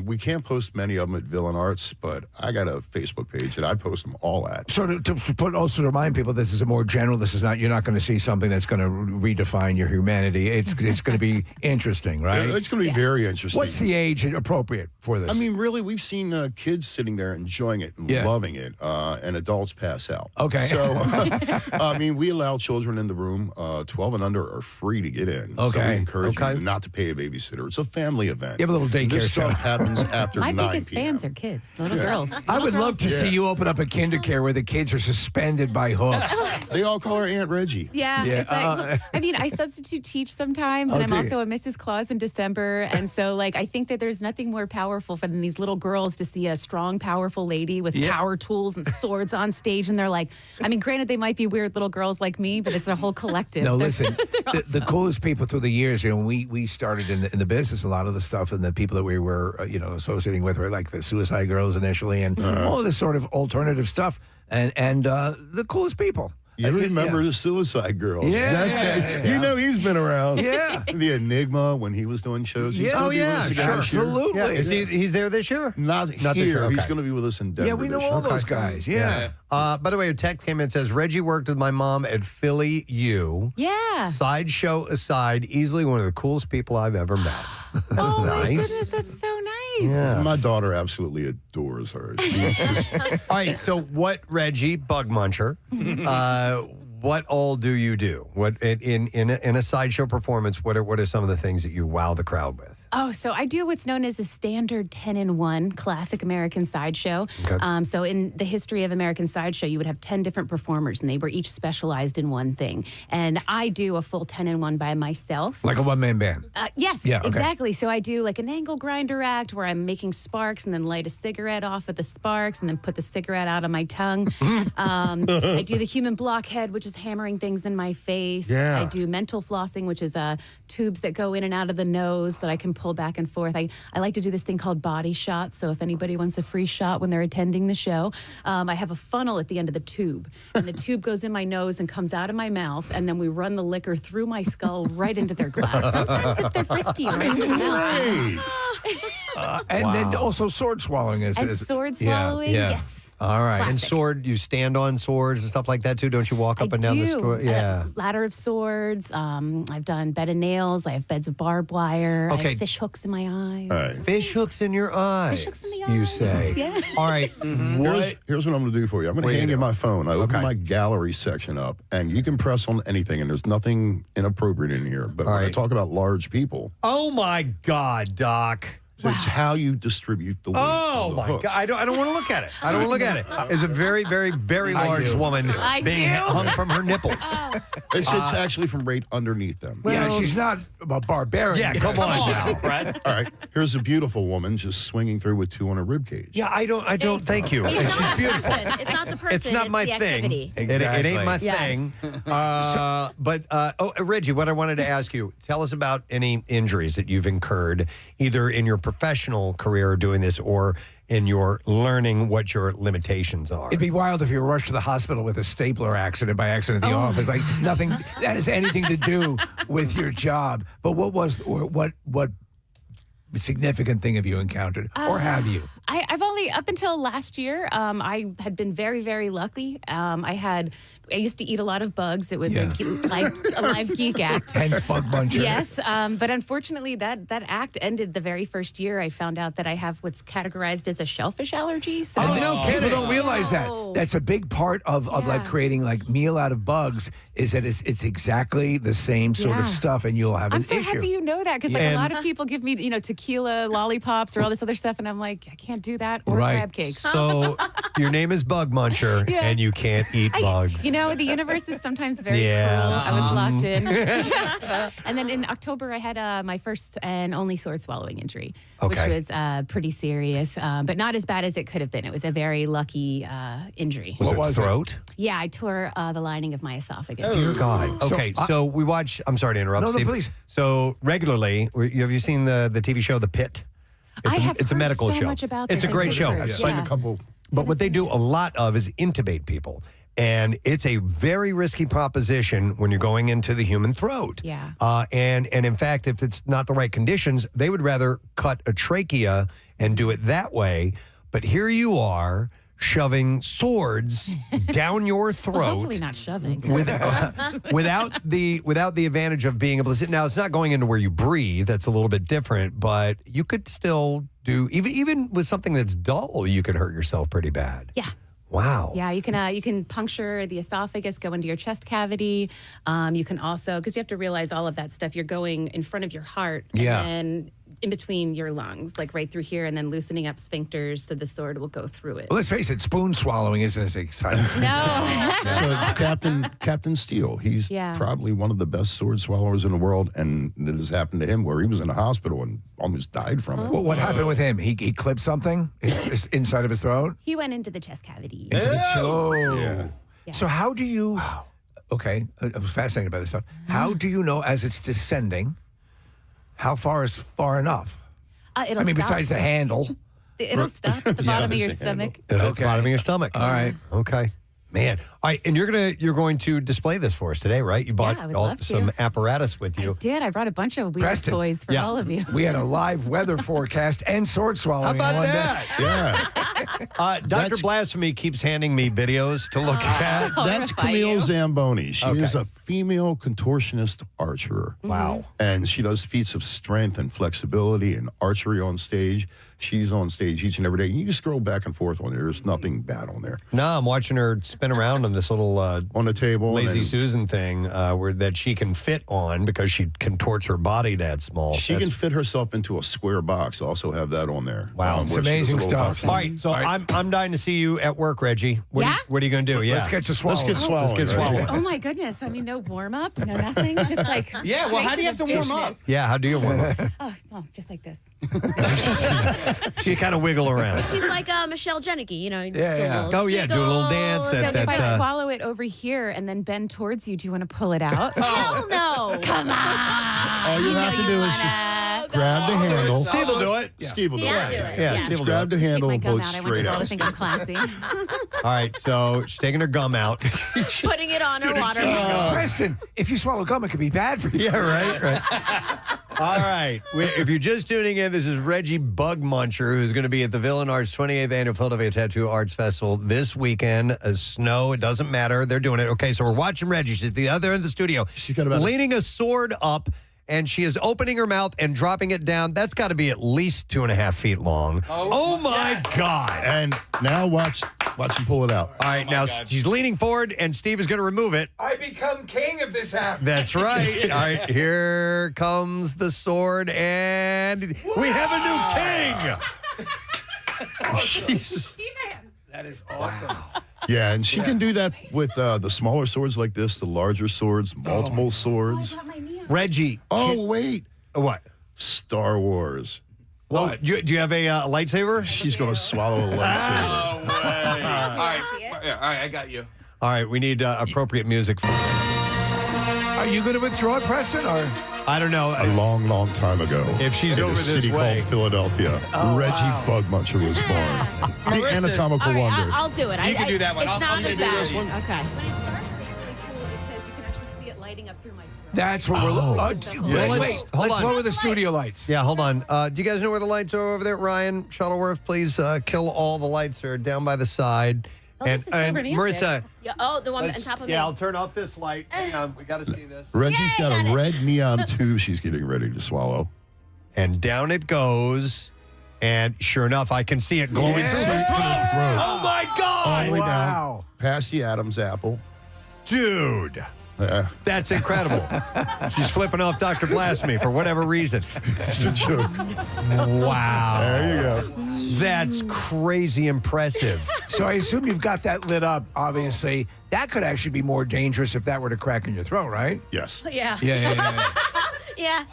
We can't post many of them at Villain Arts, but I got a Facebook page that I post them all at. So to remind people, this is a more general. This is not. You're not going to see something that's going to redefine your humanity. It's going to be interesting, right? It's going to be very interesting. What's the age appropriate for this? I mean, really, we've seen kids sitting there enjoying it and loving it, and adults pass out. Okay. So, I mean, we allow children in the room. 12 and under are free to get in. Okay. So we encourage you not to pay a babysitter. It's a family event. You have a little daycare. This stuff happens after 9 My biggest p.m. fans are kids, little girls. I would love to see you open up a kindercare where the kids are suspended by hooks. They all call her Aunt Reggie. Yeah. It's I substitute teach sometimes, and I'm also a Mrs. Claus in December. And so, I think that there's nothing more powerful than these little girls to see a strong, powerful lady with power tools and swords on stage. And they're granted, they might be weird little girls like me, but it's a whole collective. No, listen, the coolest people through the years, we started in the business, a lot of the stuff, and the people that we were, associating with were like the Suicide Girls initially, and all this sort of alternative stuff, and the coolest people. You remember the Suicide Girls? Yeah. He's been around. Yeah. The Enigma when he was doing shows. He's gonna be with us again this year. Absolutely. Yeah. He's there this year? Not here. this year. Okay. He's going to be with us in Denver. Yeah, we know this all year. those guys. Yeah. By the way, a text came in and says, Reggie worked with my mom at Philly U. Yeah. Sideshow aside, easily one of the coolest people I've ever met. That's nice. My goodness, that's so nice. Yeah. My daughter absolutely adores her. She's just, All right, so what, Reggie, Bug Muncher, what all do you do? What in a sideshow performance? What are some of the things that you wow the crowd with? Oh, so I do what's known as a standard 10-in-1 classic American sideshow. Okay. So in the history of American sideshow, you would have 10 different performers, and they were each specialized in one thing. And I do a full 10-in-1 by myself. Like a one-man band. Yes, Yeah, okay. exactly. So I do an angle grinder act where I'm making sparks and then light a cigarette off of the sparks and then put the cigarette out of my tongue. I do the human blockhead, which is hammering things in my face. Yeah. I do mental flossing, which is tubes that go in and out of the nose that I can pull back and forth. I like to do this thing called body shots. So if anybody wants a free shot when they're attending the show, I have a funnel at the end of the tube. And the tube goes in my nose and comes out of my mouth. And then we run the liquor through my skull right into their glass. Sometimes if they're frisky, right in the mouth. And then also sword swallowing is sword swallowing, yes. All right. And sword, you stand on swords and stuff like that too? Don't you walk up and down the store? Yeah. Ladder of swords. I've done bed of nails. I have beds of barbed wire. I have fish hooks in my eyes. all right. Fish hooks in your eyes, Fish hooks in the you eyes. say. Yeah. All right. Here's what I'm going to do for you. I'm going to hand you my phone. I open my gallery section up, and you can press on anything, and there's nothing inappropriate in here. But when I talk about large people. Oh, my God, Doc. It's how you distribute the weight. Oh, on the my hooks. God. I don't want to look at it. I don't want to look at it. It's a very, very, very large woman being hung from her nipples. It's actually from right underneath them. Yeah, she's not a barbarian. Yeah, come on now. All right, here's a beautiful woman just swinging through with two on a rib cage. Yeah, I don't. Thank you. It's She's not the beautiful. person. It's not the person. It's not my the thing. activity. It ain't my Yes. thing. Reggie, what I wanted to ask you, tell us about any injuries that you've incurred, either in your professional career doing this or in your learning what your limitations are. It'd be wild if you were rushed to the hospital with a stapler accident by accident in the office. Like nothing that has anything to do with your job. But what significant thing have you encountered, or have you? I've only, up until last year, I had been very, very lucky. I used to eat a lot of bugs. It was a live geek act. Hence Bug Muncher. Yes, but unfortunately that act ended the very first year. I found out that I have what's categorized as a shellfish allergy. So People don't realize that. That's a big part of like creating like meal out of bugs is that it's exactly the same sort of stuff, and you'll have I'm an so issue. happy you know that, because a lot of people give me tequila lollipops or all this other stuff, and I'm like, I can't do that, or crab cakes. So your name is Bug Muncher, and you can't eat bugs. The universe is sometimes very cruel. I was locked in. And then in October, I had my first and only sword swallowing injury, which was pretty serious, but not as bad as it could have been. It was a very lucky injury. Was it throat? Yeah, I tore the lining of my esophagus. Dear God. Okay, so we watch. I'm sorry to interrupt. No, Steve. please. So regularly, have you seen the TV show The Pit? It's a medical so show. much about It's this. a great show. I've seen a couple. But what they do a lot of is intubate people. And it's a very risky proposition when you're going into the human throat. Yeah. And in fact, if it's not the right conditions, they would rather cut a trachea and do it that way. But here you are shoving swords down your throat. Well, hopefully not shoving. without the advantage of being able to sit. Now, it's not going into where you breathe. That's a little bit different. But you could still do, even with something that's dull, you could hurt yourself pretty bad. Yeah. Wow. Yeah, you can puncture the esophagus, go into your chest cavity. You can also, because you have to realize all of that stuff, you're going in front of your heart and then in between your lungs, like right through here, and then loosening up sphincters so the sword will go through it. Well, let's face it, spoon swallowing isn't as exciting. No. So Captain Steele, he's probably one of the best sword swallowers in the world, and it has happened to him where he was in a hospital and almost died from it. Well, what happened with him? He clipped something inside of his throat? He went into the chest cavity. Into the chest. So how do you... Okay, I was fascinated by this stuff. How do you know as it's descending, how far is far enough? It'll stop. Besides the handle. It'll stop at the bottom of your stomach. At the bottom of your stomach. All right. Okay. Man. All right, and you're going to display this for us today, right? You bought I would love to. some apparatus with you. I brought a bunch of weird Preston. toys for all of you. We had a live weather forecast and sword swallowing. How about in one that? day. Yeah. Dr. Blasphemy keeps handing me videos to look at. That's Camille Zamboni. She is a female contortionist archer. Wow. And she does feats of strength and flexibility and archery on stage. She's on stage each and every day. You can scroll back and forth on there. There's nothing bad on there. No, I'm watching her spin around on this little on the table Lazy Susan thing that she can fit on because she contorts her body that small. She can fit herself into a square box. Also have that on there. Wow, it's amazing stuff. All right, so I'm dying to see you at work, Reggie. What are you going to do? Let's get to swallowing. Let's get swallowing. Oh my goodness! I mean, no warm up, no nothing. Just like Yeah. Well, how do you have to warm up? Yeah, how do you warm up? Oh, well, just like this. You kind of wiggle around. He's like Michelle Jenneke, you know. Yeah. Oh yeah, do a little dance. So At if I that, swallow it over here and then bend towards you, do you want to pull it out? Hell no! Come on! All you have to do is just grab the handle. Steve will do it. Steve will do it. Yeah, Steve will do Grab it. the handle My and pull gum it out. I want straight you all to out. think I'm classy. All right, so she's taking her gum out. Putting it on her water. Preston, if you swallow gum, it could be bad for you. Yeah, right. All right. If you're just tuning in, this is Reggie Bug Muncher, who's going to be at the Villain Arts 28th Annual Philadelphia Tattoo Arts Festival this weekend. Snow, it doesn't matter. They're doing it. Okay, so we're watching Reggie. She's at the other end of the studio. She's got leaning a sword up, and she is opening her mouth and dropping it down. That's got to be at least 2.5 feet long. Oh my God. And now watch Watch him pull it out. All right, now she's leaning forward, and Steve is going to remove it. I become king if this happens. That's right. All right, here comes the sword, and we have a new king. That is awesome. Yeah, and she can do that with the smaller swords like this, the larger swords, multiple swords. Reggie. Oh, wait. What? Star Wars. What? Do you have a lightsaber? She's going to swallow a lightsaber. All right, I got you. All right, we need appropriate music for Are you going to withdraw it, Preston, or? I don't know. A long, long time ago. If she's in over a this city way. called Philadelphia, Reggie Bugmuncher was born. The anatomical All right, wonder. I'll do it. You can do that one. It's I'll not do as this bad. one. Okay. When it's darker, it's really cool because you can actually see it lighting up through my throat. That's what we're. Wait, hold let's on. lower the studio lights. Yeah, hold on. Do you guys know where the lights are over there? Ryan Shuttleworth, please kill all the lights that are down by the side. This is and super Marissa. Yeah, the one on top of me. Yeah, I'll turn off this light. Hang on, we got to see this. Reggie's got a red neon tube she's getting ready to swallow. And down it goes. And sure enough, I can see it glowing through my throat. Oh my God! All the way down past the Adam's apple. Dude. That's incredible. She's flipping off Dr. Blasphemy for whatever reason. It's a joke. Wow. There you go. That's crazy impressive. So I assume you've got that lit up, obviously. That could actually be more dangerous if that were to crack in your throat, right? Yes. Yeah. Yeah.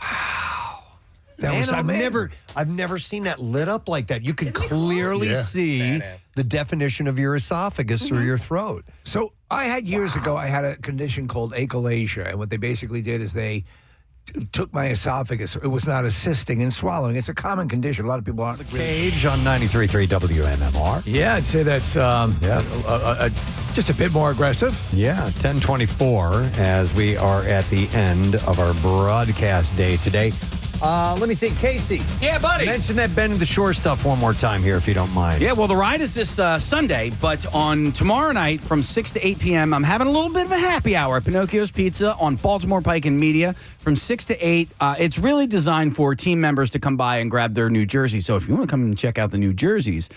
That was, Man, I've never seen that lit up like that. You can clearly see the definition of your esophagus through your throat. So I had years ago, I had a condition called achalasia. And what they basically did is they took my esophagus. It was not assisting in swallowing. It's a common condition. A lot of people aren't. Cage on 93.3 WMMR. Yeah, I'd say that's just a bit more aggressive. Yeah, 10:24 as we are at the end of our broadcast day today. Let me see, Casey. Yeah, buddy. Mention that Bend the Shore stuff one more time here, if you don't mind. Yeah, well, the ride is this Sunday, but on tomorrow night from 6 to 8 p.m., I'm having a little bit of a happy hour at Pinocchio's Pizza on Baltimore Pike and Media from 6 to 8. It's really designed for team members to come by and grab their new jerseys. So if you want to come and check out the new jerseys,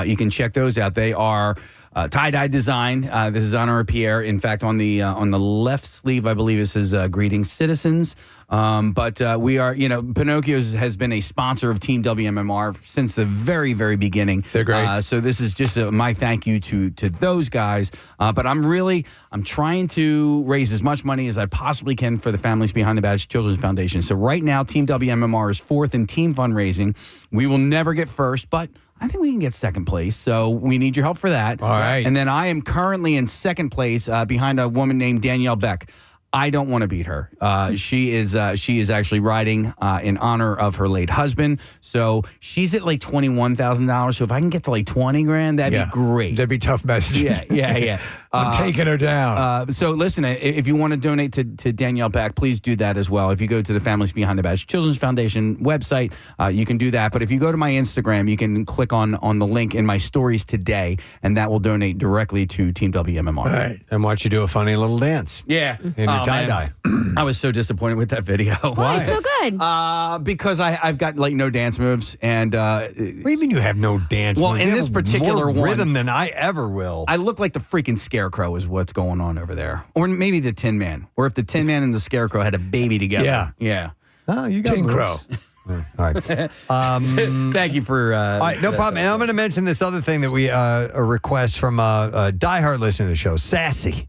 you can check those out. They are tie-dye design. This is Honor Pierre. In fact, on the left sleeve, I believe it says "Greetings, Citizens." But we are, Pinocchio's has been a sponsor of Team WMMR since the very, very beginning. They're great. So this is just my thank you to those guys. But I'm trying to raise as much money as I possibly can for the Families Behind the Badge Children's Foundation. So right now, Team WMMR is fourth in team fundraising. We will never get first, but I think we can get second place, so we need your help for that. All right. And then I am currently in second place behind a woman named Danielle Beck. I don't want to beat her. She is actually riding in honor of her late husband. So she's at like $21,000. So if I can get to like 20 grand, that'd be great. That'd be tough messaging. Yeah. I'm taking her down. So listen, if you want to donate to Danielle Beck, please do that as well. If you go to the Families Behind the Badge Children's Foundation website, you can do that. But if you go to my Instagram, you can click on the link in my stories today, and that will donate directly to Team WMMR. All right. And watch you do a funny little dance. Yeah. In your tie-dye. I was so disappointed with that video. Why? It's so good. Because I've got like no dance moves, and what do you mean you have no dance well, moves? in You this have particular more one, rhythm than I ever will. I look like the freaking Scarecrow is what's going on over there, or maybe the Tin Man, or if the Tin Man and the Scarecrow had a baby together. Yeah. Oh, you got Tin moves. Crow. All right. Thank you for. All right, no problem. And I'm going to mention this other thing that we a request from a diehard listener to the show, Sassy.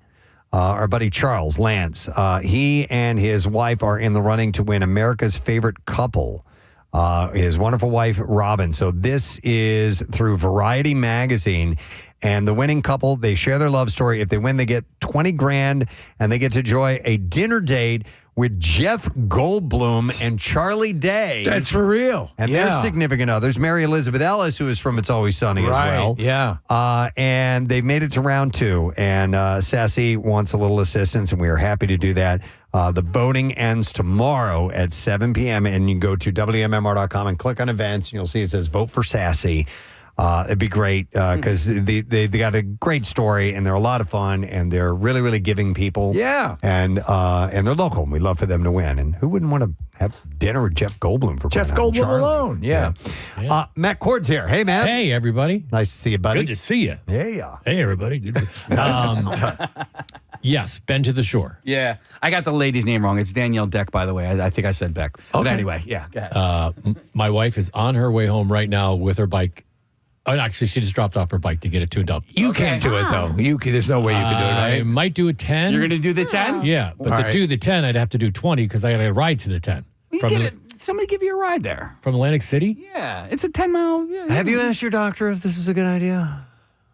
Our buddy Charles Lance. He and his wife are in the running to win America's Favorite Couple. His wonderful wife, Robin. So this is through Variety Magazine. And the winning couple, they share their love story. If they win, they get 20 grand and they get to enjoy a dinner date with Jeff Goldblum and Charlie Day. That's for real. And their significant others, Mary Elizabeth Ellis, who is from It's Always Sunny as well. Yeah. And they've made it to round 2. And Sassy wants a little assistance, and we are happy to do that. The voting ends tomorrow at 7 p.m. And you can go to WMMR.com and click on events, and you'll see it says Vote for Sassy. It'd be great because they got a great story and they're a lot of fun and they're really, really giving people. Yeah. And they're local and we'd love for them to win. And who wouldn't want to have dinner with Jeff Goldblum for Jeff crying out Goldblum loud? alone. Yeah. Matt Cord's here. Hey, Matt. Hey, everybody. Nice to see you, buddy. Good to see you. Yeah. Hey, everybody. Good to yes, been to the shore. Yeah. I got the lady's name wrong. It's Danielle Deck, by the way. I think I said Beck. But anyway, yeah. Go ahead. My wife is on her way home right now with her bike. Oh, actually, she just dropped off her bike to get it tuned up. You can't do it, though. There's no way you can do it, I right? might do a 10. You're going to do the 10? Yeah, but All to right. do the 10, I'd have to do 20 because I got to ride to the 10. Somebody give you a ride there. From Atlantic City? Yeah. It's a 10-mile. Yeah. Have you asked your doctor if this is a good idea?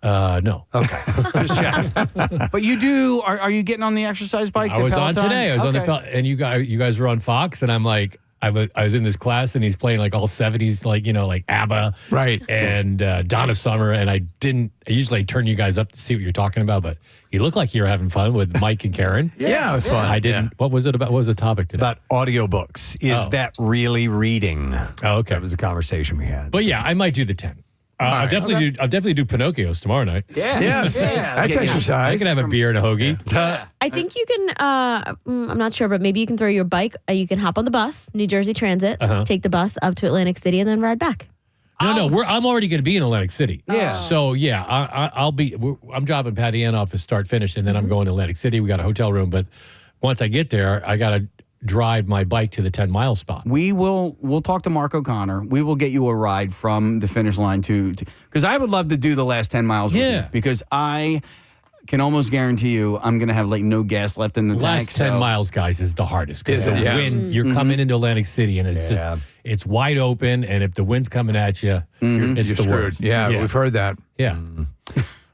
No. Okay. Just checking. But you do. Are you getting on the exercise bike? I the was on Peloton? today. I was on the Okay. and you guys were on Fox, and I'm like, I was in this class, and he's playing like all 70s, like ABBA, right, and Donna Summer, and I usually turn you guys up to see what you're talking about, but you look like you were having fun with Mike and Karen. Yeah, it was fun. I didn't. Yeah. What was it about? What was the topic today? About audiobooks. Is that really reading? Oh, okay. That was a conversation we had. But yeah, I might do the 10. I'll definitely do Pinocchios tomorrow night. Yeah. Yes. Yeah. That's exercise. I can have a beer and a hoagie. I think you can, I'm not sure, but maybe you can throw your bike, you can hop on the bus, New Jersey Transit, take the bus up to Atlantic City, and then ride back. No, I'm already going to be in Atlantic City. Yeah. So yeah, I'm dropping Patty Ann off at start finish, and then I'm going to Atlantic City. We got a hotel room, but once I get there, I got to drive my bike to the 10-mile spot. We'll talk to Mark O'Connor. We will get you a ride from the finish line to because I would love to do the last 10 miles with you because I can almost guarantee you I'm going to have like no gas left in the tank. Last 10 miles, guys, is the hardest because the wind. You're coming into Atlantic City, and it's just it's wide open, and if the wind's coming at you, it's You're the screwed. worst. Yeah, we've heard that. Yeah.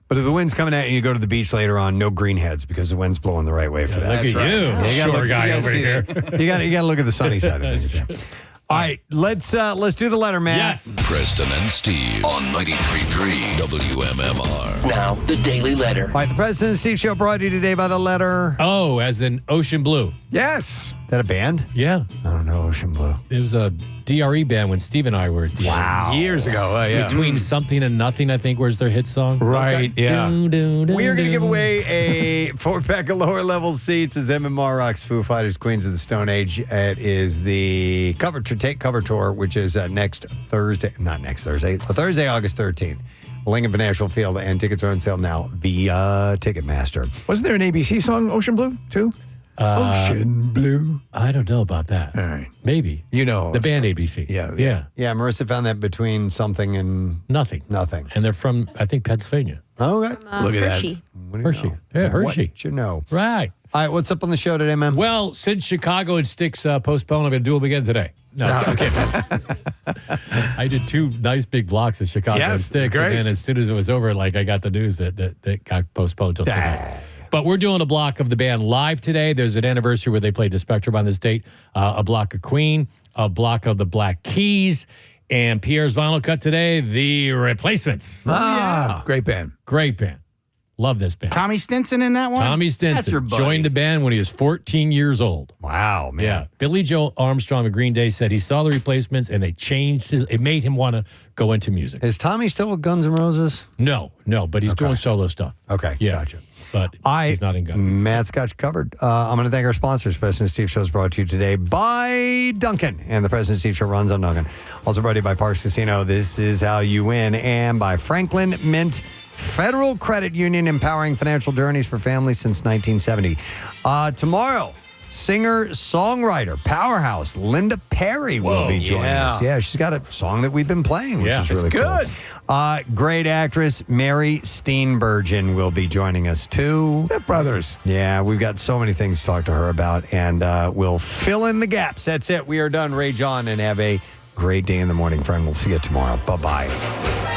But if the wind's coming at you, you go to the beach later on, no greenheads because the wind's blowing the right way for that. Look at you. You Poor guy over here. You got to look at the sunny side of things. Yeah. All right, let's do the letter, man. Yes. Preston and Steve on 93.3 WMMR. Now, the Daily Letter. All right, the Preston and Steve Show brought to you today by the letter. Oh, as in Ocean Blue. Yes. Is that a band? Yeah. I don't know, Ocean Blue. It was a DRE band when Steve and I were at DRE. Wow. Years ago. Yeah. Between Something and Nothing, I think, was their hit song. Right. Yeah. We are going to give away a 4-pack of lower level seats as MMR rocks Foo Fighters Queens of the Stone Age. It is the cover tour, which is next Thursday, not next Thursday, Thursday, August 13th. Lincoln Financial Field, and tickets are on sale now via Ticketmaster. Wasn't there an ABC song, Ocean Blue, too? Ocean Blue. I don't know about that. All right. Maybe. You know. The band ABC. Yeah. Yeah. Yeah, Marissa found that between something and Nothing. nothing. And they're from, I think, Pennsylvania. Okay. Look at Hershey. What do you Hershey. know? Yeah, Hershey. What you know? Right. All right, what's up on the show today, man? Well, since Chicago and Styx postponed, I'm going to do them again today. No, I'm kidding. I did 2 nice big blocks of Chicago and Yes, Styx, great. and then as soon as it was over, I got the news that got postponed till tonight. But we're doing a block of the band live today. There's an anniversary where they played the Spectrum on this date. A block of Queen, a block of the Black Keys, and Pierre's vinyl cut today, The Replacements. Great band. Great band. Love this band. Tommy Stinson in that one? Tommy Stinson That's your buddy. joined the band when he was 14 years old. Wow, man. Yeah. Billy Joe Armstrong of Green Day said he saw the Replacements and they changed it made him want to go into music. Is Tommy still with Guns N' Roses? No, but he's doing solo stuff. Okay, Yeah. gotcha. But he's not in Guns. Matt's got you covered. I'm going to thank our sponsors. President Steve Show is brought to you today by Duncan. And the President Steve Show runs on Duncan. Also brought to you by Parks Casino. This is how you win. And by Franklin Mint Federal Credit Union, empowering financial journeys for families since 1970. Tomorrow, singer-songwriter, powerhouse, Linda Perry will be joining us. Yeah, she's got a song that we've been playing, which is really good. cool. Great actress, Mary Steenburgen will be joining us, too. Step Brothers. Yeah, we've got so many things to talk to her about, and we'll fill in the gaps. That's it. We are done. Rage on and have a great day in the morning, friend. We'll see you tomorrow. Bye-bye.